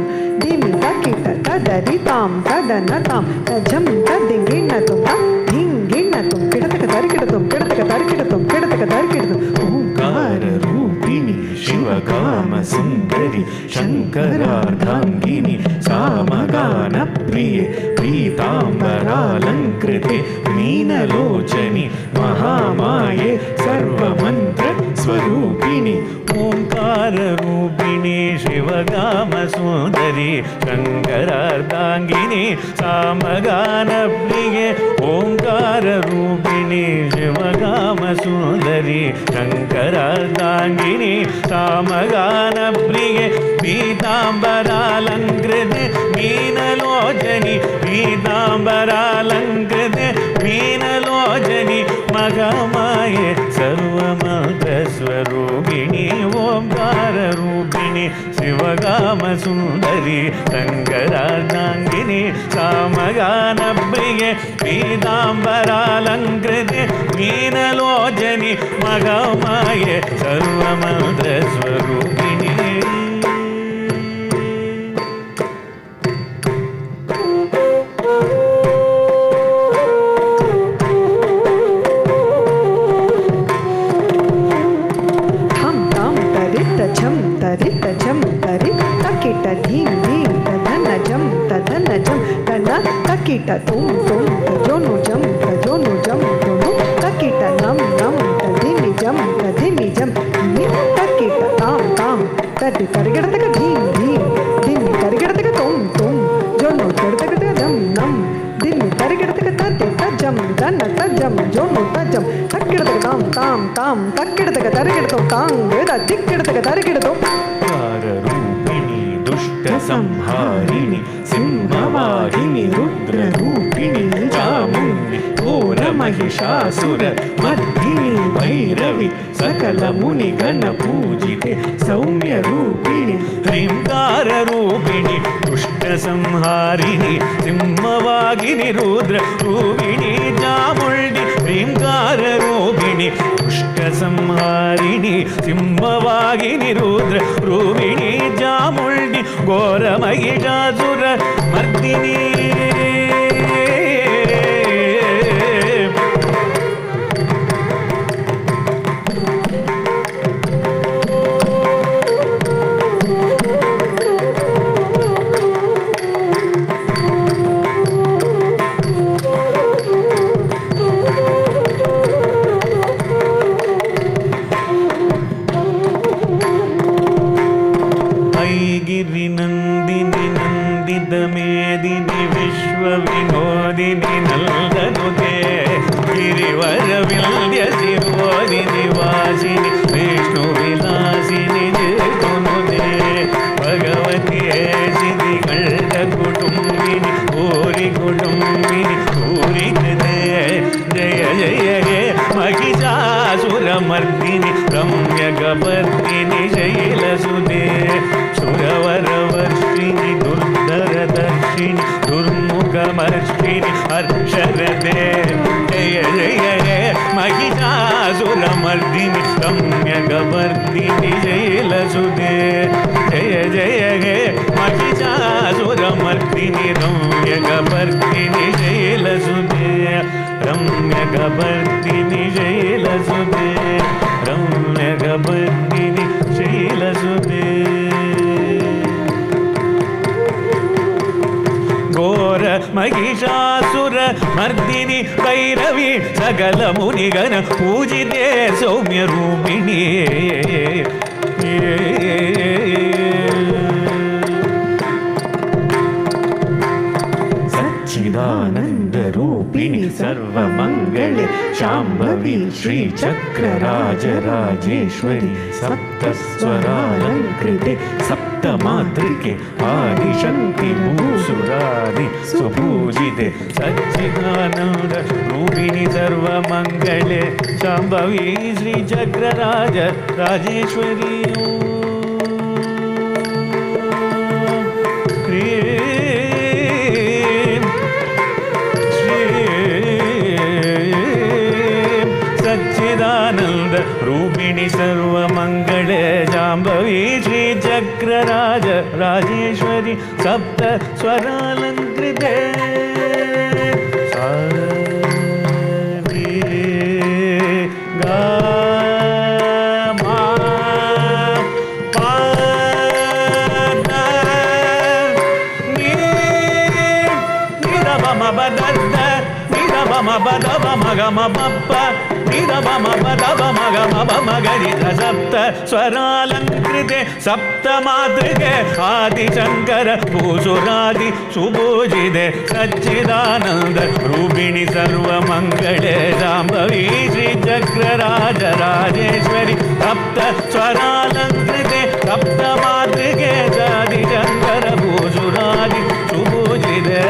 dimi ta kita ta tadi tam tadana tam tajam tadingina tum dingina tum kidataka tarikidatum kidataka tarikidatum kidataka tarikidatum ओंकार रूपिणी शिवकाम सुंदरी शंकरार्धांगिनी सामगान प्रिये पीतांबरालंकृते मीनलोचनी महामाये सर्वमंत्र स्वरूपिणी ओंकार रूपिणी शिवकाम सुंदरी शंकरार्धांगिनी सामगान प्रिये ओंकार रूपिणी शिवकाम सुंदरी शंकरार्धांगिनी सामगान प्रिये पीतांबरालंकृते मीनलोचनी पीतांबरालंकृते मीनलोचनी मघमाये सर्वमंत्रस्वरूपिणी ओंकार रूपिणी शिवकाम सुंदरी शंकरार्धांगिनी सामगान प्रिये पीतांबरालंकृते मीनलोचनी मघमाये सर्वमंत्रस्वरूपिणी takita tum tum tajonu jam dono takita nam tadimi jam ni takita tam tadi tarigidataka dimi tarigidataka tum jono tarigidataka nam dimi tarigidataka tadi tajam dana tajam jono tajam takidataka tam takidataka tarigidatum tang veda dikidataka tarigidatum संहारिणी Singhvahini रुद्ररूपिणी Chamundi घोरमहिषासुर Mardini Bhairavi सकलमुनिगणपूजिते सौम्यरूपिणी ह्रींकाररूपिणी दुष्टसंहारिणी Singhvahini रुद्ररूपिणी Chamundi ह्रींकाररूपिणी दुष्टसंहारिणी Singhvahini रुद्ररूपिणी Chamundi घोरमहिषासुर Mardini Nandini Nandit मेदिनी विश्व विनोदिनी नंदनुते गिरिवर विंध्य शिरोदिनी वासिनी विष्णु विलासिनी जगनुते भगवती सिद्धि कंठ कुटुंबिनी भूरि कुटुंबिनी भूरि कृते जय जय हे महिषासुरमर्दिनी रम्यकपर्दिनी शैलसुते सुरवरवर्षिणि दुर्धरदर्शिनि दुर्मुखमर्षिणि हर्षरते जय जय हे महिषासुरमर्दिनि रम्यकपर्दिनि शैलसुते जय जय हे महिषासुरमर्दिनि रम्यकपर्दिनि शैलसुते रम्यकपर्दिनि शैलसुते रम्यकपर्दिनि शैलसुते घोर महिषासुर मर्दिनी भैरवी सकल मुनिगण पूजिते सौम्य रूपिणी सच्चिदानंद रूपिणी सर्वमंगले शांभवी श्री चक्र राजेश्वरी सप्तस्वरालंकृते सप्तमातृके आदिशक्ति भूसुरादि सुपूजिते सच्चिदानंद रूपिणी सर्वमंगले शांभवी श्री चक्र राजेश्वरी सच्चिदानंद रूपिणी सर्वमंगले जाम्बवी श्री चक्र Rajeshwari Bhoshini Sapta Swaralankrite Sa Re Ga Ma Pa Da Ni Ni Da Ba Ma Ba Da Da Ni Da Ba Ma Ba Da Ba Ma Ga Ma Ba Pa Ni Da Ba Ma Ba Da Ba Ma Ga Ma Ba Ma Ga Ni Da Sapta Swaralankrite Sapta Matrike Adi Shankara Bhusuradi Subhujide Satchidananda Rubini Sarva Mangale Jambhavi Shri Chakra Raja Rajeshwari Sapta Swaralankrite Sapta Matrike Adi Shankara Bhusuradi Subhujide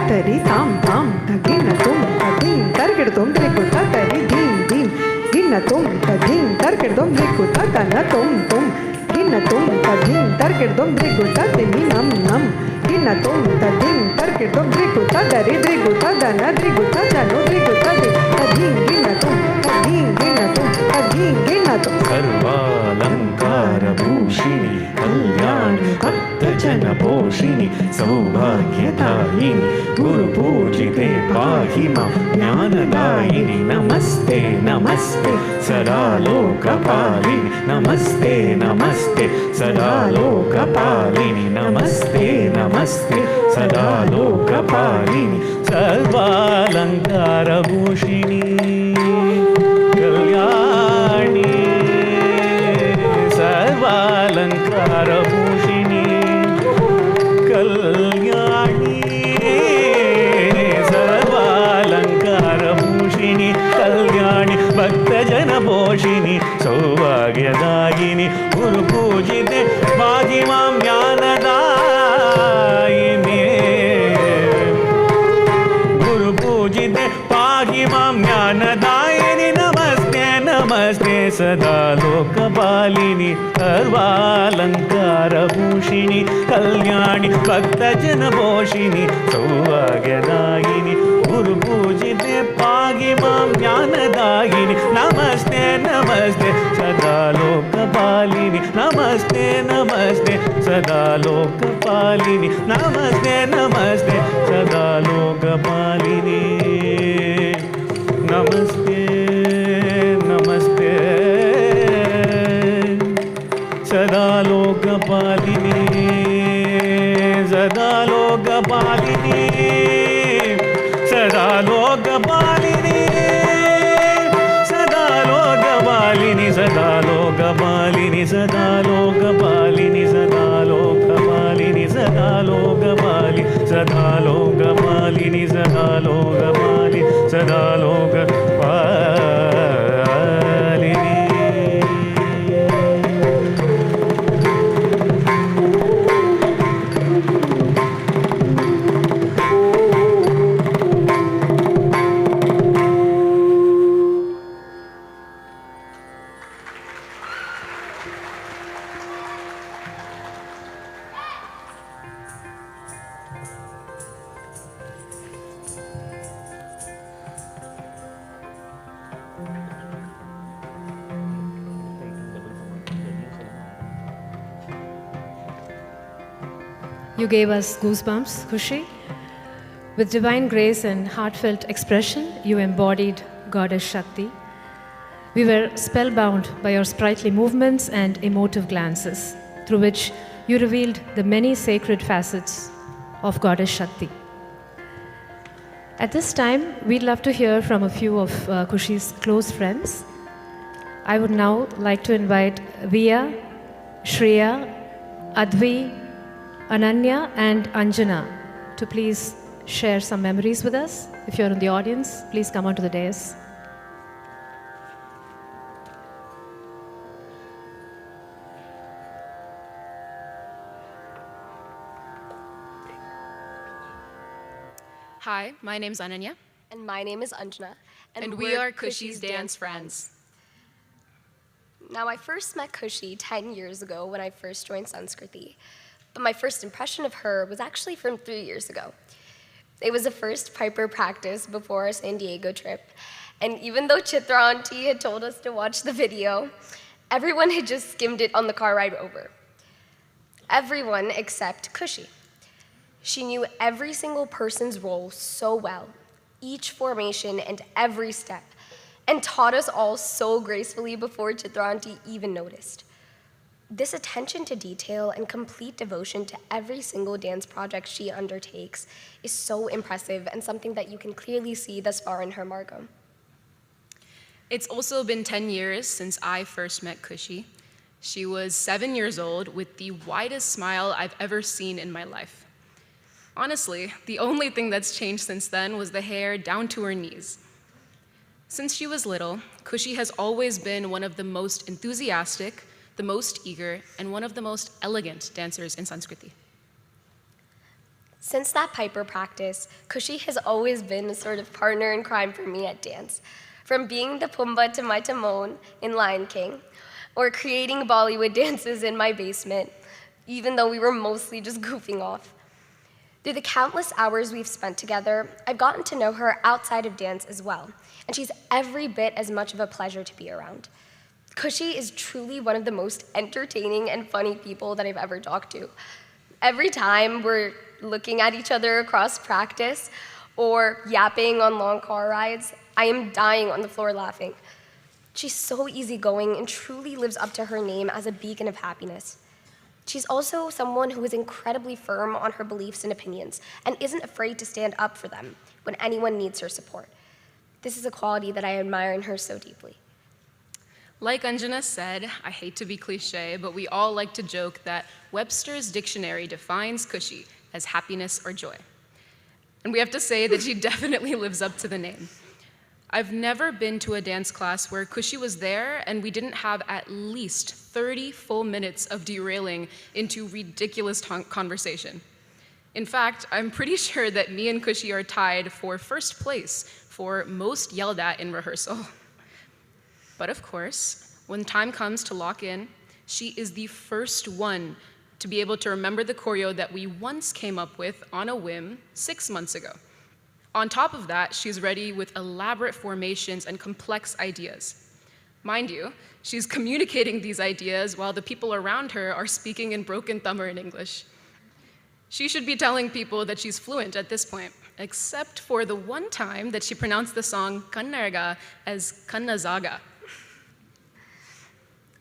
Tari tam tam tagina tum tagin targedum rikuta tari dim dim gina tum tagin targedum rikuta tana tum tum gina tum tagin targedum rikuta temi nam nam gina tum tagin targedum rikuta dari rikuta dana rikuta jano rikuta de tagin gina tum tagin gina tum tagin gina tum Sarvalankara Bhushini Kalyani Bhakta Jana Poshini Saubhagyadayini Guru Pujite Pahima Jnanadayini Namaste Namaste Sada Lokapalini Namaste Namaste Sada Lokapalini Namaste Namaste Sada Lokapalini Sarvalankara Bhushini Kalyani Sarvalankara Bhushini Kalyani Sarvalankara Bhushini Kalyani Bhakta Jana Poshini Saubhagyadayini Guru Pujite Bhagimam Jnanadayini Guru Pujite Bhagimam Jnanadayini Namaste Namaste Sada Lokapalini Sarvalankara Bhushini Kalyani Bhakta Jana Poshini Saubhagyadayini Guru Pujite Bhagimam Jnanadayini Namaste Namaste Sada Lokapalini Namaste Namaste Sada Lokapalini Namaste Namaste Sada Lokapalini Namaste Namaste Sada Lokapalini Sada Lokapalini Sada Lokapalini Sada Lokapalini Sada Lokapalini Sada Lokapalini Sada Lokapalini Sada Lokapalini Sada Lokapalini Sada Lokapalini Sada Lokapalini You gave us goosebumps, Khushi. With divine grace and heartfelt expression, you embodied Goddess Shakti. We were spellbound by your sprightly movements and emotive glances, through which you revealed the many sacred facets of Goddess Shakti. At this time, we'd love to hear from a few of Khushi's close friends. I would now like to invite Via, Shreya, Advi, Ananya and Anjana to please share some memories with us. If you're in the audience, please come onto the dais. Hi, my name's Ananya. And my name is Anjana. And we are Khushi's dance friends. Now, I first met Khushi 10 years ago when I first joined Sanskiriti. but my first impression of her was actually from 3 years ago. It was the first Piper practice before our San Diego trip, and even though Chitra auntie had told us to watch the video, everyone had just skimmed it on the car ride over. Everyone except Khushi. She knew every single person's role so well, each formation and every step, and taught us all so gracefully before Chitra auntie even noticed. This attention to detail and complete devotion to every single dance project she undertakes is so impressive and something that you can clearly see thus far in her Margam. It's also been 10 years since I first met Khushi. She was 7 years old with the widest smile I've ever seen in my life. Honestly, the only thing that's changed since then was the hair down to her knees. Since she was little, Khushi has always been one of the most enthusiastic, the most eager, and one of the most elegant dancers in Sanskiriti. Since that Piper practice, Khushi has always been a sort of partner in crime for me at dance, from being the Pumbaa to my Timon in Lion King, or creating Bollywood dances in my basement, even though we were mostly just goofing off. Through the countless hours we've spent together, I've gotten to know her outside of dance as well, and she's every bit as much of a pleasure to be around. Khushi is truly one of the most entertaining and funny people that I've ever talked to. Every time we're looking at each other across practice or yapping on long car rides, I am dying on the floor laughing. She's so easygoing and truly lives up to her name as a beacon of happiness. She's also someone who is incredibly firm on her beliefs and opinions and isn't afraid to stand up for them when anyone needs her support. This is a quality that I admire in her so deeply. Like Anjana said, I hate to be cliche, but we all like to joke that Webster's dictionary defines Khushi as happiness or joy. And we have to say that she definitely lives up to the name. I've never been to a dance class where Khushi was there and we didn't have at least 30 full minutes of derailing into ridiculous conversation. In fact, I'm pretty sure that me and Khushi are tied for first place for most yelled at in rehearsal. But of course, when time comes to lock in, she is the first one to be able to remember the choreo that we once came up with on a whim 6 months ago. On top of that, she's ready with elaborate formations and complex ideas. Mind you, she's communicating these ideas while the people around her are speaking in broken Tamil and English. She should be telling people that she's fluent at this point, except for the one time that she pronounced the song Kannaraga as Kannazaga.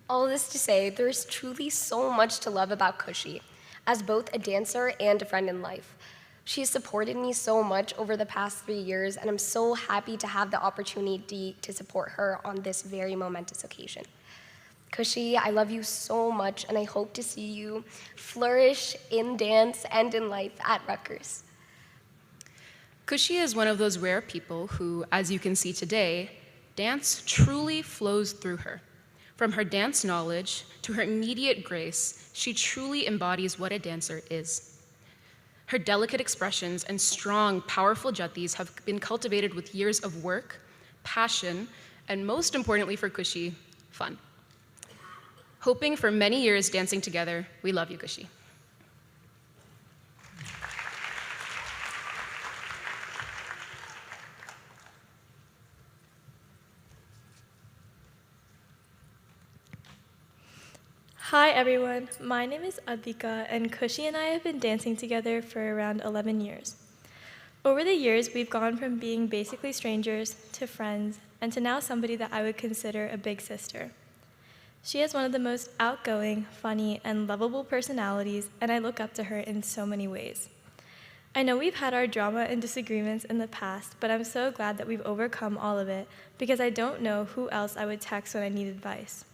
All this to say, there's truly so much to love about Khushi, as both a dancer and a friend in life. She has supported me so much over the past 3 years, and I'm so happy to have the opportunity to support her on this very momentous occasion. Khushi, I love you so much, and I hope to see you flourish in dance and in life at Rutgers. Khushi is one of those rare people who, as you can see today, dance truly flows through her. From her dance knowledge to her immediate grace, she truly embodies what a dancer is. Her delicate expressions and strong, powerful jatis have been cultivated with years of work, passion, and most importantly for Khushi, fun. Hoping for many years dancing together, we love you, Khushi. Hi everyone, my name is Advika, and Khushi and I have been dancing together for around 11 years. Over the years, we've gone from being basically strangers to friends, and to now somebody that I would consider a big sister. She has one of the most outgoing, funny, and lovable personalities, and I look up to her in so many ways. I know we've had our drama and disagreements in the past, but I'm so glad that we've overcome all of it, because I don't know who else I would text when I need advice.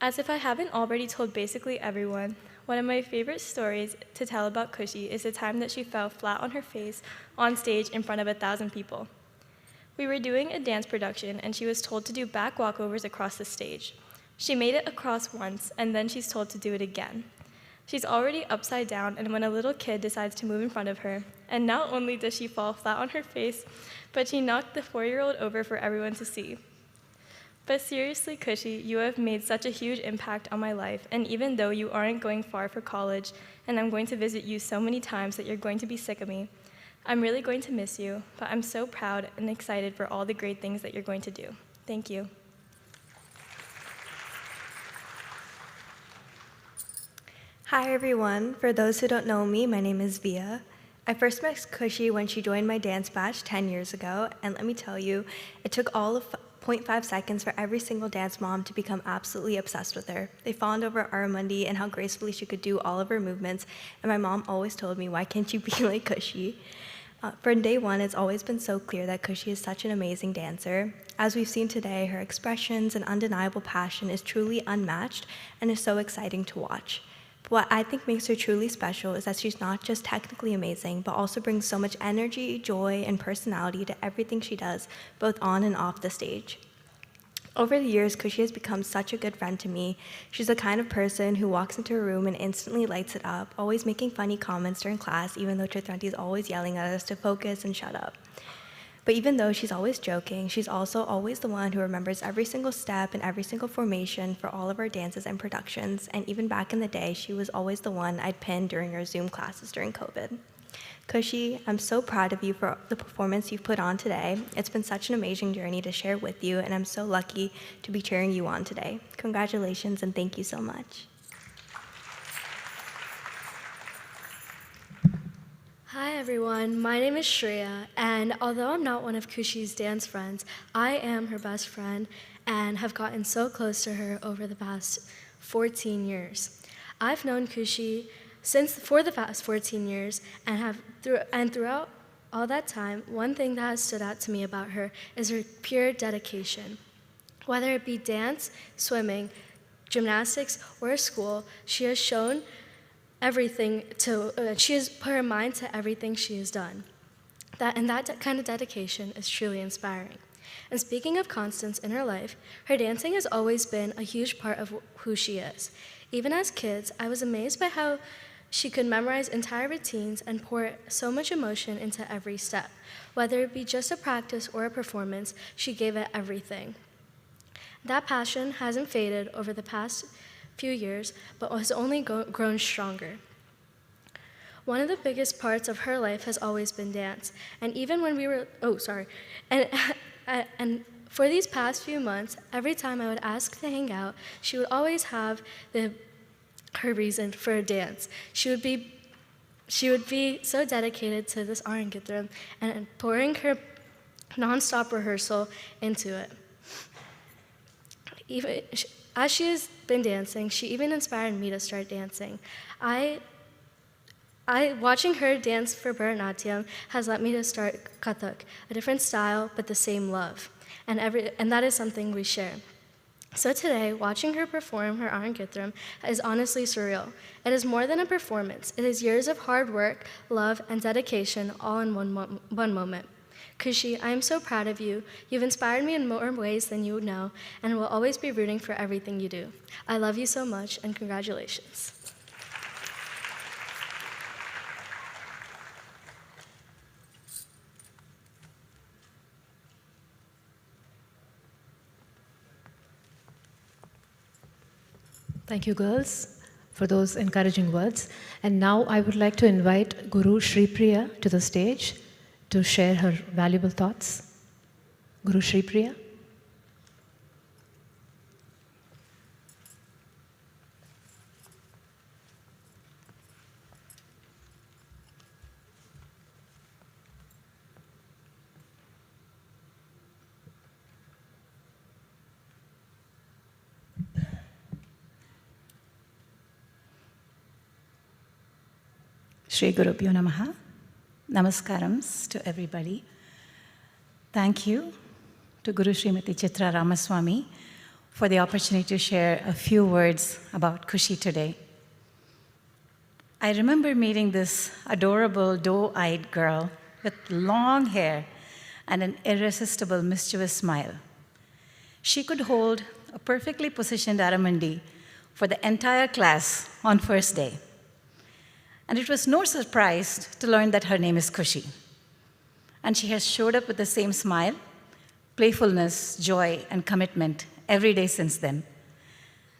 As if I haven't already told basically everyone, one of my favorite stories to tell about Khushi is the time that she fell flat on her face on stage in front of 1,000 people. We were doing a dance production, and she was told to do back walkovers across the stage. She made it across once, and then she's told to do it again. She's already upside down, and when a little kid decides to move in front of her, and not only does she fall flat on her face, but she knocked the 4-year-old over for everyone to see. But seriously, Khushi, you have made such a huge impact on my life, and even though you aren't going far for college, and I'm going to visit you so many times that you're going to be sick of me, I'm really going to miss you, but I'm so proud and excited for all the great things that you're going to do. Thank you. Hi everyone. For those who don't know me, my name is Via. I first met Khushi when she joined my dance batch 10 years ago, and let me tell you, it took all of 0.5 seconds for every single dance mom to become absolutely obsessed with her. They fawned over Aramundi and how gracefully she could do all of her movements, and my mom always told me, why can't you be like Khushi? From day one, it's always been so clear that Khushi is such an amazing dancer. As we've seen today, her expressions and undeniable passion is truly unmatched and is so exciting to watch. But what I think makes her truly special is that she's not just technically amazing, but also brings so much energy, joy, and personality to everything she does, both on and off the stage. Over the years, Khushi has become such a good friend to me. She's the kind of person who walks into a room and instantly lights it up, always making funny comments during class, even though Chitranti is always yelling at us to focus and shut up. But even though she's always joking, she's also always the one who remembers every single step and every single formation for all of our dances and productions. And even back in the day, she was always the one I'd pin during our Zoom classes during COVID. Khushi, I'm so proud of you for the performance you've put on today. It's been such an amazing journey to share with you, and I'm so lucky to be cheering you on today. Congratulations, and thank you so much. Hi everyone, my name is Shreya, and although I'm not one of Khushi's dance friends, I am her best friend and have gotten so close to her over the past 14 years. I've known Khushi for the past 14 years and throughout all that time, one thing that has stood out to me about her is her pure dedication. Whether it be dance, swimming, gymnastics, or school, she has shown she has put her mind to everything she has done. That kind of dedication is truly inspiring. And speaking of constants in her life, her dancing has always been a huge part of who she is. Even as kids, I was amazed by how she could memorize entire routines and pour so much emotion into every step. Whether it be just a practice or a performance, she gave it everything. That passion hasn't faded over the past few years, but has only grown stronger. One of the biggest parts of her life has always been dance, and even when we were, and for these past few months, every time I would ask to hang out, she would always have her reason for a dance. She would be so dedicated to this Arangetram and pouring her nonstop rehearsal into it. As she has been dancing, she even inspired me to start dancing. Watching her dance for Bharathanatyam has led me to start Kathak, a different style but the same love, and that is something we share. So today, watching her perform her Arangetram is honestly surreal. It is more than a performance. It is years of hard work, love, and dedication all in one moment. Khushi, I am so proud of you. You've inspired me in more ways than you know, and will always be rooting for everything you do. I love you so much, and congratulations. Thank you, girls, for those encouraging words. And now I would like to invite Guru Shri Priya to the stage to share her valuable thoughts. Guru Shri Priya. Shri Gurubhyo Namaha. Namaskarams to everybody. Thank you to Guru Srimati Chitra Ramaswamy for the opportunity to share a few words about Khushi today. I remember meeting this adorable doe-eyed girl with long hair and an irresistible mischievous smile. She could hold a perfectly positioned Aramundi for the entire class on first day. And it was no surprise to learn that her name is Khushi. And she has showed up with the same smile, playfulness, joy, and commitment every day since then.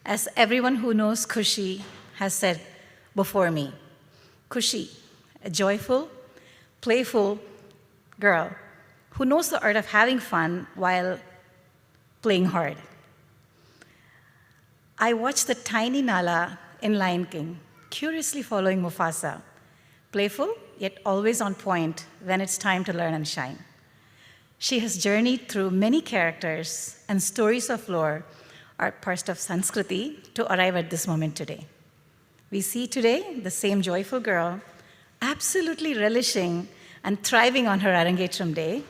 As everyone who knows Khushi has said before me, Khushi, a joyful, playful girl who knows the art of having fun while playing hard. I watched the tiny Nala in Lion King, curiously following Mufasa, playful yet always on point when it's time to learn and shine. She has journeyed through many characters and stories of lore are part of Sanskiriti to arrive at this moment today. We see today the same joyful girl absolutely relishing and thriving on her Arangetram day.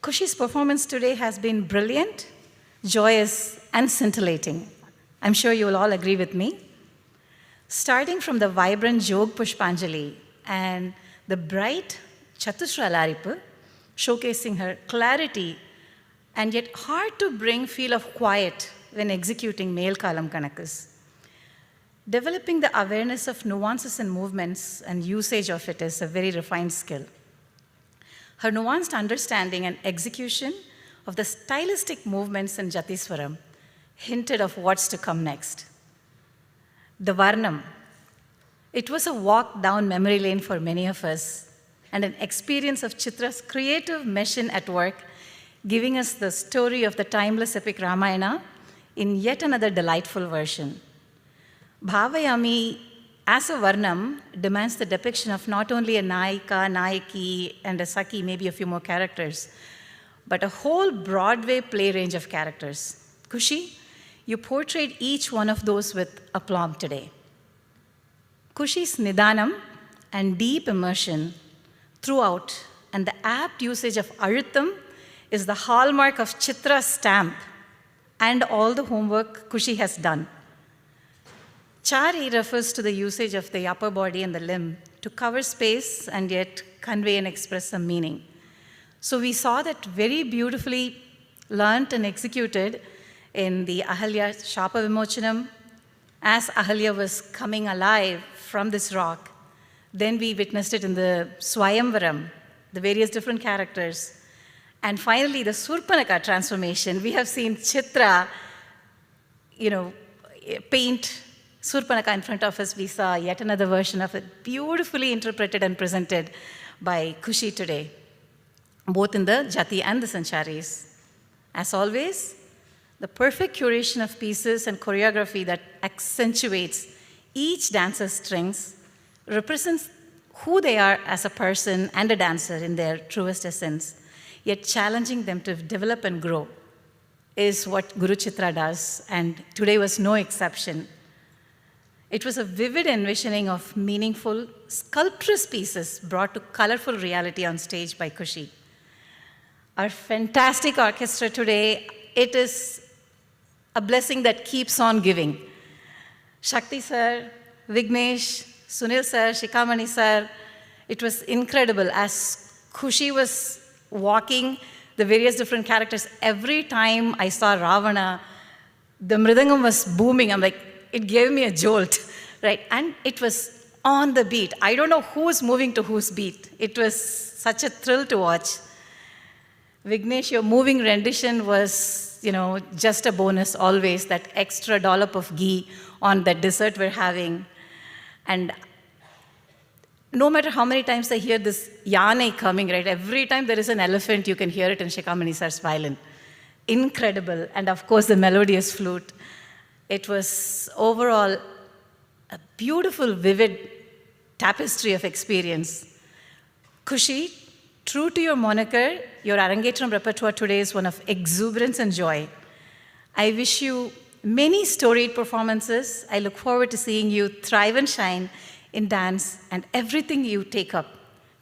Khushi's performance today has been brilliant, joyous, and scintillating. I'm sure you will all agree with me. Starting from the vibrant Jog Pushpanjali and the bright Chatusra Laripu, showcasing her clarity and yet hard to bring feel of quiet when executing male kalam kanakas. Developing the awareness of nuances and movements and usage of it is a very refined skill. Her nuanced understanding and execution of the stylistic movements in Jatiswaram hinted of what's to come next. The Varnam. It was a walk down memory lane for many of us and an experience of Chitra's creative machine at work, giving us the story of the timeless epic Ramayana in yet another delightful version. Bhavayami, as a Varnam, demands the depiction of not only a Naika, Naiki, and a Saki, maybe a few more characters, but a whole Broadway play range of characters. Khushi, you portrayed each one of those with aplomb today. Khushi's Nidanam and deep immersion throughout and the apt usage of Arutham is the hallmark of Chitra's stamp and all the homework Khushi has done. Chari refers to the usage of the upper body and the limb to cover space and yet convey and express some meaning. So we saw that very beautifully learnt and executed in the Ahalya Shapa Vimochanam as Ahalya was coming alive from this rock. Then we witnessed it in the Swayamvaram, the various different characters. And finally, the Surpanaka transformation. We have seen Chitra, paint Surpanaka in front of us. We saw yet another version of it, beautifully interpreted and presented by Khushi today, both in the Jati and the Sancharis. As always, the perfect curation of pieces and choreography that accentuates each dancer's strengths represents who they are as a person and a dancer in their truest essence, yet challenging them to develop and grow is what Guru Chitra does, and today was no exception. It was a vivid envisioning of meaningful, sculptress pieces brought to colorful reality on stage by Khushi. Our fantastic orchestra today, it is a blessing that keeps on giving. Shakti sir, Vignesh, Sunil sir, Shikamani sir, it was incredible. As Khushi was walking the various different characters, every time I saw Ravana, the mridangam was booming. I'm like, it gave me a jolt, right? And it was on the beat. I don't know who's moving to whose beat. It was such a thrill to watch. Vignesh, your moving rendition was, just a bonus always, that extra dollop of ghee on that dessert we're having. And no matter how many times I hear this yane coming, right? Every time there is an elephant, you can hear it in Shikamani sir's violin. Incredible. And of course, the melodious flute. It was overall a beautiful, vivid tapestry of experience. Khushi, true to your moniker, your Arangetram repertoire today is one of exuberance and joy. I wish you many storied performances. I look forward to seeing you thrive and shine in dance and everything you take up.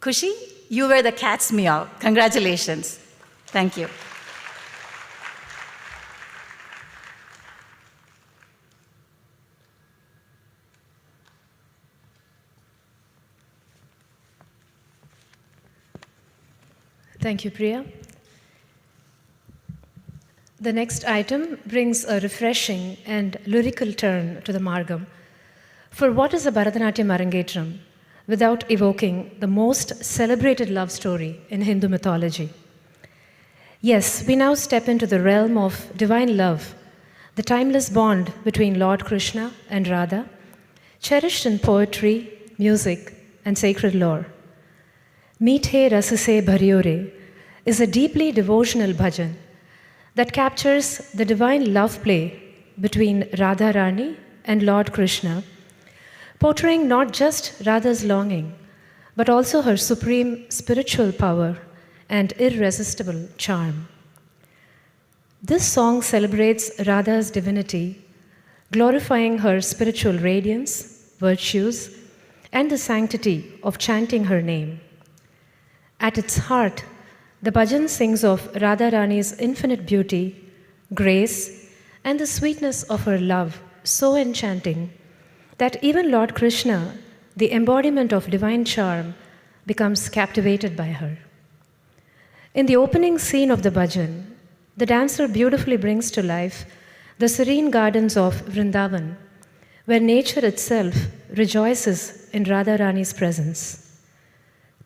Khushi, you were the cat's meow. Congratulations. Thank you. Thank you, Priya. The next item brings a refreshing and lyrical turn to the Margam. For what is a Bharathanatyam Arangetram without evoking the most celebrated love story in Hindu mythology? Yes, we now step into the realm of divine love the timeless bond between Lord Krishna and Radha, cherished in poetry, music, and sacred lore. Meethe Rasase Bharyore is a deeply devotional bhajan that captures the divine love play between Radha Rani and Lord Krishna, portraying not just Radha's longing, but also her supreme spiritual power and irresistible charm. This song celebrates Radha's divinity, glorifying her spiritual radiance, virtues, and the sanctity of chanting her name. At its heart, the bhajan sings of Radha Rani's infinite beauty, grace, and the sweetness of her love, so enchanting that even Lord Krishna, the embodiment of divine charm, becomes captivated by her. In the opening scene of the bhajan, the dancer beautifully brings to life the serene gardens of Vrindavan, where nature itself rejoices in Radha Rani's presence.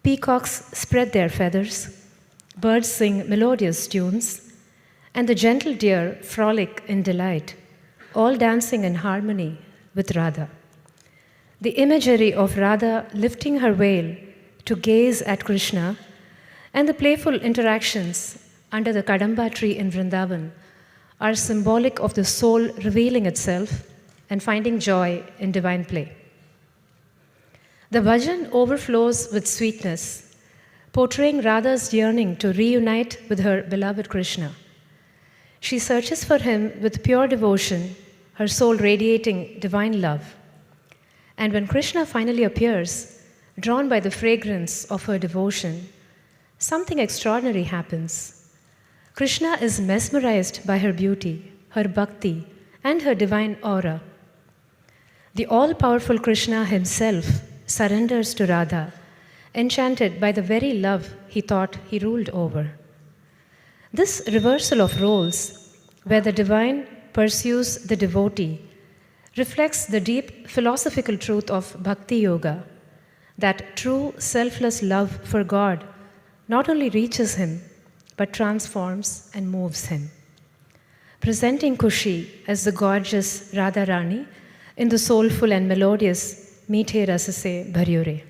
Peacocks spread their feathers, birds sing melodious tunes, and the gentle deer frolic in delight, all dancing in harmony with Radha. The imagery of Radha lifting her veil to gaze at Krishna and the playful interactions under the Kadamba tree in Vrindavan are symbolic of the soul revealing itself and finding joy in divine play. The bhajan overflows with sweetness, portraying Radha's yearning to reunite with her beloved Krishna. She searches for him with pure devotion, her soul radiating divine love. And when Krishna finally appears, drawn by the fragrance of her devotion, something extraordinary happens. Krishna is mesmerized by her beauty, her bhakti, and her divine aura. The all-powerful Krishna himself surrenders to Radha, enchanted by the very love he thought he ruled over. This reversal of roles, where the divine pursues the devotee, reflects the deep philosophical truth of Bhakti Yoga, that true selfless love for God not only reaches him, but transforms and moves him. Presenting Khushi as the gorgeous Radha Rani in the soulful and melodious Meethe Rasase Bharyore.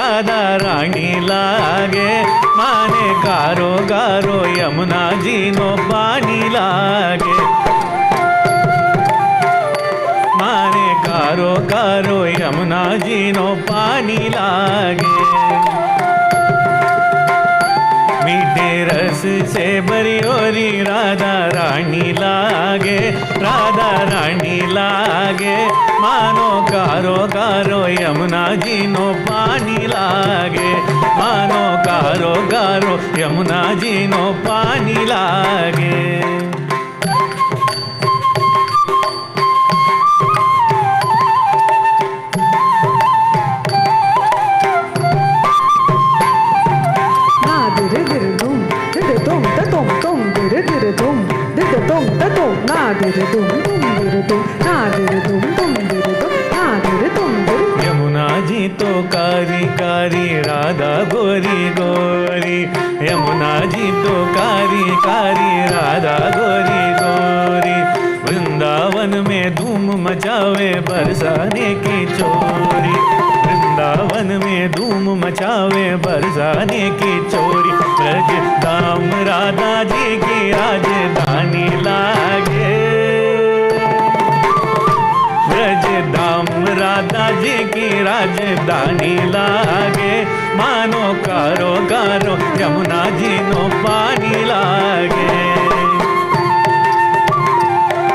Radha Rani लागे माने गारो गारो Yamuna ji no पानी लागे माने गारो गारो Yamuna ji no पानी लागे मीठे रस से बरियोरी राधा रानी लागे राधा रानी लागे मानो गारो गारो यमुना जी नो पानी लागे मानो गारो गारो यमुना जी नो पानी लागे यमुना जी तो कारी कारी राधा गोरी गोरी यमुना जी तो कारी कारी राधा गोरी गोरी वृंदावन में धूम मचावे बरसाने की चोरी वृंदावन में धूम मचावे बरसाने की चोरी ब्रज धाम राधा जी की राजधानी लागे ब्रज धाम राधा जी की राजधानी लागे मानो कारो कारो यमुना जी नो पानी लागे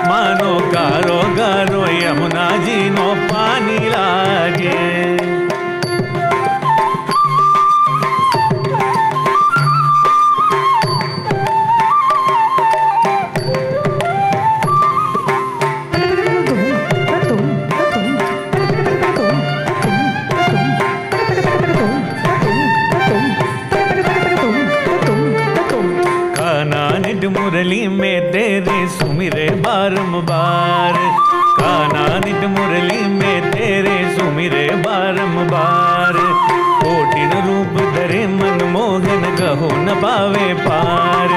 मानो कारो कारो यमुना जी नो पानी लागे मुरली में तेरे सुमिरे बारंबार काना नित मुरली में तेरे सुमिरे बारंबार कोटिन रूप धरे मनमोहन कहो न पावे पार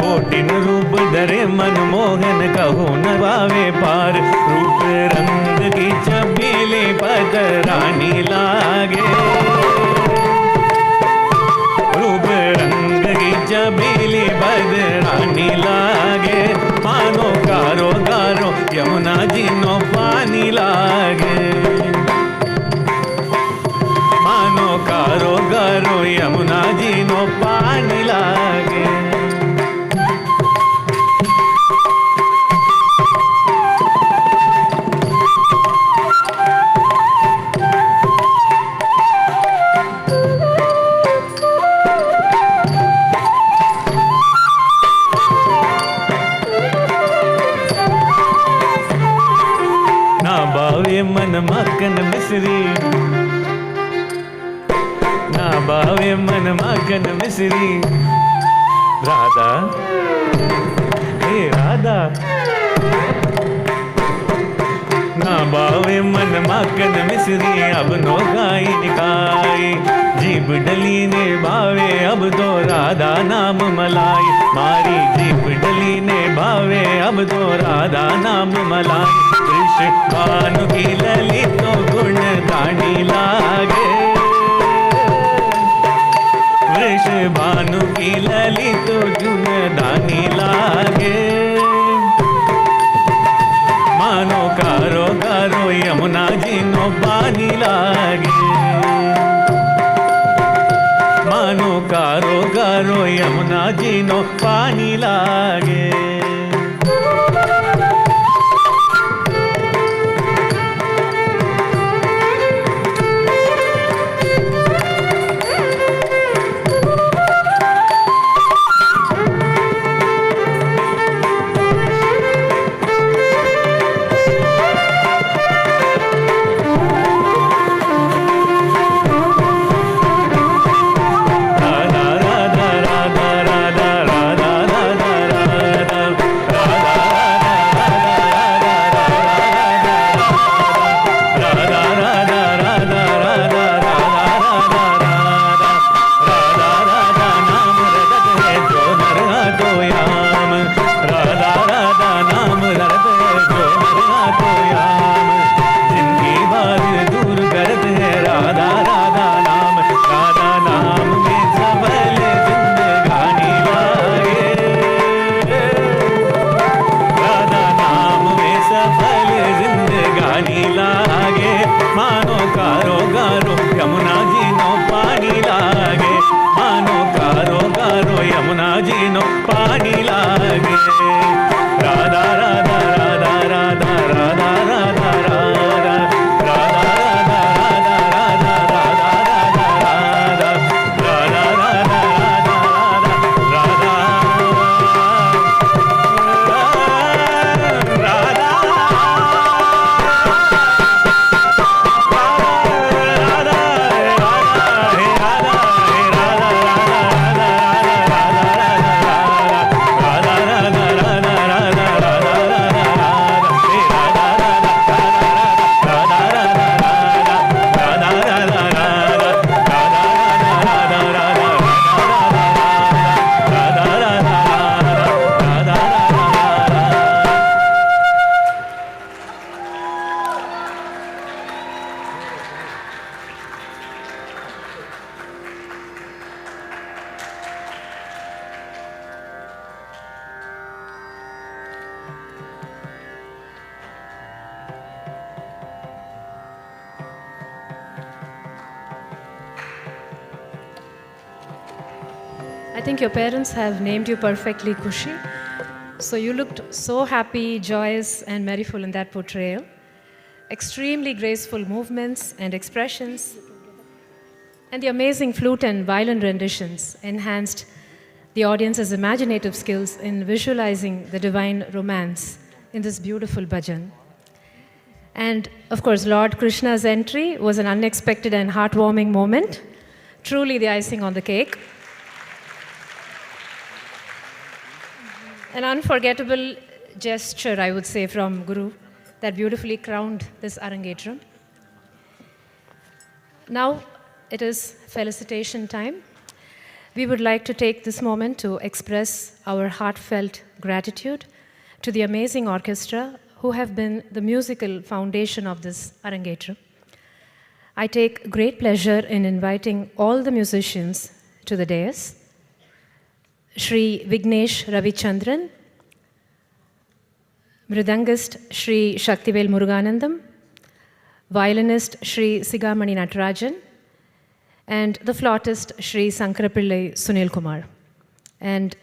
कोटिन रूप धरे मनमोहन कहो न पावे पार रूप रंग की छबीली पद रानी लागे रूप रंग की छबीली पद रानी लागे मानो गारो गारो यमुना जी नो पानी लागे मानो गारो गारो यमुना जी नो पानी लागे मन मक्खन मिश्री ना बावे मन मक्खन मिश्री राधा हे राधा ना बावे मन मक्खन मिश्री अब नो खाई निकाई जीभ डली ने भावे अब तो राधा नाम मलाई मारी जीभ डली ने भावे अब तो राधा नाम मलाई भानु की ललित तो गुण दानी लागे वृष भानु की ललित तो गुण दानी लागे मानो कारो कारो यमुना जी नो पानी लागे मानो कारो कारो यमुना जी नो पानी लागे I think your parents have named you perfectly Khushi. So you looked so happy, joyous, and merriful in that portrayal. Extremely graceful movements and expressions. And the amazing flute and violin renditions enhanced the audience's imaginative skills in visualizing the divine romance in this beautiful bhajan. And of course, Lord Krishna's entry was an unexpected and heartwarming moment, truly the icing on the cake. An unforgettable gesture, I would say, from Guru that beautifully crowned this Arangetram. Now it is felicitation time. We would like to take this moment to express our heartfelt gratitude to the amazing orchestra who have been the musical foundation of this Arangetram. I take great pleasure in inviting all the musicians to the dais. Shri Vignesh Ravichandran, Mridangist Shri Shaktivel Muruganandam, violinist Shri Sigamani Natarajan, and the flautist Shri Sankarapillai Sunil Kumar. And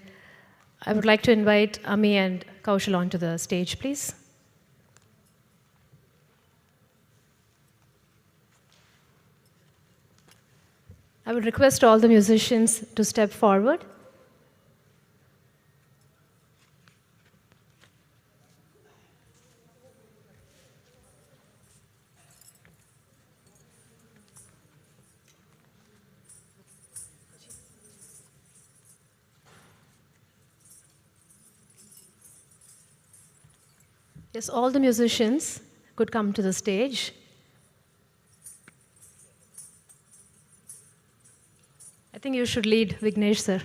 I would like to invite Ami and Kaushal onto the stage, please. I would request all the musicians to step forward. Yes, all the musicians could come to the stage. I think you should lead, Vignesh, sir.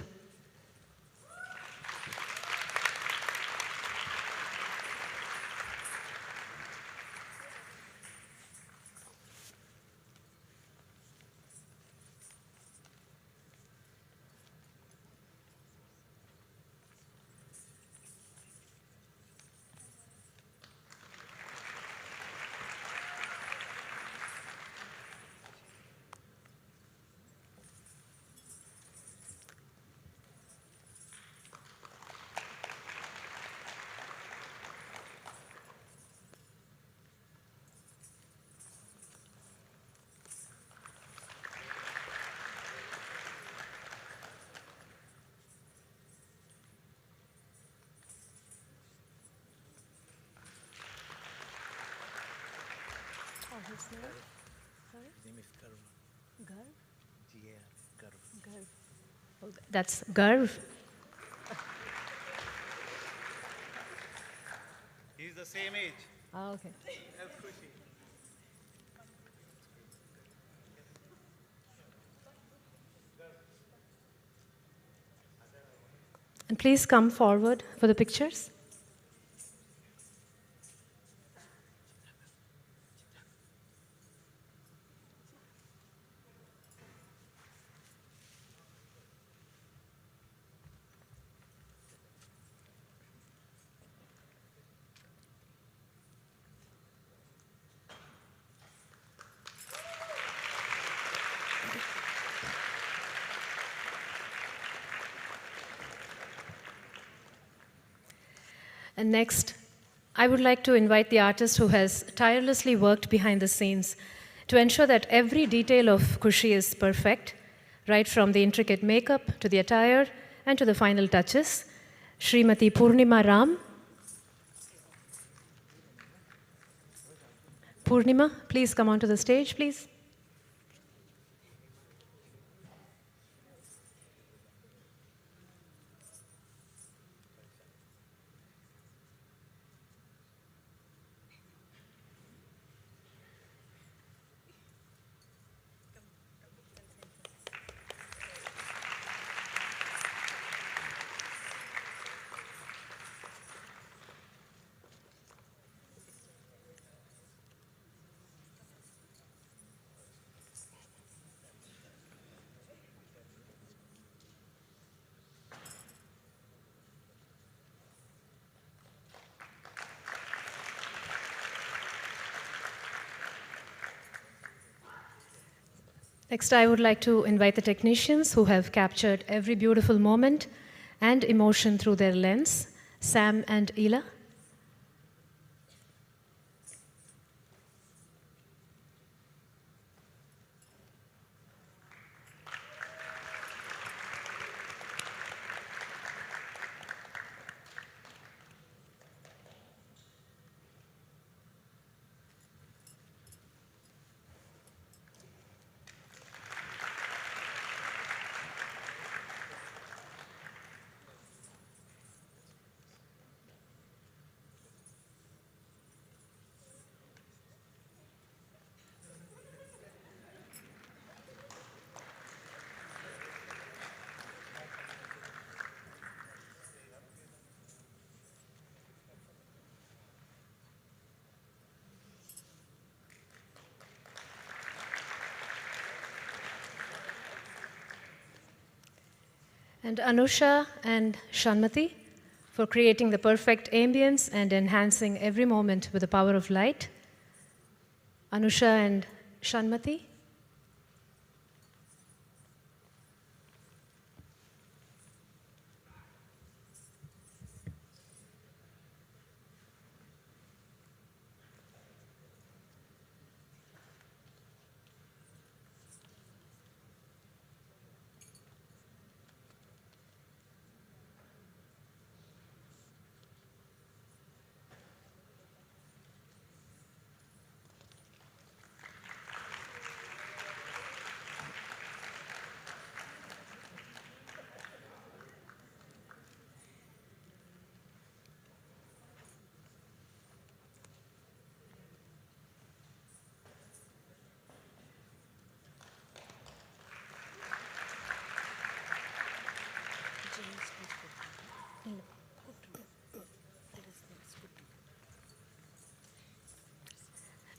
His name? Sorry? His name is Garv. Garv? G-A-R, Garv. Oh, that's Garv. He's the same age. Oh, okay. And please come forward for the pictures. And next, I would like to invite the artist who has tirelessly worked behind the scenes to ensure that every detail of Khushi is perfect, right from the intricate makeup to the attire and to the final touches. Srimati Purnima Ram. Purnima, please come onto the stage, please. Next, I would like to invite the technicians who have captured every beautiful moment and emotion through their lens, Sam and Ela. And Anusha and Shanmati for creating the perfect ambience and enhancing every moment with the power of light. Anusha and Shanmati.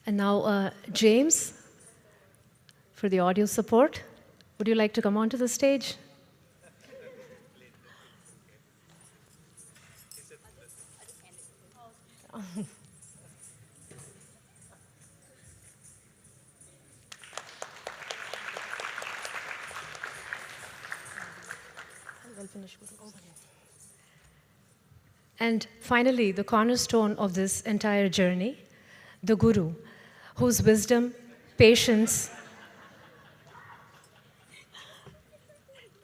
And now, James, for the audio support. Would you like to come onto the stage? And finally, the cornerstone of this entire journey, the Guru, whose wisdom, patience.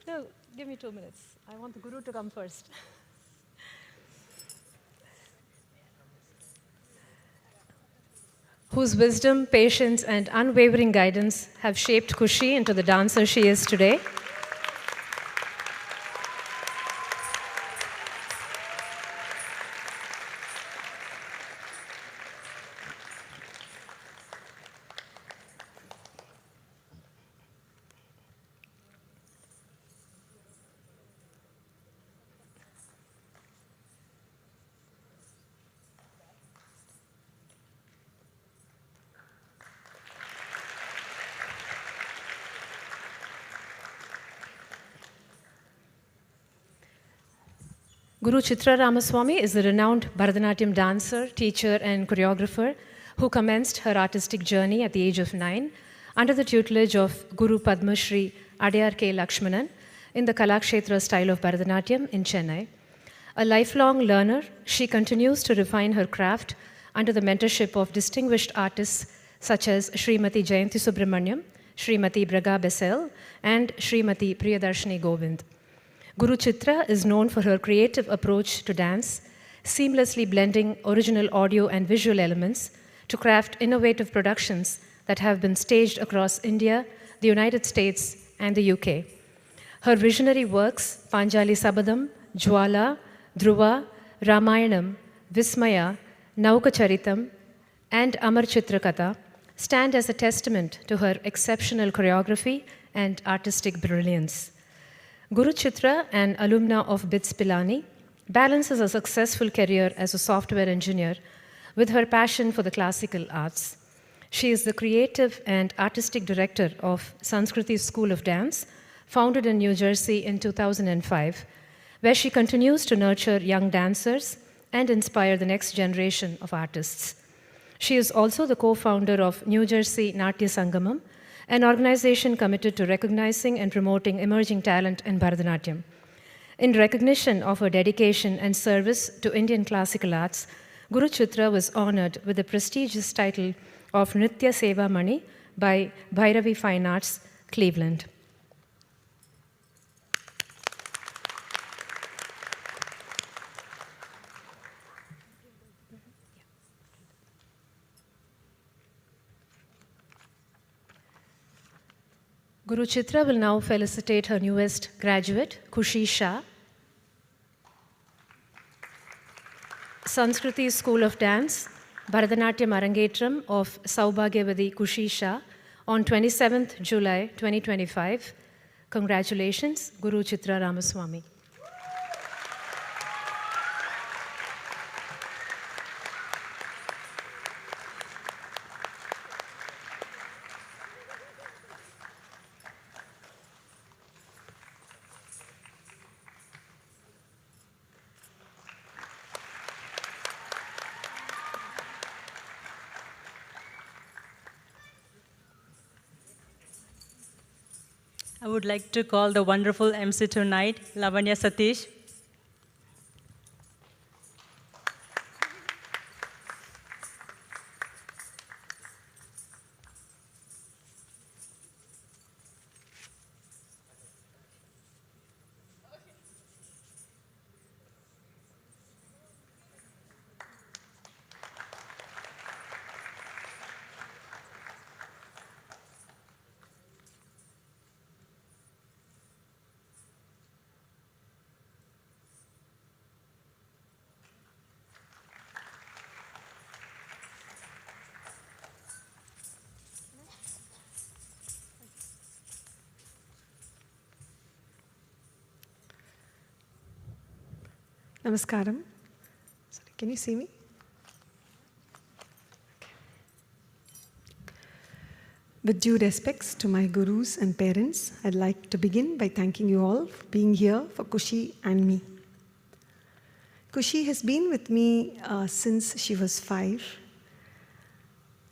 No, give me 2 minutes. I want the Guru to come first. Whose wisdom, patience, and unwavering guidance have shaped Khushi into the dancer she is today. Guru Chitra Ramaswamy is a renowned Bharathanatyam dancer, teacher, and choreographer who commenced her artistic journey at the age of 9 under the tutelage of Guru Padma Shri Adiyar K. Lakshmanan in the Kalakshetra style of Bharatanatyam in Chennai. A lifelong learner, she continues to refine her craft under the mentorship of distinguished artists such as Srimati Jayanti Subramaniam, Srimati Braga Bessel, and Srimati Priyadarshini Govind. Guru Chitra is known for her creative approach to dance, seamlessly blending original audio and visual elements to craft innovative productions that have been staged across India, the United States, and the UK. Her visionary works, Panjali Sabadam, Jwala, Dhruva, Ramayanam, Vismaya, Naukacharitam, and Amar Chitrakatha stand as a testament to her exceptional choreography and artistic brilliance. Guru Chitra, an alumna of BITS Pilani, balances a successful career as a software engineer with her passion for the classical arts. She is the creative and artistic director of Sanskiriti School of Dance, founded in New Jersey in 2005, where she continues to nurture young dancers and inspire the next generation of artists. She is also the co-founder of New Jersey Natya Sangamam, an organization committed to recognizing and promoting emerging talent in Bharatanatyam. In recognition of her dedication and service to Indian classical arts, Guru Chitra was honored with the prestigious title of Nritya Seva Mani by Bhairavi Fine Arts, Cleveland. Guru Chitra will now felicitate her newest graduate, Khushi Shah. Sanskiriti School of Dance, Bharathanatyam Arangetram of Saubhagyavati Khushi Shah on 27th July 2025. Congratulations, Guru Chitra Ramaswamy. I would like to call the wonderful MC tonight, Lavanya Satish. Namaskaram. Sorry, can you see me? Okay. With due respects to my gurus and parents, I'd like to begin by thanking you all for being here for Khushi and me. Khushi has been with me since she was 5.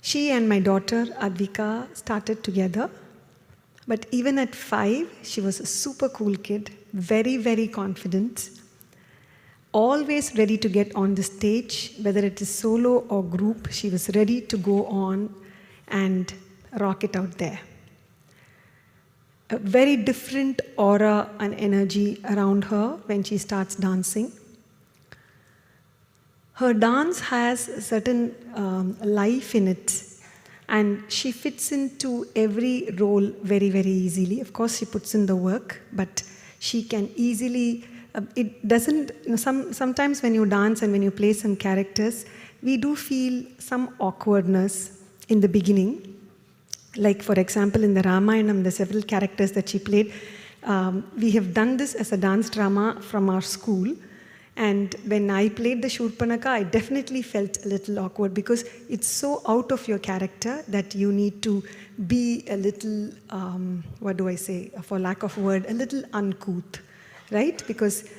She and my daughter Advika started together, but even at 5, she was a super cool kid, very, very confident, always ready to get on the stage, whether it is solo or group. She was ready to go on and rock it out there. A very different aura and energy around her when she starts dancing. Her dance has a certain life in it, and she fits into every role very, very easily. Of course, she puts in the work, but she can easily it doesn't, sometimes when you dance and when you play some characters, we do feel some awkwardness in the beginning. Like, for example, in the Ramayana, the several characters that she played, we have done this as a dance drama from our school. And when I played the Shurpanaka, I definitely felt a little awkward because it's so out of your character that you need to be a little, what do I say, for lack of a word, a little uncouth. Right? Because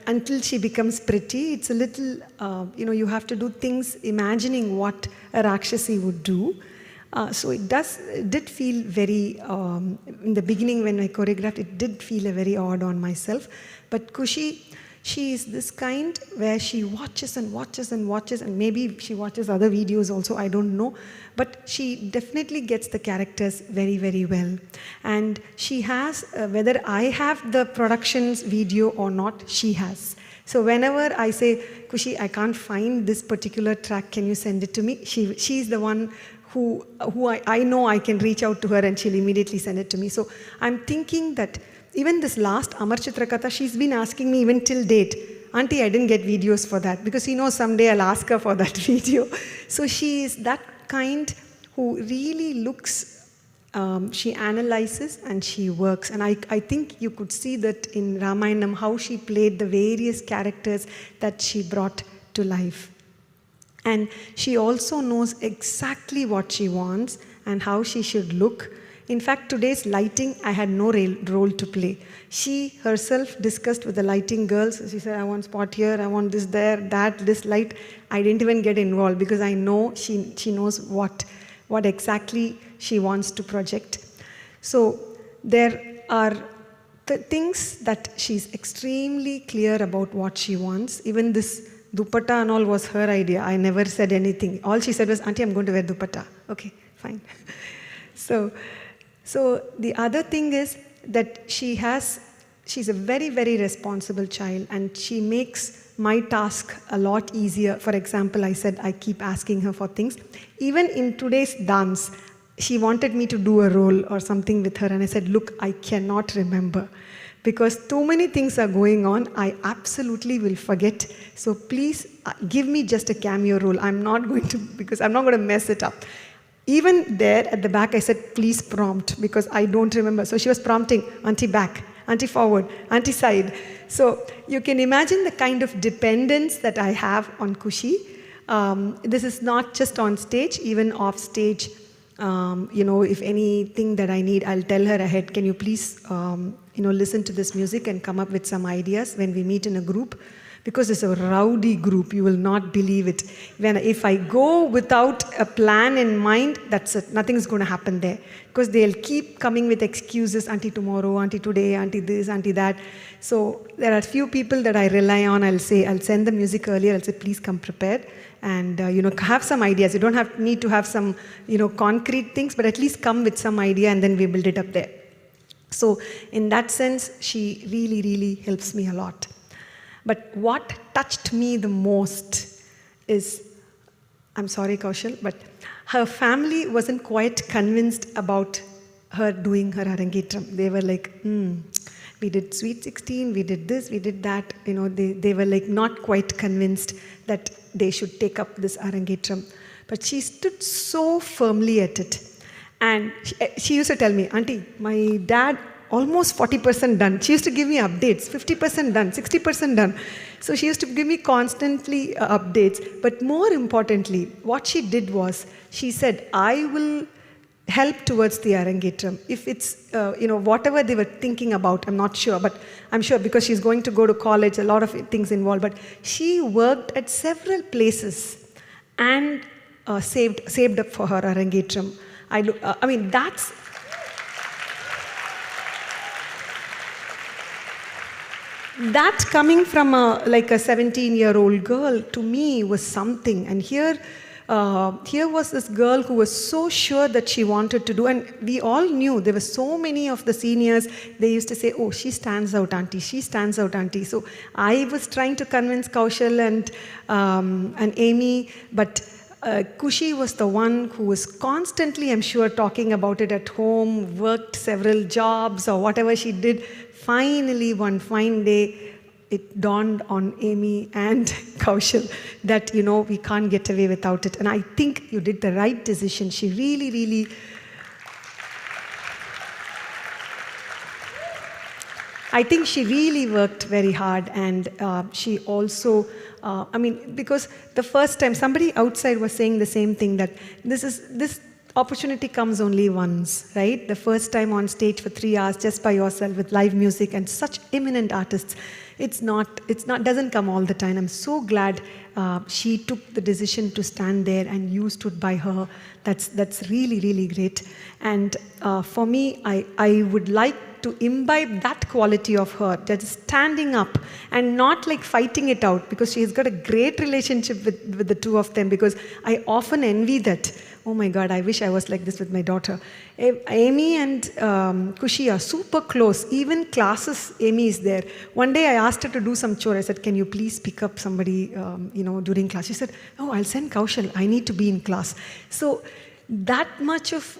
until she becomes pretty, it's a little, you have to do things imagining what a Rakshasi would do. So it did feel very, in the beginning when I choreographed, it did feel very odd on myself. But Khushi, she is this kind where she watches and watches and watches, and maybe she watches other videos also, I don't know. But she definitely gets the characters very, very well. And she has, whether I have the production's video or not, she has. So whenever I say, Khushi, I can't find this particular track, can you send it to me? She's the one who I know I can reach out to her and she'll immediately send it to me. So I'm thinking that even this last Amar Chitra Katha, she's been asking me even till date, Auntie, I didn't get videos for that, because someday I'll ask her for that video. So she is that kind who really looks, she analyzes and she works. And I think you could see that in Ramayanam, how she played the various characters that she brought to life. And she also knows exactly what she wants and how she should look. In fact, today's lighting, I had no role to play. She herself discussed with the lighting girls. She said, I want spot here, I want this there, that, this light. I didn't even get involved because I know she knows what exactly she wants to project. So there are things that she's extremely clear about what she wants. Even this dupatta and all was her idea. I never said anything. All she said was, Auntie, I'm going to wear dupatta. Okay, fine. So the other thing is that she's a very, very responsible child, and she makes my task a lot easier. For example, I said I keep asking her for things. Even in today's dance, she wanted me to do a role or something with her, and I said, look, I cannot remember because too many things are going on. I absolutely will forget. So please give me just a cameo role. I'm not going to mess it up. Even there at the back, I said, please prompt, because I don't remember. So she was prompting, Auntie back, Auntie forward, Auntie side. So you can imagine the kind of dependence that I have on Khushi. This is not just on stage, even off stage. If anything that I need, I'll tell her ahead, can you please, listen to this music and come up with some ideas when we meet in a group. Because it's a rowdy group, you will not believe it. If I go without a plan in mind, that's it. Nothing's going to happen there. Because they'll keep coming with excuses, Auntie tomorrow, Auntie today, Auntie this, Auntie that. So there are few people that I rely on. I'll send the music earlier. I'll say, please come prepared. And, have some ideas. You don't need to have some, concrete things, but at least come with some idea and then we build it up there. So in that sense, she really, really helps me a lot. But what touched me the most is, I'm sorry, Kaushal, but her family wasn't quite convinced about her doing her Arangetram. They were like, we did Sweet 16, we did this, we did that. They were like not quite convinced that they should take up this Arangetram. But she stood so firmly at it. And she used to tell me, Auntie, my dad almost 40% done. She used to give me updates, 50% done, 60% done. So she used to give me constantly updates. But more importantly, what she did was, she said, I will help towards the Arangetram. If it's, whatever they were thinking about, I'm not sure, but I'm sure because she's going to go to college, a lot of things involved. But she worked at several places and saved up for her Arangetram. That's... That coming from a 17-year-old girl to me was something. And here was this girl who was so sure that she wanted to do. And we all knew, there were so many of the seniors, they used to say, oh, she stands out, Auntie, she stands out, Auntie. So I was trying to convince Kaushal and Amy, but Khushi was the one who was constantly, I'm sure, talking about it at home, worked several jobs or whatever she did. Finally, one fine day, it dawned on Amy and Kaushal that, we can't get away without it. And I think you did the right decision. She really, really... I think she really worked very hard, and she also... because the first time, somebody outside was saying the same thing, that this opportunity comes only once, right? The first time on stage for 3 hours just by yourself with live music and such eminent artists, doesn't come all the time. I'm so glad she took the decision to stand there and you stood by her. That's really, really great. And for me, I would like to imbibe that quality of her, that is standing up and not like fighting it out, because she has got a great relationship with the two of them, because I often envy that. Oh my God, I wish I was like this with my daughter. Amy and Khushi are super close. Even classes, Amy is there. One day I asked her to do some chore. I said, can you please pick up somebody, during class? She said, oh, I'll send Kaushal. I need to be in class. So that much of,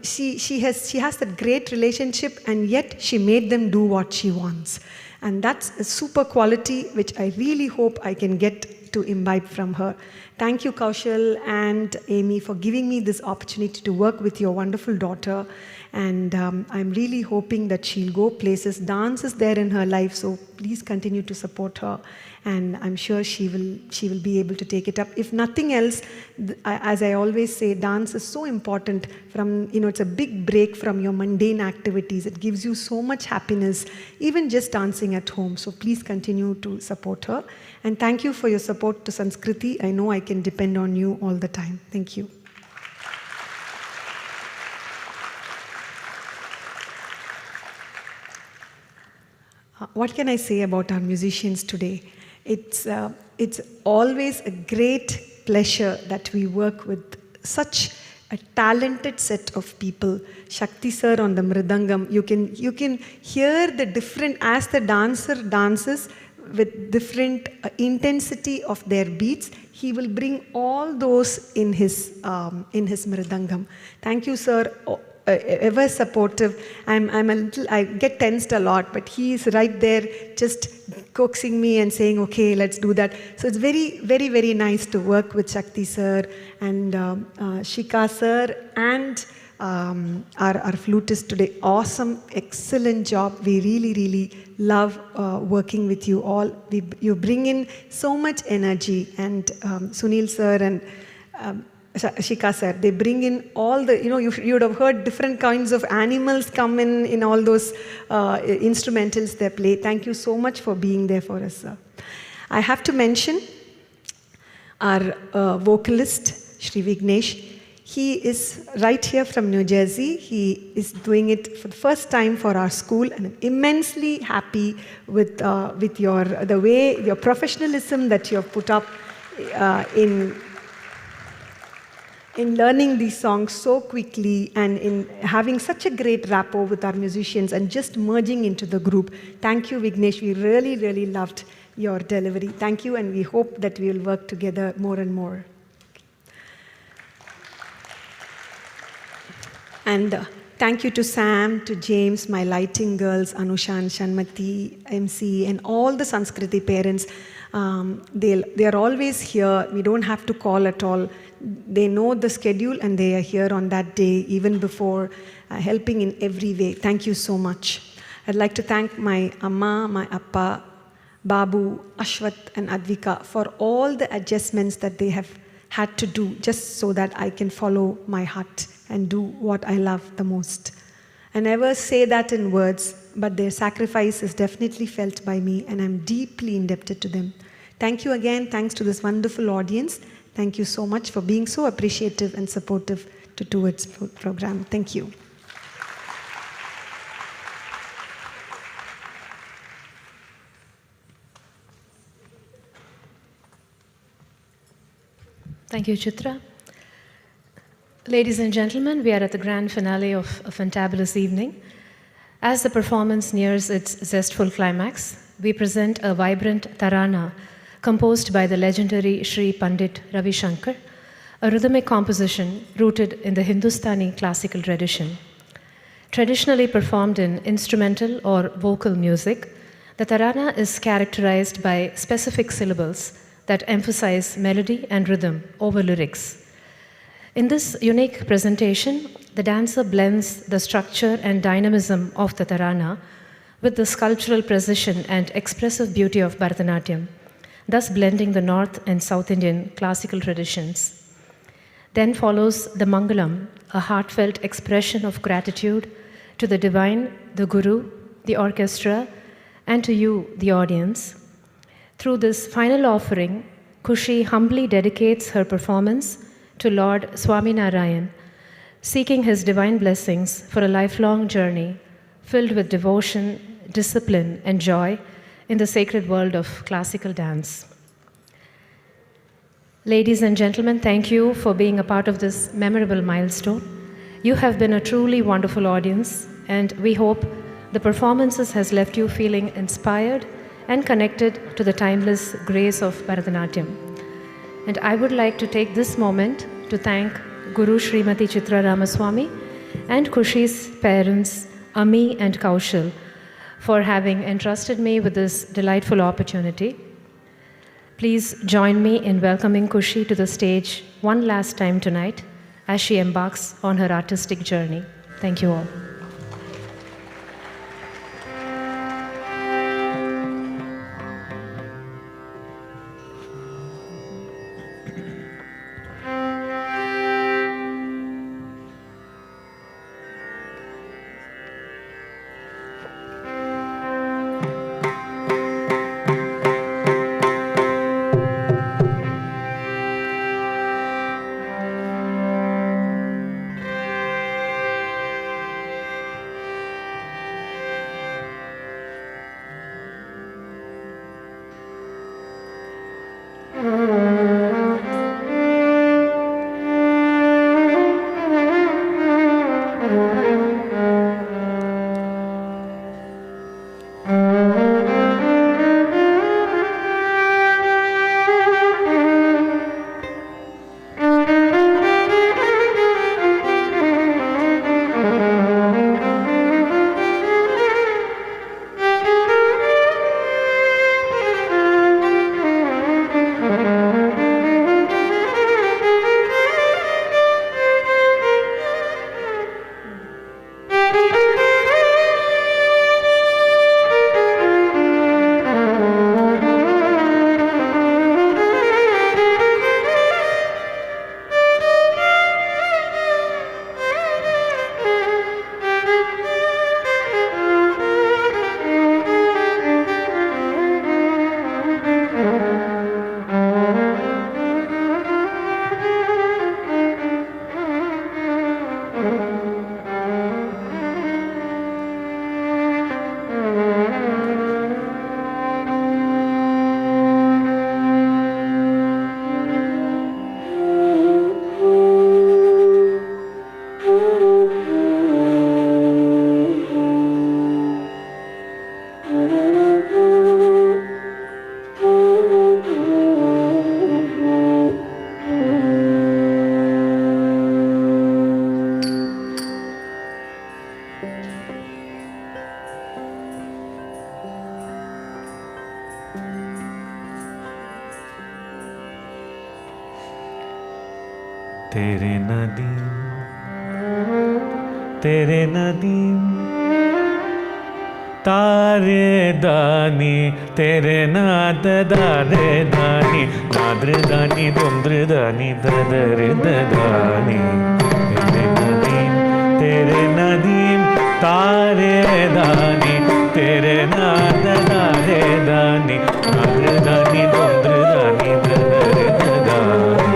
she has that great relationship, and yet she made them do what she wants. And that's a super quality which I really hope I can get to imbibe from her. Thank you, Kaushal and Amy, for giving me this opportunity to work with your wonderful daughter. And I'm really hoping that she'll go places. Dance is there in her life, so please continue to support her. And I'm sure she will be able to take it up. If nothing else, as I always say, dance is so important. It's a big break from your mundane activities. It gives you so much happiness, even just dancing at home. So please continue to support her. And thank you for your support to Sanskiriti. I know I can depend on you all the time. Thank you. what can I say about our musicians today? It's always a great pleasure that we work with such a talented set of people. Shakti sir on the mridangam, you can hear the different, as the dancer dances with different intensity of their beats, he will bring all those in his mridangam. Thank you, sir. Ever supportive. I get tensed a lot, but he is right there just coaxing me and saying, okay, let's do that. So it's very, very, very nice to work with Shakti sir and Shika sir and our flutist today. Awesome, excellent job. We really, really love working with you all. You bring in so much energy, and Sunil sir and Shika sir, they bring in all the, you would have heard different kinds of animals come in all those instrumentals they play. Thank you so much for being there for us, sir. I have to mention our vocalist, Shri Vignesh. He is right here from New Jersey. He is doing it for the first time for our school, and I'm immensely happy with your professionalism that you have put up in learning these songs so quickly and in having such a great rapport with our musicians and just merging into the group. Thank you, Vignesh. We really, really loved your delivery. Thank you, and we hope that we will work together more and more. And thank you to Sam, to James, my lighting girls, Anusha and Shanmati, MC, and all the Sanskiriti parents. They are always here. We don't have to call at all. They know the schedule and they are here on that day, even before, helping in every way. Thank you so much. I'd like to thank my Amma, my Appa, Babu, Ashwat, and Advika for all the adjustments that they have had to do just so that I can follow my heart and do what I love the most. I never say that in words, but their sacrifice is definitely felt by me, and I'm deeply indebted to them. Thank you again. Thanks to this wonderful audience. Thank you so much for being so appreciative and supportive towards the program. Thank you. Thank you, Chitra. Ladies and gentlemen, we are at the grand finale of a fantabulous evening. As the performance nears its zestful climax, we present a vibrant tarana composed by the legendary Sri Pandit Ravi Shankar, a rhythmic composition rooted in the Hindustani classical tradition. Traditionally performed in instrumental or vocal music, the tarana is characterized by specific syllables that emphasize melody and rhythm over lyrics. In this unique presentation, the dancer blends the structure and dynamism of the tarana with the sculptural precision and expressive beauty of Bharathanatyam, thus blending the North and South Indian classical traditions. Then follows the Mangalam, a heartfelt expression of gratitude to the divine, the Guru, the orchestra, and to you, the audience. Through this final offering, Khushi humbly dedicates her performance to Lord Swaminarayan, seeking his divine blessings for a lifelong journey filled with devotion, discipline, and joy in the sacred world of classical dance. Ladies and gentlemen, thank you for being a part of this memorable milestone. You have been a truly wonderful audience, and we hope the performances has left you feeling inspired and connected to the timeless grace of Bharatanatyam. And I would like to take this moment to thank Guru Srimati Chitra Ramaswamy and Khushi's parents, Ami and Kaushal, for having entrusted me with this delightful opportunity. Please join me in welcoming Khushi to the stage one last time tonight as she embarks on her artistic journey. Thank you all. तेरे नदीम तेरे नदीम तारे दानी तेरे नाद दारे दानी नाद्र दानी दुम्द्र दानी ददर दानी तेरे नदीम तारे दानी तेरे नाद दारे दानी नाद्र दानी दुम्द्र दानी ददर दानी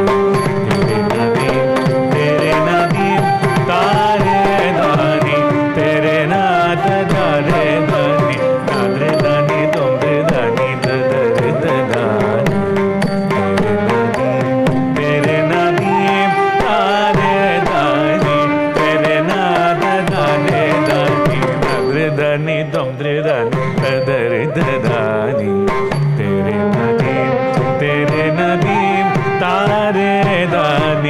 तेरे नदीम तारे दानी तेरे नाद दारे दानी नाद्र दानी दुम्द्र दानी ददर दानी तेरे नदीम तारे दानी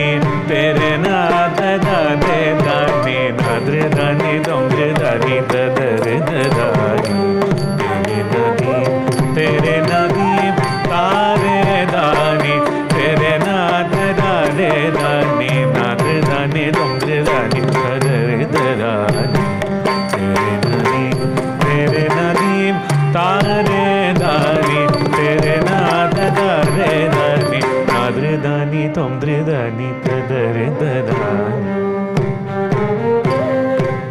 तेरे नाद दारे दानी नाद्र दानी दुम्द्र दानी ददर दानी तेरे नदीम तारे दानी तेरे नाद दारे दानी नाद्र दानी दुम्द्र दानी ददर दानी तेरे नदीम तारे दानी तेरे नाद दारे दानी नाद्र दानी दुम्द्र दानी ददर दानी तेरे नदीम तारे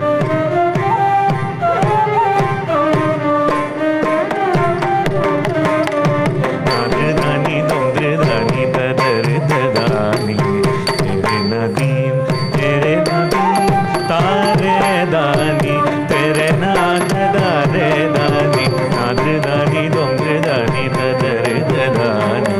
दानी तेरे नाद दारे दानी नाद्र दानी दुम्द्र दानी ददर दानी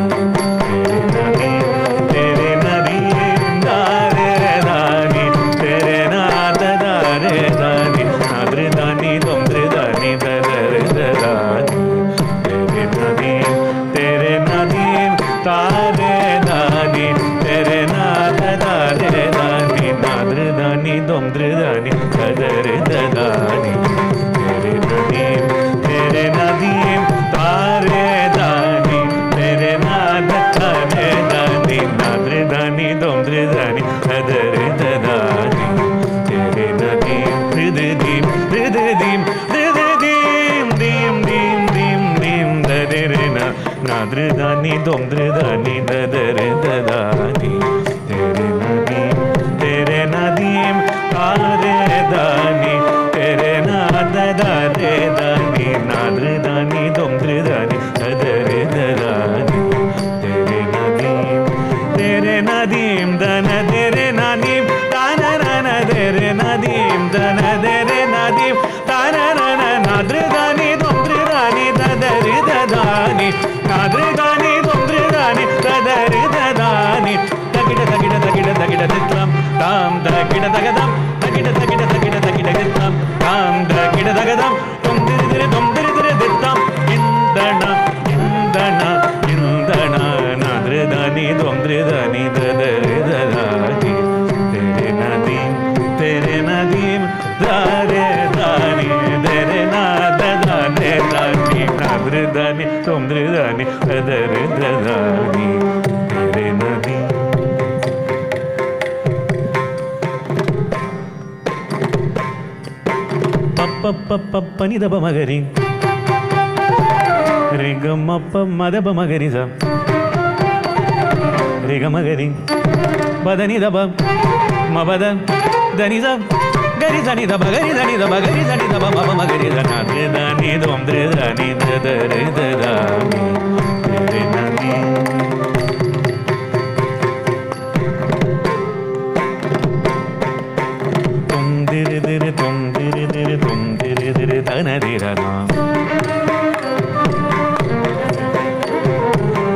दानी दुम्द्र दानी ददर दानी तेरे नदीम तारे दानी तेरे नाद दारे दानी नाद्र दानी दुम्द्र दानी ददर दानी तेरे नदीम दन तेरे नदीम ताना नाना तेरे नदीम दन तेरे नदीम ताना नाना नाद्र दानी दुम्द्र दानी ददर दानी नाद्र दानी दुम्द्र दानी ददर दानी तगिड तगिड तगिड तगिड दित्तम ताम तगिड तगदम तगिड तगिड तगिड तगिड दित्तम ताम तगिड तगदम दुम्दिर दित्तम इंदण इंदण इंदण नाद्र दानी दुम्द्र दानी ददर दानी तेरे नदीम दारे दानी तेरे नाद दारे दानी नाद्र दानी दुम्द्र दानी ददर दानी तेरे नदीम पप्प निदप मगरी रे गमप मदप मगरी सा रे ग मगरी बदनी दप मबद दनी सा गरी सा निदप गरी सा निदप गरी सा निदप मप मगरी सा नाद्र दानी दुम्द्र दानी ददर दानी तेरे नदीम तनदिरना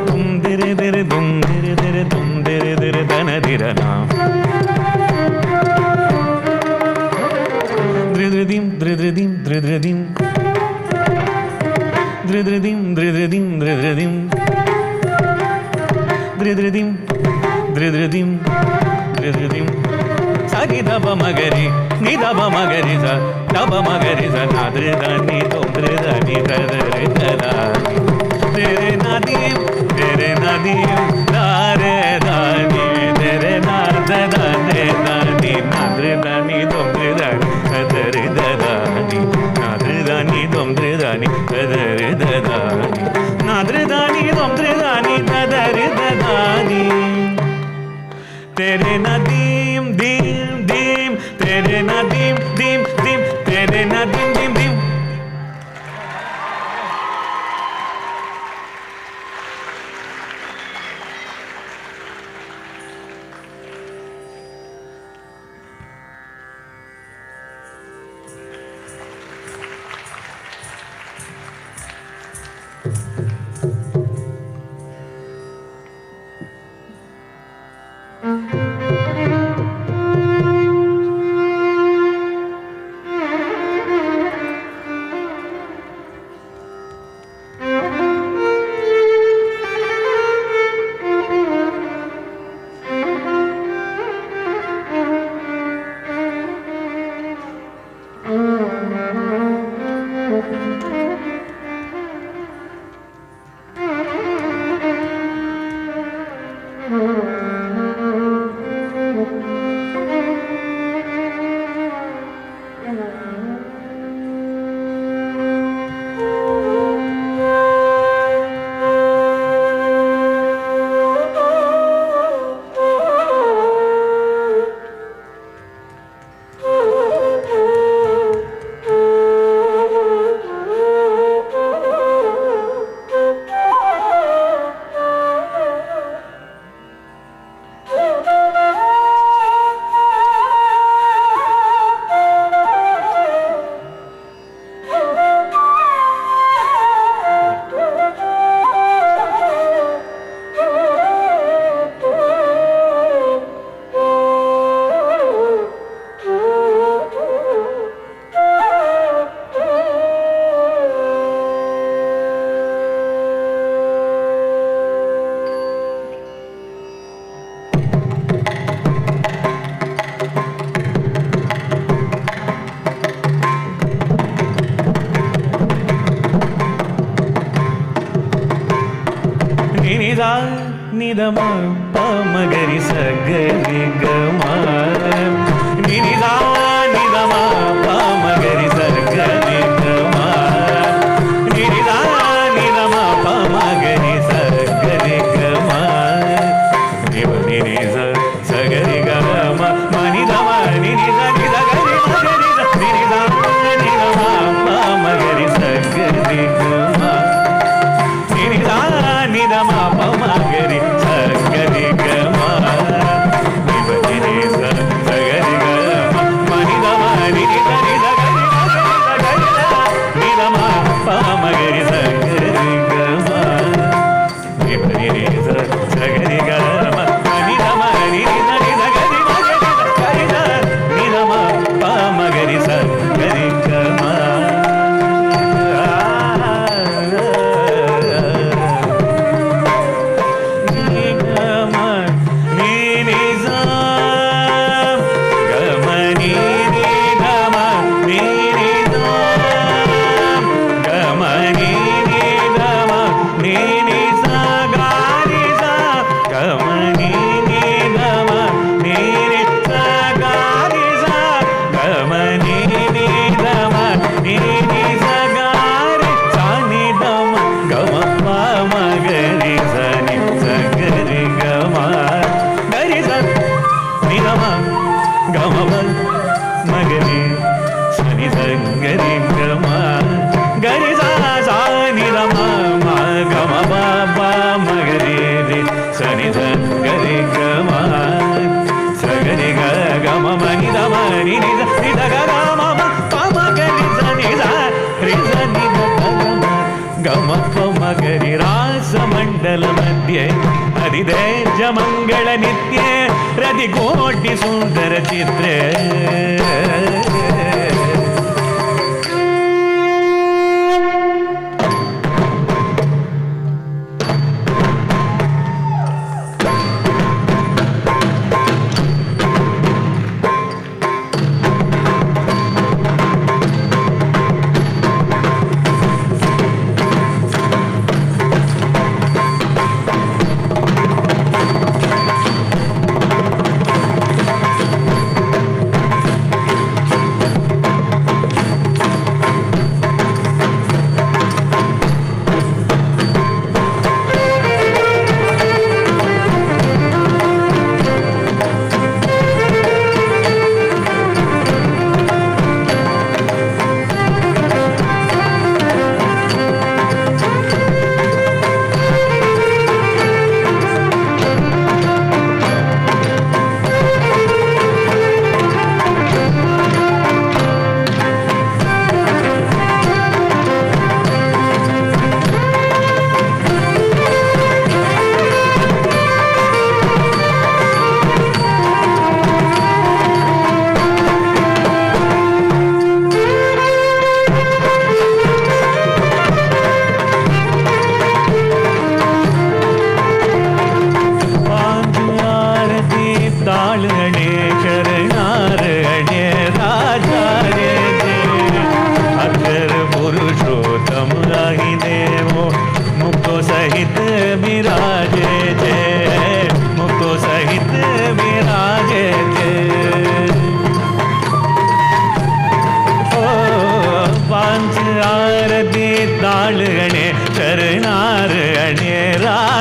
तुम दिरे दिरे तुम दिरे दिरे तुम दिरे दिरे तनदिरना द्रिद्रिदिम द्रिद्रिदिम द्रिद्रिदिम द्रिद्रिदिम द्रिद्रिदिम द्रिद्रिदिम द्रिद्रिदिम द्रिद्रिदिम द्रिद्रिदिम सागी दब मगरी नि दब मगरी सा दब मगरी सा नाद्र दानी दुम्द्र दानी ददर दानी dani nadre dani domdre dani dadare dadani tere nadim dim dim tere nadim dim dim tere nadim dim dim. నిదమ పమగరి సగరి గమ నినిదా నిదమ పమగరి సగరి గమ నినిదా నిదమ పమగరి సగరి గమ నివ నినిద సగరి గమ మనిదమ నినిద నిదగరి మగరి నినిదా నిదమ పమగరి సగరి గమ నినిదా నిదమ పమగరి సగరి గమ నివ నినిద సగరి గమ మనిదమ నినిద నిదగరి మగరి నిదమ పమగరి సగరి గమ నివ నినిద సగరి గమ మనిదమ నినిద నిదగరి మగరి నిదమ పమగరి సగరి గమ मगरि रासमण्डल मध्ये हरिदेज मङ्गल नित्ये रतिकोटि सुन्दर चित्रे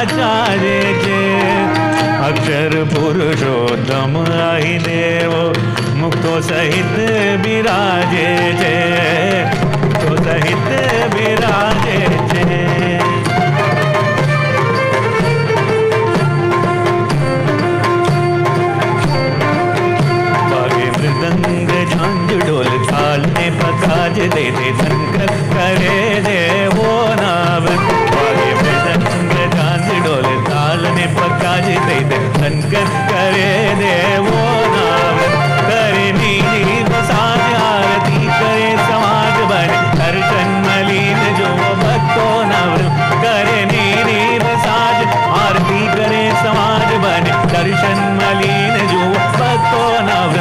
आचार्य जे अक्षर पुरुषोत्तम आई देव मुक्तो सहित विराजे जे मुक्तो सहित विराजे जे मृदंग झांझ ढोल ताल ने पकाज दे दे धनकर करे दे वो नाव बागे मृदंग झांझ ढोल ताल ने पकाज दे दे धनकर करे दे वो नाव करे नीली बसाज आरती करे समाज बने दर्शन मलिन जो भक्तो नव करे नीली बसाज आरती करे समाज बने दर्शन मलिन जो भक्तो नव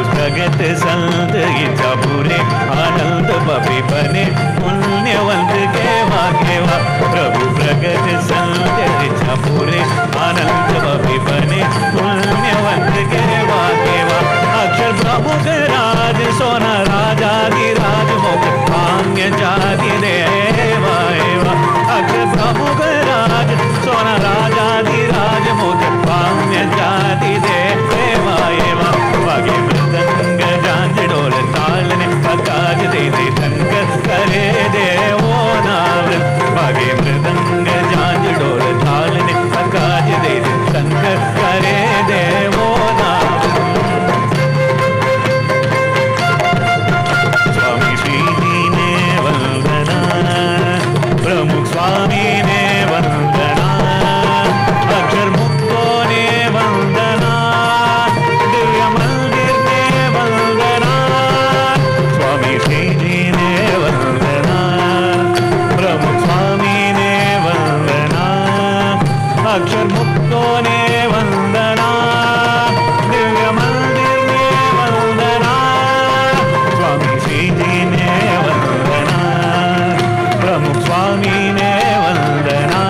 प्रगत संत इच्छा पूरे आनंद बपी बने पुण्यवंत केवा केवा प्रभु प्रगत संत इच्छा पूरे आनंद बपी बने पुण्यवंत केवा केवा अक्षर प्रमुख राज सोना राजाधिराज मुख काम्य जाति देवा एवा अक्षर प्रमुख राज सोना राजाधिराज मुख काम्य जाति देवा एवा वागे मृदंग झांझ ढोल ताल ने पकाज दे दे धनकर करे दे वो नाव वागे मृदंग झांझ ढोल ताल ने पकाज दे दे धनकर करे दे वो नाव स्वामी श्री ने वंदना प्रमुख स्वामी ने वंदना अक्षर मुक्तो ने वंदना दिव्य मंदिर ने वंदना स्वामी श्री जी ने वंदना प्रमुख स्वामी ने वंदना अक्षर मुक्तो ने वंदना दिव्य मंदिर ने वंदना स्वामी श्री जी ने वंदना प्रमुख स्वामी ने वंदना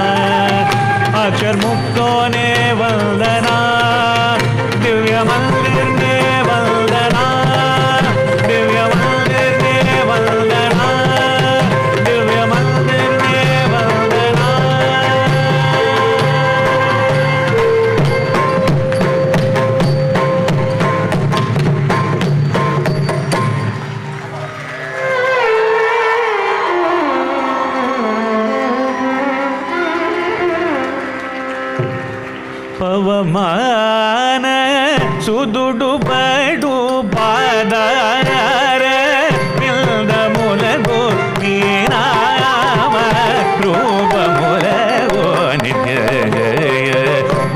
अक्षर मुक्तो ने वंदना दिव्य मंदिर ने वंदना दिव्य मंदिर ने वंदना दिव्य मंदिर ने वंदना पवमान सुदुडु बडु पादार मिल्द मुलगो नीनाम रूप मुलगो नित्य जय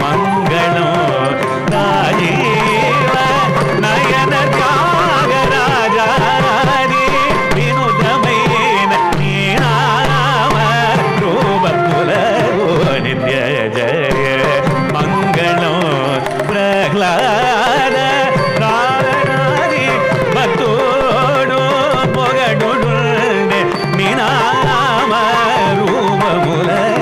मंगलो राजीव नयन त्यागराजारी विनुदमयन नीनाम रूप मुलगो नित्य जय मंगलो प्रह्लाद राधारी भक्तोडु पोगडुडुंडे निनाम रूप मुलगो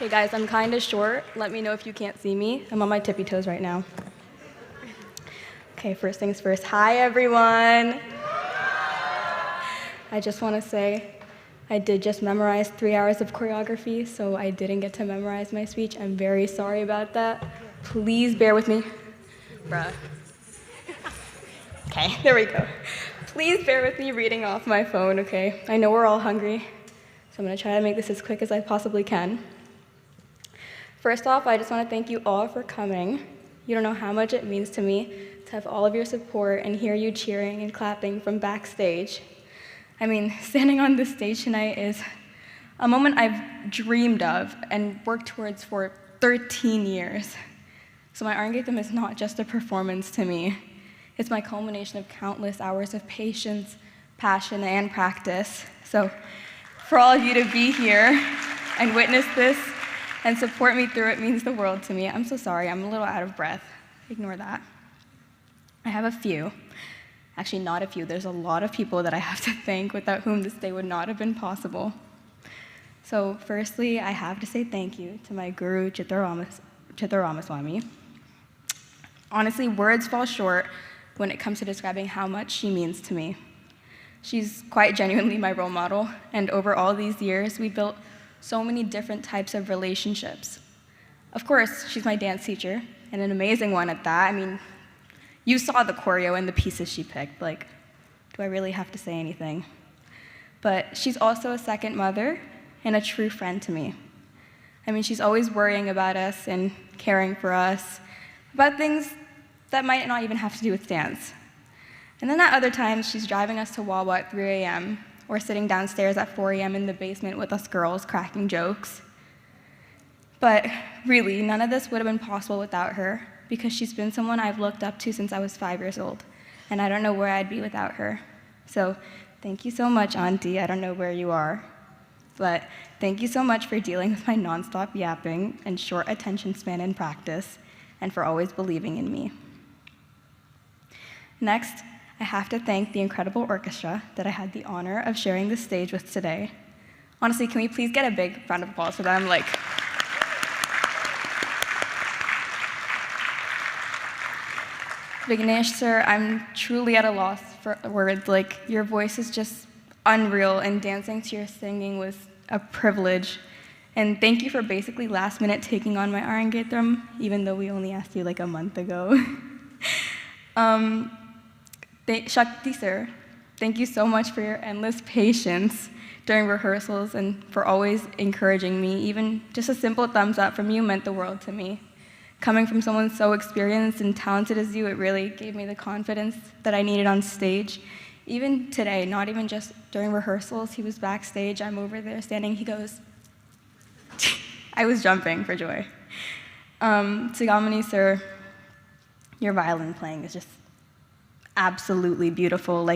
Hey guys, I'm kind of short. Let me know if you can't see me. I'm on my tippy toes right now. Okay, first things first. Hi, everyone. I just want to say I did just memorize 3 hours of choreography, so I didn't get to memorize my speech. I'm very sorry about that. Please bear with me. Bruh. Okay, there we go. Please bear with me reading off my phone, okay? I know we're all hungry, so I'm going to try to make this as quick as I possibly can. First off, I just want to thank you all for coming. You don't know how much it means to me to have all of your support and hear you cheering and clapping from backstage. I mean, standing on this stage tonight is a moment I've dreamed of and worked towards for 13 years. So my Arangetram is not just a performance to me. It's my culmination of countless hours of patience, passion, and practice. So for all of you to be here and witness this and support me through it means the world to me. I'm so sorry, I'm a little out of breath. Ignore that. I have a few. Actually, not a few. There's a lot of people that I have to thank without whom this day would not have been possible. So firstly, I have to say thank you to my guru, Chitra Ramaswamy. Honestly, words fall short when it comes to describing how much she means to me. She's quite genuinely my role model, and over all these years, we built so many different types of relationships. Of course, she's my dance teacher, and an amazing one at that. I mean, you saw the choreo and the pieces she picked. Like, do I really have to say anything? But she's also a second mother and a true friend to me. I mean, she's always worrying about us and caring for us, about things that might not even have to do with dance. And then at other times, she's driving us to Wawa at 3 a.m., or sitting downstairs at 4 a.m. in the basement with us girls cracking jokes. But really, none of this would have been possible without her, because she's been someone I've looked up to since I was 5 years old, and I don't know where I'd be without her. So thank you so much, Auntie. I don't know where you are, but thank you so much for dealing with my nonstop yapping and short attention span in practice, and for always believing in me. Next, I have to thank the incredible orchestra that I had the honor of sharing the stage with today. Honestly, can we please get a big round of applause for them? Vignesh, sir, I'm truly at a loss for words. Your voice is just unreal, and dancing to your singing was a privilege. And thank you for basically last minute taking on my Arangetram, even though we only asked you a month ago. Shakti, sir, thank you so much for your endless patience during rehearsals and for always encouraging me. Even just a simple thumbs up from you meant the world to me. Coming from someone so experienced and talented as you, it really gave me the confidence that I needed on stage. Even today, not even just during rehearsals, he was backstage, I'm over there standing, he goes, I was jumping for joy. Sigamani, sir, your violin playing is just absolutely beautiful.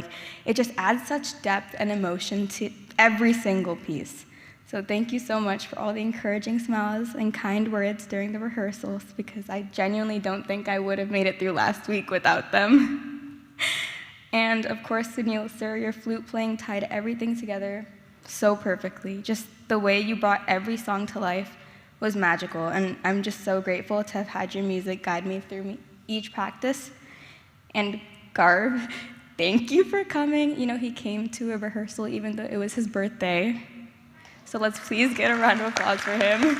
It just adds such depth and emotion to every single piece. So thank you so much for all the encouraging smiles and kind words during the rehearsals, because I genuinely don't think I would have made it through last week without them. And of course, Sunil, sir, your flute playing tied everything together so perfectly. Just the way you brought every song to life was magical, and I'm just so grateful to have had your music guide me through each practice. And Garb, thank you for coming. You know, he came to a rehearsal even though it was his birthday. So let's please get a round of applause for him.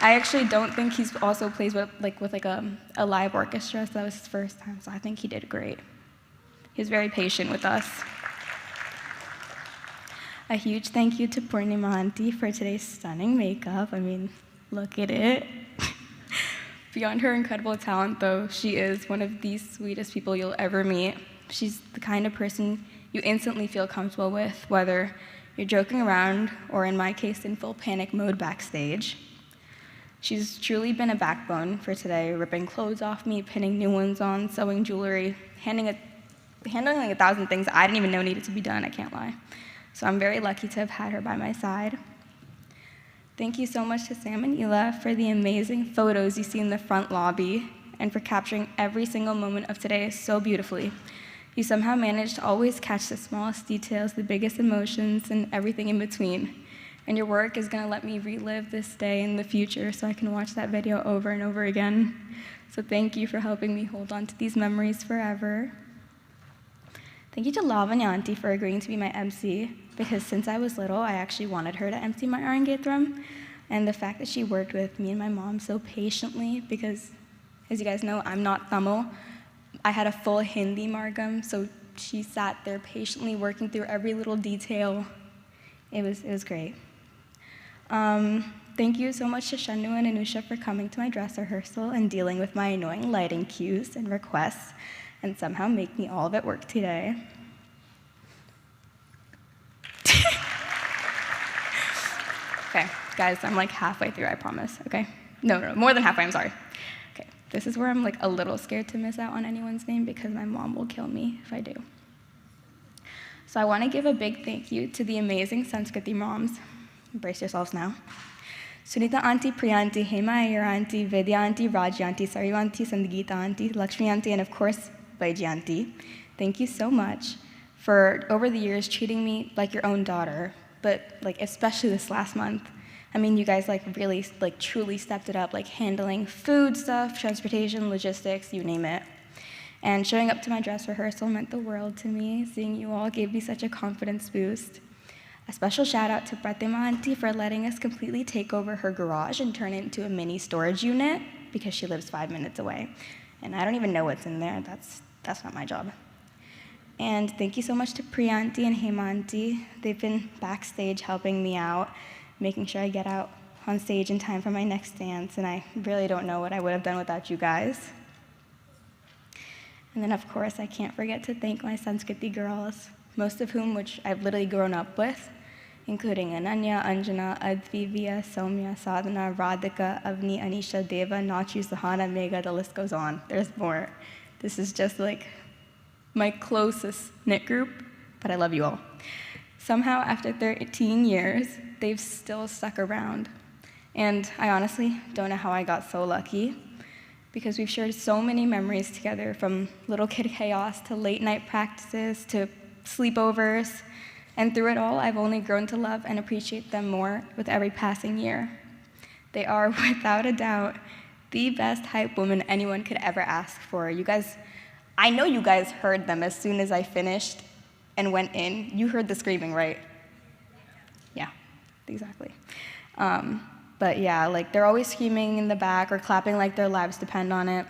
I actually don't think he's also plays with a live orchestra, so that was his first time, so I think he did great. He was very patient with us. A huge thank you to Purnima Auntie for today's stunning makeup. I mean, look at it. Beyond her incredible talent, though, she is one of the sweetest people you'll ever meet. She's the kind of person you instantly feel comfortable with, whether you're joking around or, in my case, in full panic mode backstage. She's truly been a backbone for today, ripping clothes off me, pinning new ones on, sewing jewelry, handling 1,000 things I didn't even know needed to be done, I can't lie. So I'm very lucky to have had her by my side. Thank you so much to Sam and Ela for the amazing photos you see in the front lobby and for capturing every single moment of today so beautifully. You somehow managed to always catch the smallest details, the biggest emotions, and everything in between. and your work is going to let me relive this day in the future so I can watch that video over and over again. So thank you for helping me hold on to these memories forever. Thank you to Lavanya Auntie for agreeing to be my MC, because since I was little, I actually wanted her to MC my Arangetram. And the fact that she worked with me and my mom so patiently, because as you guys know, I'm not Tamil. I had a full Hindi margam, so she sat there patiently working through every little detail. It was great. Thank you so much to Shanu and Anusha for coming to my dress rehearsal and dealing with my annoying lighting cues and requests, and somehow make me all of it work today. Okay, guys, I'm like halfway through, I promise, okay? No, more than halfway, I'm sorry. Okay, this is where I'm like a little scared to miss out on anyone's name because my mom will kill me if I do. So I want to give a big thank you to the amazing Sanskiriti moms. Brace yourselves now. Sunita Auntie, Priyanti, Hema Iyer Auntie, Vidya Auntie, Raji Auntie, Saryu Auntie, Sangeeta Auntie, Lakshmi Auntie, and of course, Baiji Auntie. Thank you so much for, over the years, treating me like your own daughter, but like especially this last month. I mean, you guys like really, like truly stepped it up, like handling food stuff, transportation, logistics, you name it. And showing up to my dress rehearsal meant the world to me. Seeing you all gave me such a confidence boost. A special shout out to Pratima Auntie for letting us completely take over her garage and turn it into a mini storage unit because she lives 5 minutes away. And I don't even know what's in there. That's not my job. And thank you so much to Priya Auntie and Hema Auntie. They've been backstage helping me out, making sure I get out on stage in time for my next dance, and I really don't know what I would have done without you guys. And then, of course, I can't forget to thank my Sanskriti girls, most of whom which I've literally grown up with, including Ananya, Anjana, Advi, Via, Soumya, Sadhana, Radhika, Avni, Anisha, Deva, Nachu, Sahana, Megha, the list goes on. There's more. This is just like my closest knit group, but I love you all. Somehow, after 13 years, they've still stuck around. And I honestly don't know how I got so lucky, because we've shared so many memories together, from little kid chaos to late night practices to sleepovers. And through it all, I've only grown to love and appreciate them more with every passing year. They are, without a doubt, the best hype woman anyone could ever ask for. You guys, I know you guys heard them as soon as I finished and went in. You heard the screaming, right? Yeah, exactly. But yeah, like they're always screaming in the back or clapping like their lives depend on it.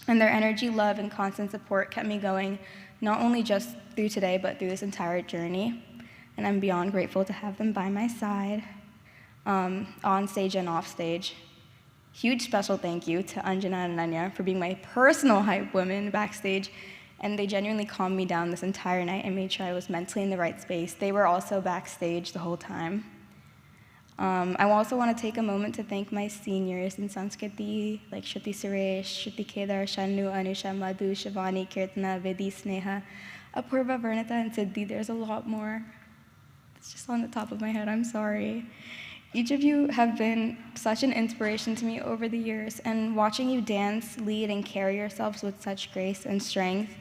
And their energy, love, and constant support kept me going, not only just through today, but through this entire journey. And I'm beyond grateful to have them by my side, on stage and off stage. Huge special thank you to Anjana and Ananya for being my personal hype women backstage. And they genuinely calmed me down this entire night and made sure I was mentally in the right space. They were also backstage the whole time. I also want to take a moment to thank my seniors in Sanskriti, like Shruti Suresh, Shruti Kedar, Shanu, Anusha, Madhu, Shivani, Kirtana, Vidhi, Sneha, Apurva, Vernita, and Siddhi. There's a lot more. It's just on the top of my head, I'm sorry. Each of you have been such an inspiration to me over the years, and watching you dance, lead, and carry yourselves with such grace and strength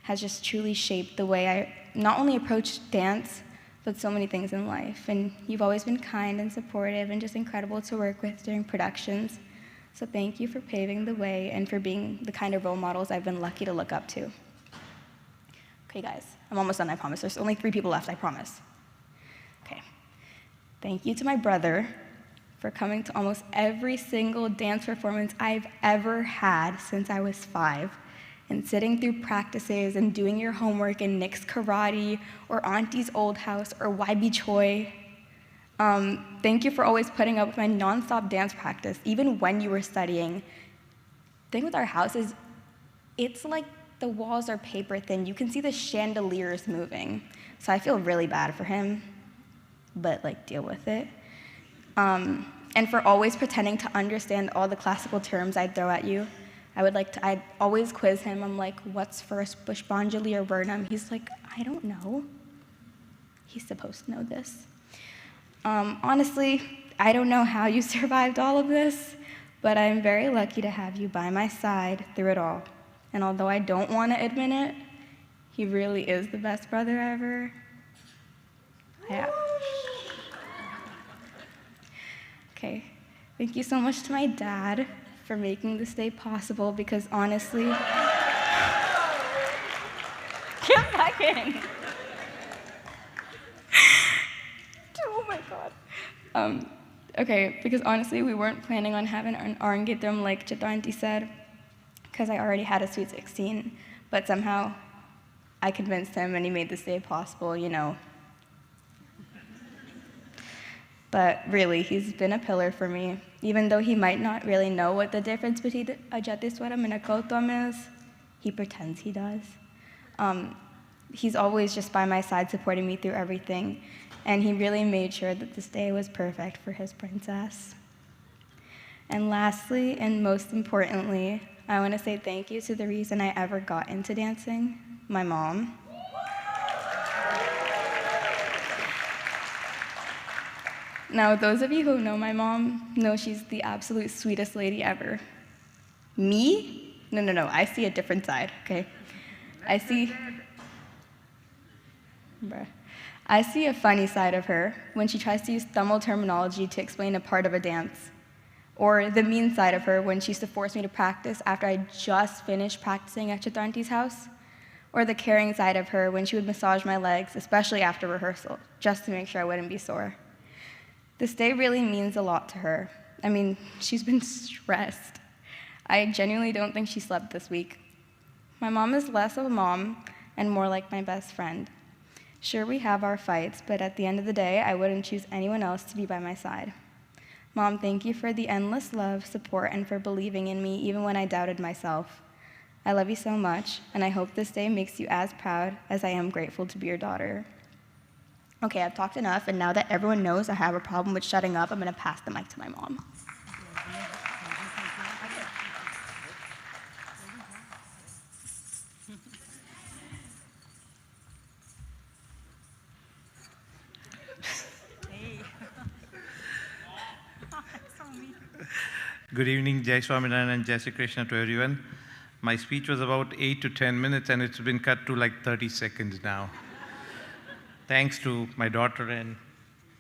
has just truly shaped the way I not only approach dance, but so many things in life. And you've always been kind and supportive and just incredible to work with during productions. So thank you for paving the way and for being the kind of role models I've been lucky to look up to. Okay, guys, I'm almost done, I promise. There's only 3 people left, I promise. Okay. Thank you to my brother for coming to almost every single dance performance I've ever had since I was 5. And sitting through practices and doing your homework in Nick's Karate or Auntie's Old House or YB Choi. Thank you for always putting up with my nonstop dance practice, even when you were studying. The thing with our house is, it's like the walls are paper thin. You can see the chandeliers moving. So I feel really bad for him, but like deal with it. And for always pretending to understand all the classical terms I'd throw at you. I'd always quiz him. I'm like, what's first, Pushpanjali or Vernam? He's like, I don't know. He's supposed to know this. Honestly, I don't know how you survived all of this, but I'm very lucky to have you by my side through it all. And although I don't want to admit it, he really is the best brother ever. Yeah. Okay. Thank you so much to my dad for making this day possible because honestly, get back in. Oh my God. Okay, because honestly, we weren't planning on having an Arangetram like Chitra auntie said, because I already had a sweet 16, but somehow I convinced him and he made this day possible, you know. But really, he's been a pillar for me. Even though he might not really know what the difference between a Jatiswaram and a Gautam is, he pretends he does. He's always just by my side supporting me through everything, and he really made sure that this day was perfect for his princess. And lastly, and most importantly, I want to say thank you to the reason I ever got into dancing, my mom. Now, those of you who know my mom know she's the absolute sweetest lady ever. Me? No, I see a different side, okay? I see a funny side of her when she tries to use Tamil terminology to explain a part of a dance. Or the mean side of her when she used to force me to practice after I just finished practicing at Chitra auntie's house. Or the caring side of her when she would massage my legs, especially after rehearsal, just to make sure I wouldn't be sore. This day really means a lot to her. I mean, she's been stressed. I genuinely don't think she slept this week. My mom is less of a mom and more like my best friend. Sure, we have our fights, but at the end of the day, I wouldn't choose anyone else to be by my side. Mom, thank you for the endless love, support, and for believing in me even when I doubted myself. I love you so much, and I hope this day makes you as proud as I am grateful to be your daughter. Okay, I've talked enough, and now that everyone knows I have a problem with shutting up, I'm going to pass the mic to my mom. Good evening, Jai Swaminarayan and Jai Shri Krishna to everyone. My speech was about 8 to 10 minutes, and it's been cut to like 30 seconds now. Thanks to my daughter and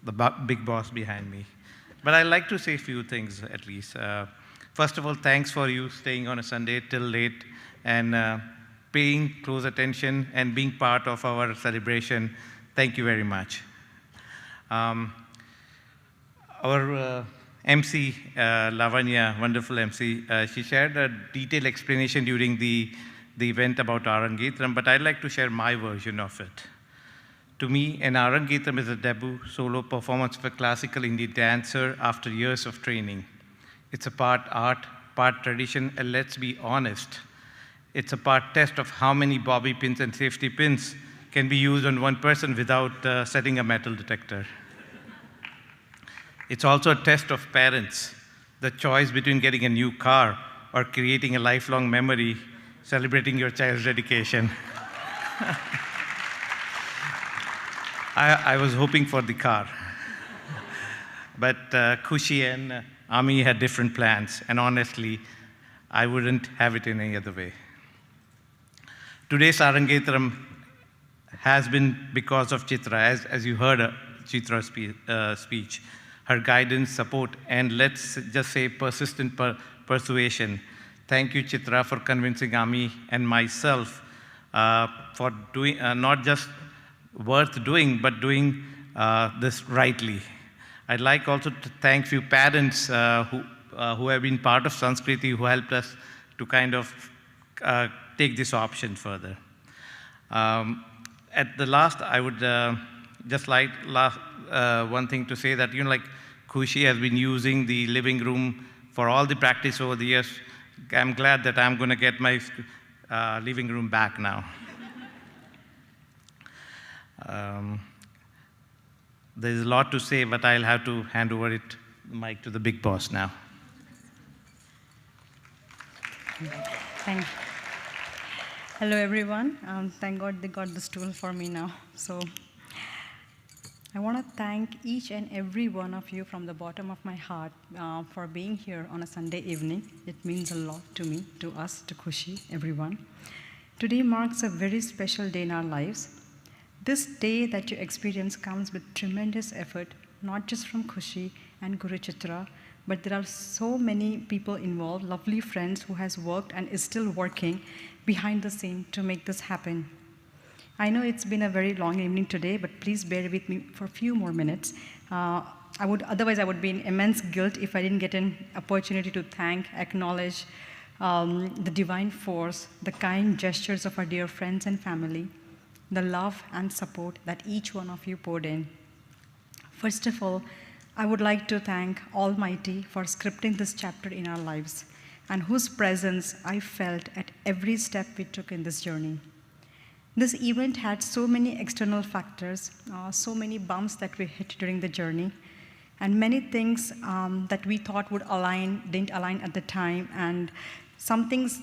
the big boss behind me. But I'd like to say a few things at least. First of all, thanks for you staying on a Sunday till late and paying close attention and being part of our celebration. Thank you very much. Our MC, Lavanya, wonderful MC, she shared a detailed explanation during the event about Arangetram, but I'd like to share my version of it. To me, an Arangetram is a debut solo performance of a classical Indian dancer after years of training. It's a part art, part tradition, and let's be honest, it's a part test of how many bobby pins and safety pins can be used on one person without setting a metal detector. It's also a test of parents, the choice between getting a new car or creating a lifelong memory, celebrating your child's dedication. I was hoping for the car. But Khushi and Ami had different plans, and honestly, I wouldn't have it in any other way. Today's Arangetram has been because of Chitra, as you heard Chitra's speech, her guidance, support, and let's just say persistent persuasion. Thank you, Chitra, for convincing Ami and myself for doing not just worth doing, but doing this rightly. I'd like also to thank few parents who have been part of Sanskiriti, who helped us to kind of take this option further. At the last, I would just like one thing to say that, like Khushi has been using the living room for all the practice over the years. I'm glad that I'm going to get my living room back now. There's a lot to say, but I'll have to hand over the mic to the big boss now. Thank you. Hello, everyone. Thank God they got the stool for me now. So I want to thank each and every one of you from the bottom of my heart for being here on a Sunday evening. It means a lot to me, to us, to Khushi, everyone. Today marks a very special day in our lives. This day that you experience comes with tremendous effort, not just from Khushi and Guru Chitra, but there are so many people involved, lovely friends who has worked and is still working behind the scene to make this happen. I know it's been a very long evening today, but please bear with me for a few more minutes. Otherwise I would be in immense guilt if I didn't get an opportunity to thank, acknowledge the divine force, the kind gestures of our dear friends and family, the love and support that each one of you poured in. First of all, I would like to thank Almighty for scripting this chapter in our lives, and whose presence I felt at every step we took in this journey. This event had so many external factors, so many bumps that we hit during the journey, and many things that we thought would align, didn't align at the time, and some things,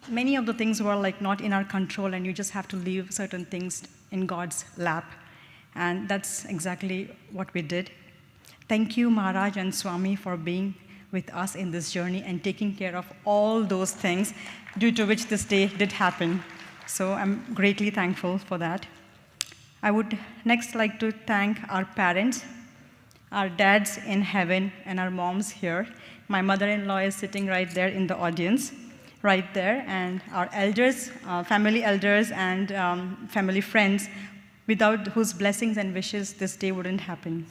many of the things were like not in our control, and you just have to leave certain things in God's lap, and that's exactly what we did. Thank you, Maharaj and Swami, for being with us in this journey and taking care of all those things due to which this day did happen. So I'm greatly thankful for that. I would next like to thank our parents, our dads in heaven, and our moms here. My mother-in-law is sitting right there in the audience, right there, and our elders, family elders, and family friends, without whose blessings and wishes this day wouldn't happen.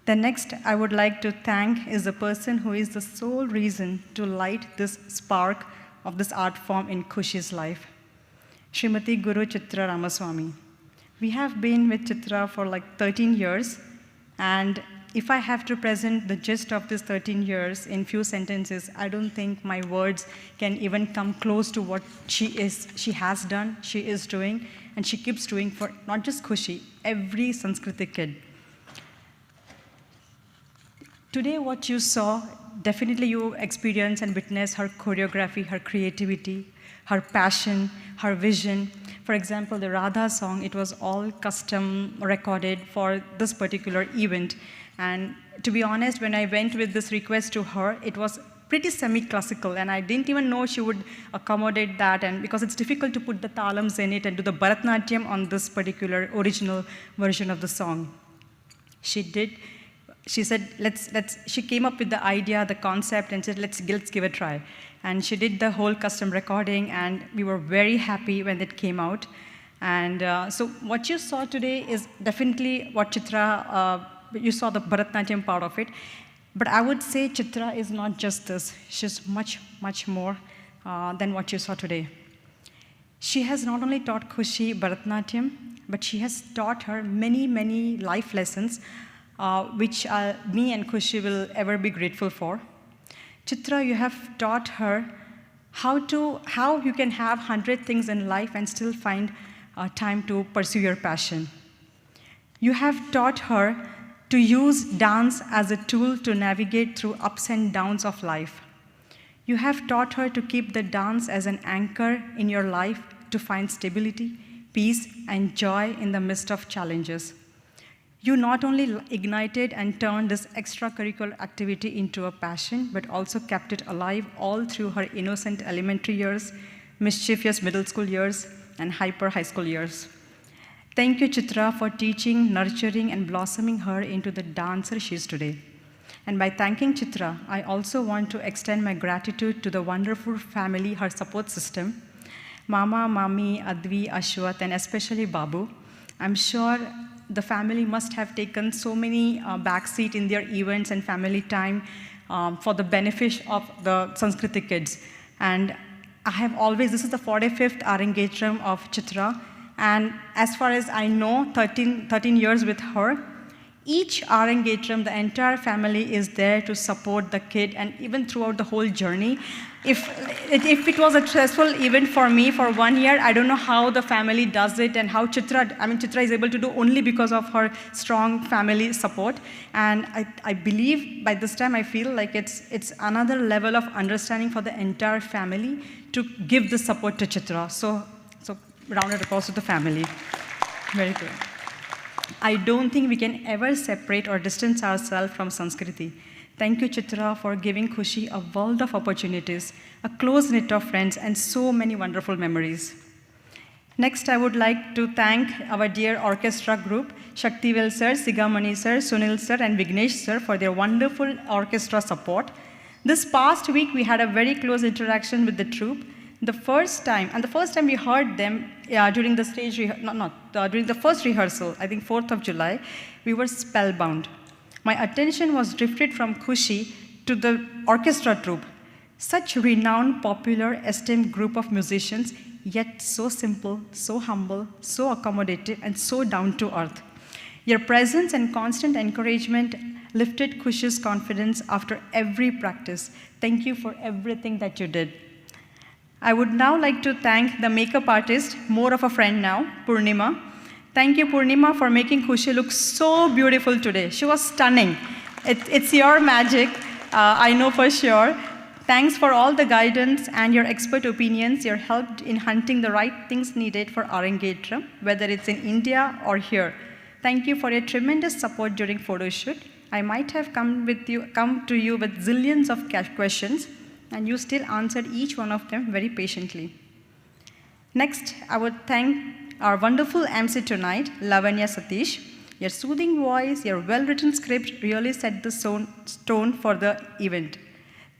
The next I would like to thank is the person who is the sole reason to light this spark of this art form in Khushi's life, Srimati Guru Chitra Ramaswamy. We have been with Chitra for like 13 years, and if I have to present the gist of this 13 years in few sentences, I don't think my words can even come close to what she has done, she is doing, and she keeps doing for not just Khushi, every Sanskriti kid. Today, what you saw, definitely you experienced and witnessed her choreography, her creativity, her passion, her vision. For example, the Radha song, it was all custom recorded for this particular event. And to be honest, when I went with this request to her, it was pretty semi-classical, and I didn't even know she would accommodate that, and because it's difficult to put the talams in it and do the Bharathanatyam on this particular original version of the song. She did. She said, she came up with the idea, the concept, and said, let's give it a try. And she did the whole custom recording, and we were very happy when it came out. And so what you saw today is definitely what Chitra, you saw the Bharathanatyam part of it. But I would say Chitra is not just this. She's much, much more than what you saw today. She has not only taught Khushi Bharathanatyam, but she has taught her many, many life lessons which me and Khushi will ever be grateful for. Chitra, you have taught her how you can have 100 things in life and still find time to pursue your passion. You have taught her to use dance as a tool to navigate through ups and downs of life. You have taught her to keep the dance as an anchor in your life to find stability, peace, and joy in the midst of challenges. You not only ignited and turned this extracurricular activity into a passion, but also kept it alive all through her innocent elementary years, mischievous middle school years, and hyper high school years. Thank you, Chitra, for teaching, nurturing, and blossoming her into the dancer she is today. And by thanking Chitra, I also want to extend my gratitude to the wonderful family, her support system, Mama, Mami, Advi, Ashwat, and especially Babu. I'm sure the family must have taken so many backseat in their events and family time for the benefit of the Sanskriti kids. And I have always, this is the 45th Arangetram of Chitra, and as far as I know, 13 years with her, each Arangetram, the entire family is there to support the kid, and even throughout the whole journey. If it was a stressful event for me for 1 year, I don't know how the family does it and how Chitra is able to do only because of her strong family support. And I believe by this time I feel like it's another level of understanding for the entire family to give the support to Chitra. So round of applause to the family. Very good. I don't think we can ever separate or distance ourselves from Sanskiriti. Thank you, Chitra, for giving Khushi a world of opportunities, a close knit of friends, and so many wonderful memories. Next, I would like to thank our dear orchestra group, Shaktivel sir, Sigamani sir, Sunil sir, and Vignesh sir for their wonderful orchestra support. This past week, we had a very close interaction with the troupe. The first time we heard them during the during the first rehearsal, I think 4th of July, we were spellbound. My attention was drifted from Khushi to the orchestra troupe. Such renowned, popular, esteemed group of musicians, yet so simple, so humble, so accommodative, and so down to earth. Your presence and constant encouragement lifted Khushi's confidence after every practice. Thank you for everything that you did. I would now like to thank the makeup artist, more of a friend now, Purnima. Thank you, Purnima, for making Khushi look so beautiful today. She was stunning. It's your magic, I know for sure. Thanks for all the guidance and your expert opinions, your help in hunting the right things needed for Arangetram, whether it's in India or here. Thank you for your tremendous support during photo shoot. I might have come to you with zillions of questions, and you still answered each one of them very patiently. Next, I would thank our wonderful MC tonight, Lavanya Satish. Your soothing voice, your well-written script really set the tone for the event.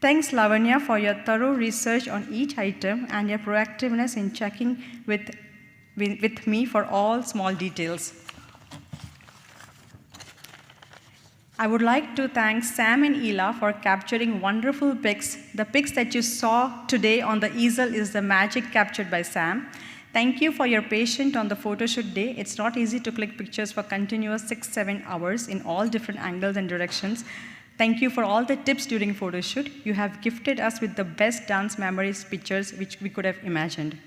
Thanks, Lavanya, for your thorough research on each item and your proactiveness in checking with me for all small details. I would like to thank Sam and Ela for capturing wonderful pics. The pics that you saw today on the easel is the magic captured by Sam. Thank you for your patience on the photo shoot day. It's not easy to click pictures for continuous 6-7 hours in all different angles and directions. Thank you for all the tips during photo shoot. You have gifted us with the best dance memories pictures which we could have imagined.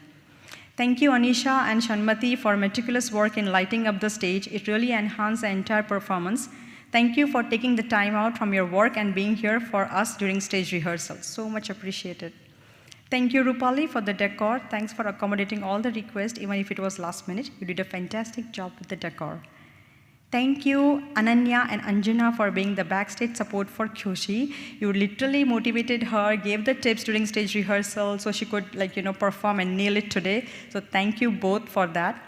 Thank you, Anisha and Shanmati, for meticulous work in lighting up the stage. It really enhanced the entire performance. Thank you for taking the time out from your work and being here for us during stage rehearsal. So much appreciated. Thank you, Rupali, for the decor. Thanks for accommodating all the requests, even if it was last minute. You did a fantastic job with the decor. Thank you, Ananya and Anjana, for being the backstage support for Khushi. You literally motivated her, gave the tips during stage rehearsal so she could perform and nail it today. So thank you both for that.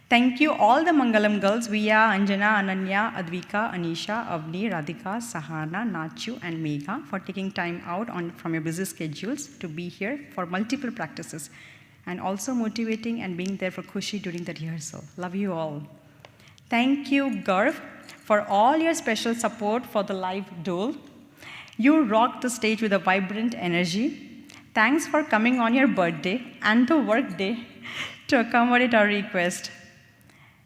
Thank you all the Mangalam girls, Viya, Anjana, Ananya, Advika, Anisha, Avni, Radhika, Sahana, Nachu, and Megha for taking time out from your busy schedules to be here for multiple practices and also motivating and being there for Khushi during the rehearsal. Love you all. Thank you, Garv, for all your special support for the live duel. You rocked the stage with a vibrant energy. Thanks for coming on your birthday and the work day to accommodate our request.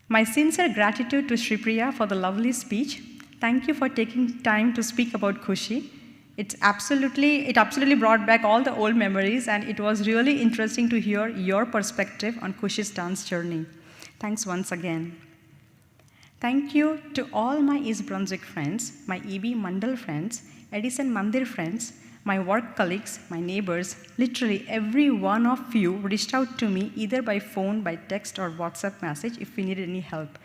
My sincere gratitude to Shripriya for the lovely speech. Thank you for taking time to speak about Khushi. It absolutely brought back all the old memories, and it was really interesting to hear your perspective on Khushi's dance journey. Thanks once again. Thank you to all my East Brunswick friends, my EB Mandal friends, Edison Mandir friends, my work colleagues, my neighbors. Literally every one of you reached out to me either by phone, by text, or WhatsApp message if you needed any help.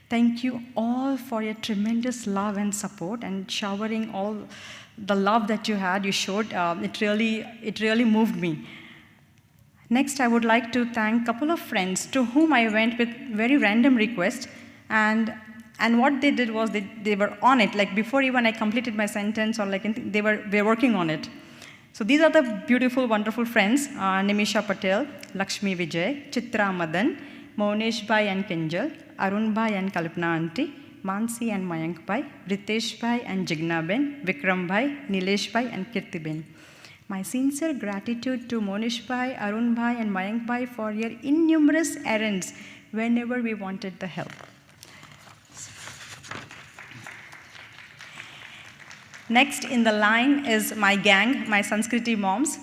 Thank you all for your tremendous love and support and showering all the love that you had, you showed. It really moved me. Next, I would like to thank a couple of friends to whom I went with very random requests, and what they did was they were on it, like before even I completed my sentence or they were working on it. So these are the beautiful, wonderful friends, Nimisha Patel, Lakshmi Vijay, Chitra Madan, Monesh Bhai and Kinjal, Arun Bhai and Kalpana Aunty, Mansi and Mayank Bhai, Ritesh Bhai and Jigna Ben, Vikram Bhai, Nilesh Bhai and Kirti Ben. My sincere gratitude to Monesh Bhai, Arun Bhai and Mayank Bhai for your innumerous errands whenever we wanted the help. Next in the line is my gang, my Sanskiriti moms.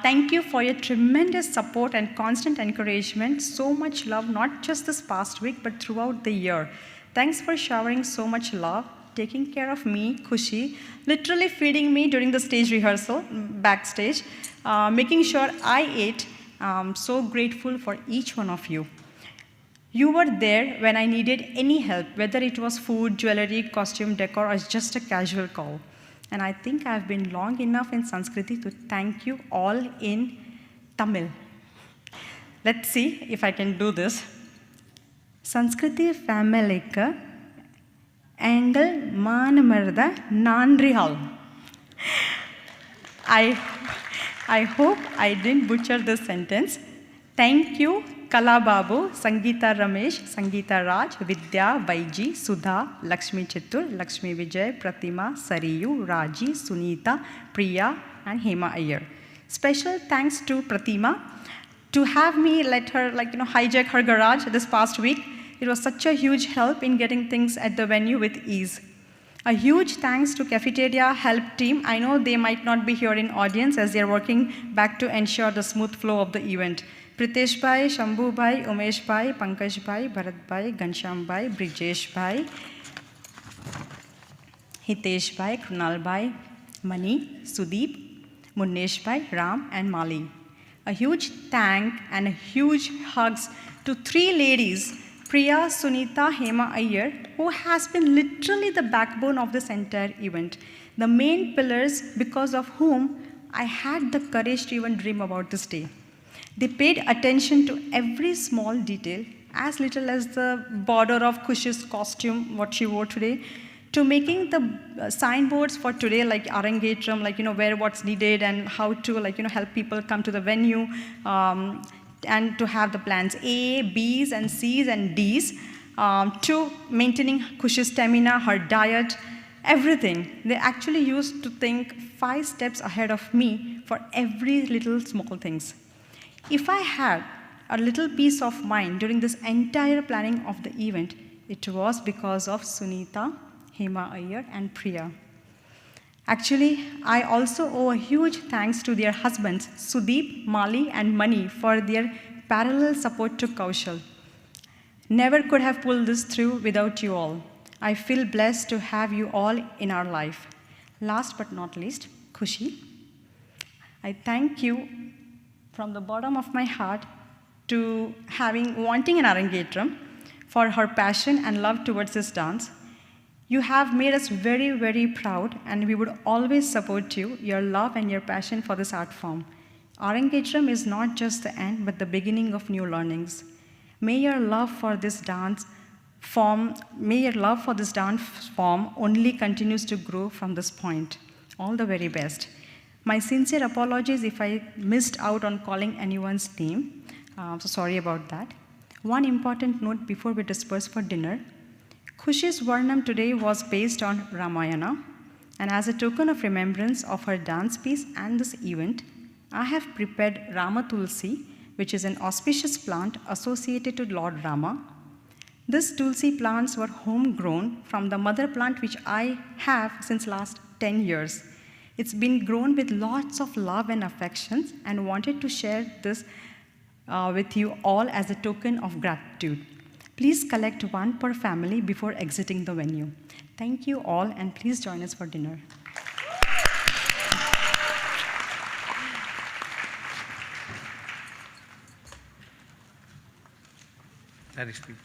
Thank you for your tremendous support and constant encouragement. So much love, not just this past week, but throughout the year. Thanks for showering so much love, taking care of me, Khushi, literally feeding me during the stage rehearsal, backstage, making sure I ate. So grateful for each one of you. You were there when I needed any help, whether it was food, jewelry, costume, decor, or just a casual call. And I think I've been long enough in Sanskriti to thank you all in Tamil. Let's see if I can do this. Sanskriti family angle manamarda nandrihal. I hope I didn't butcher this sentence. Thank you, Kala Babu, Sangeeta Ramesh, Sangeeta Raj, Vidya, Vaiji, Sudha, Lakshmi Chittur, Lakshmi Vijay, Pratima, Sariyu, Raji, Sunita, Priya, and Hema Iyer. Special thanks to Pratima to have me let her hijack her garage this past week. It was such a huge help in getting things at the venue with ease. A huge thanks to cafeteria help team. I know they might not be here in audience as they are working back to ensure the smooth flow of the event. Pritesh Bhai, Shambhu Bhai, Umesh Bhai, Pankaj Bhai, Bharat Bhai, Gansham Bhai, Brijesh Bhai, Hitesh Bhai, Krunal Bhai, Mani, Sudeep, Munnesh Bhai, Ram, and Mali. A huge thank and a huge hugs to 3 ladies, Priya, Sunita, Hema Iyer, who has been literally the backbone of this entire event. The main pillars because of whom I had the courage to even dream about this day. They paid attention to every small detail, as little as the border of Khushi's costume, what she wore today, to making the signboards for today, like Arangetram, where what's needed and how to, help people come to the venue, and to have the plans A, B's, and C's, and D's, to maintaining Khushi's stamina, her diet, everything. They actually used to think 5 steps ahead of me for every little small things. If I had a little peace of mind during this entire planning of the event, it was because of Sunita, Hema Iyer, and Priya. Actually, I also owe a huge thanks to their husbands, Sudeep, Mali, and Mani, for their parallel support to Kaushal. Never could have pulled this through without you all. I feel blessed to have you all in our life. Last but not least, Khushi. I thank you from the bottom of my heart to wanting an Arangetram, for her passion and love towards this dance. You have made us very, very proud, and we would always support you, your love and your passion for this art form. Arangetram is not just the end, but the beginning of new learnings. May your love for this dance form only continues to grow from this point. All the very best. My sincere apologies if I missed out on calling anyone's name. So sorry about that. One important note before we disperse for dinner. Khushi's Varnam today was based on Ramayana, and as a token of remembrance of her dance piece and this event, I have prepared Rama Tulsi, which is an auspicious plant associated to Lord Rama. These Tulsi plants were homegrown from the mother plant which I have since last 10 years. It's been grown with lots of love and affections, and wanted to share this with you all as a token of gratitude. Please collect one per family before exiting the venue. Thank you all, and please join us for dinner. That is speech.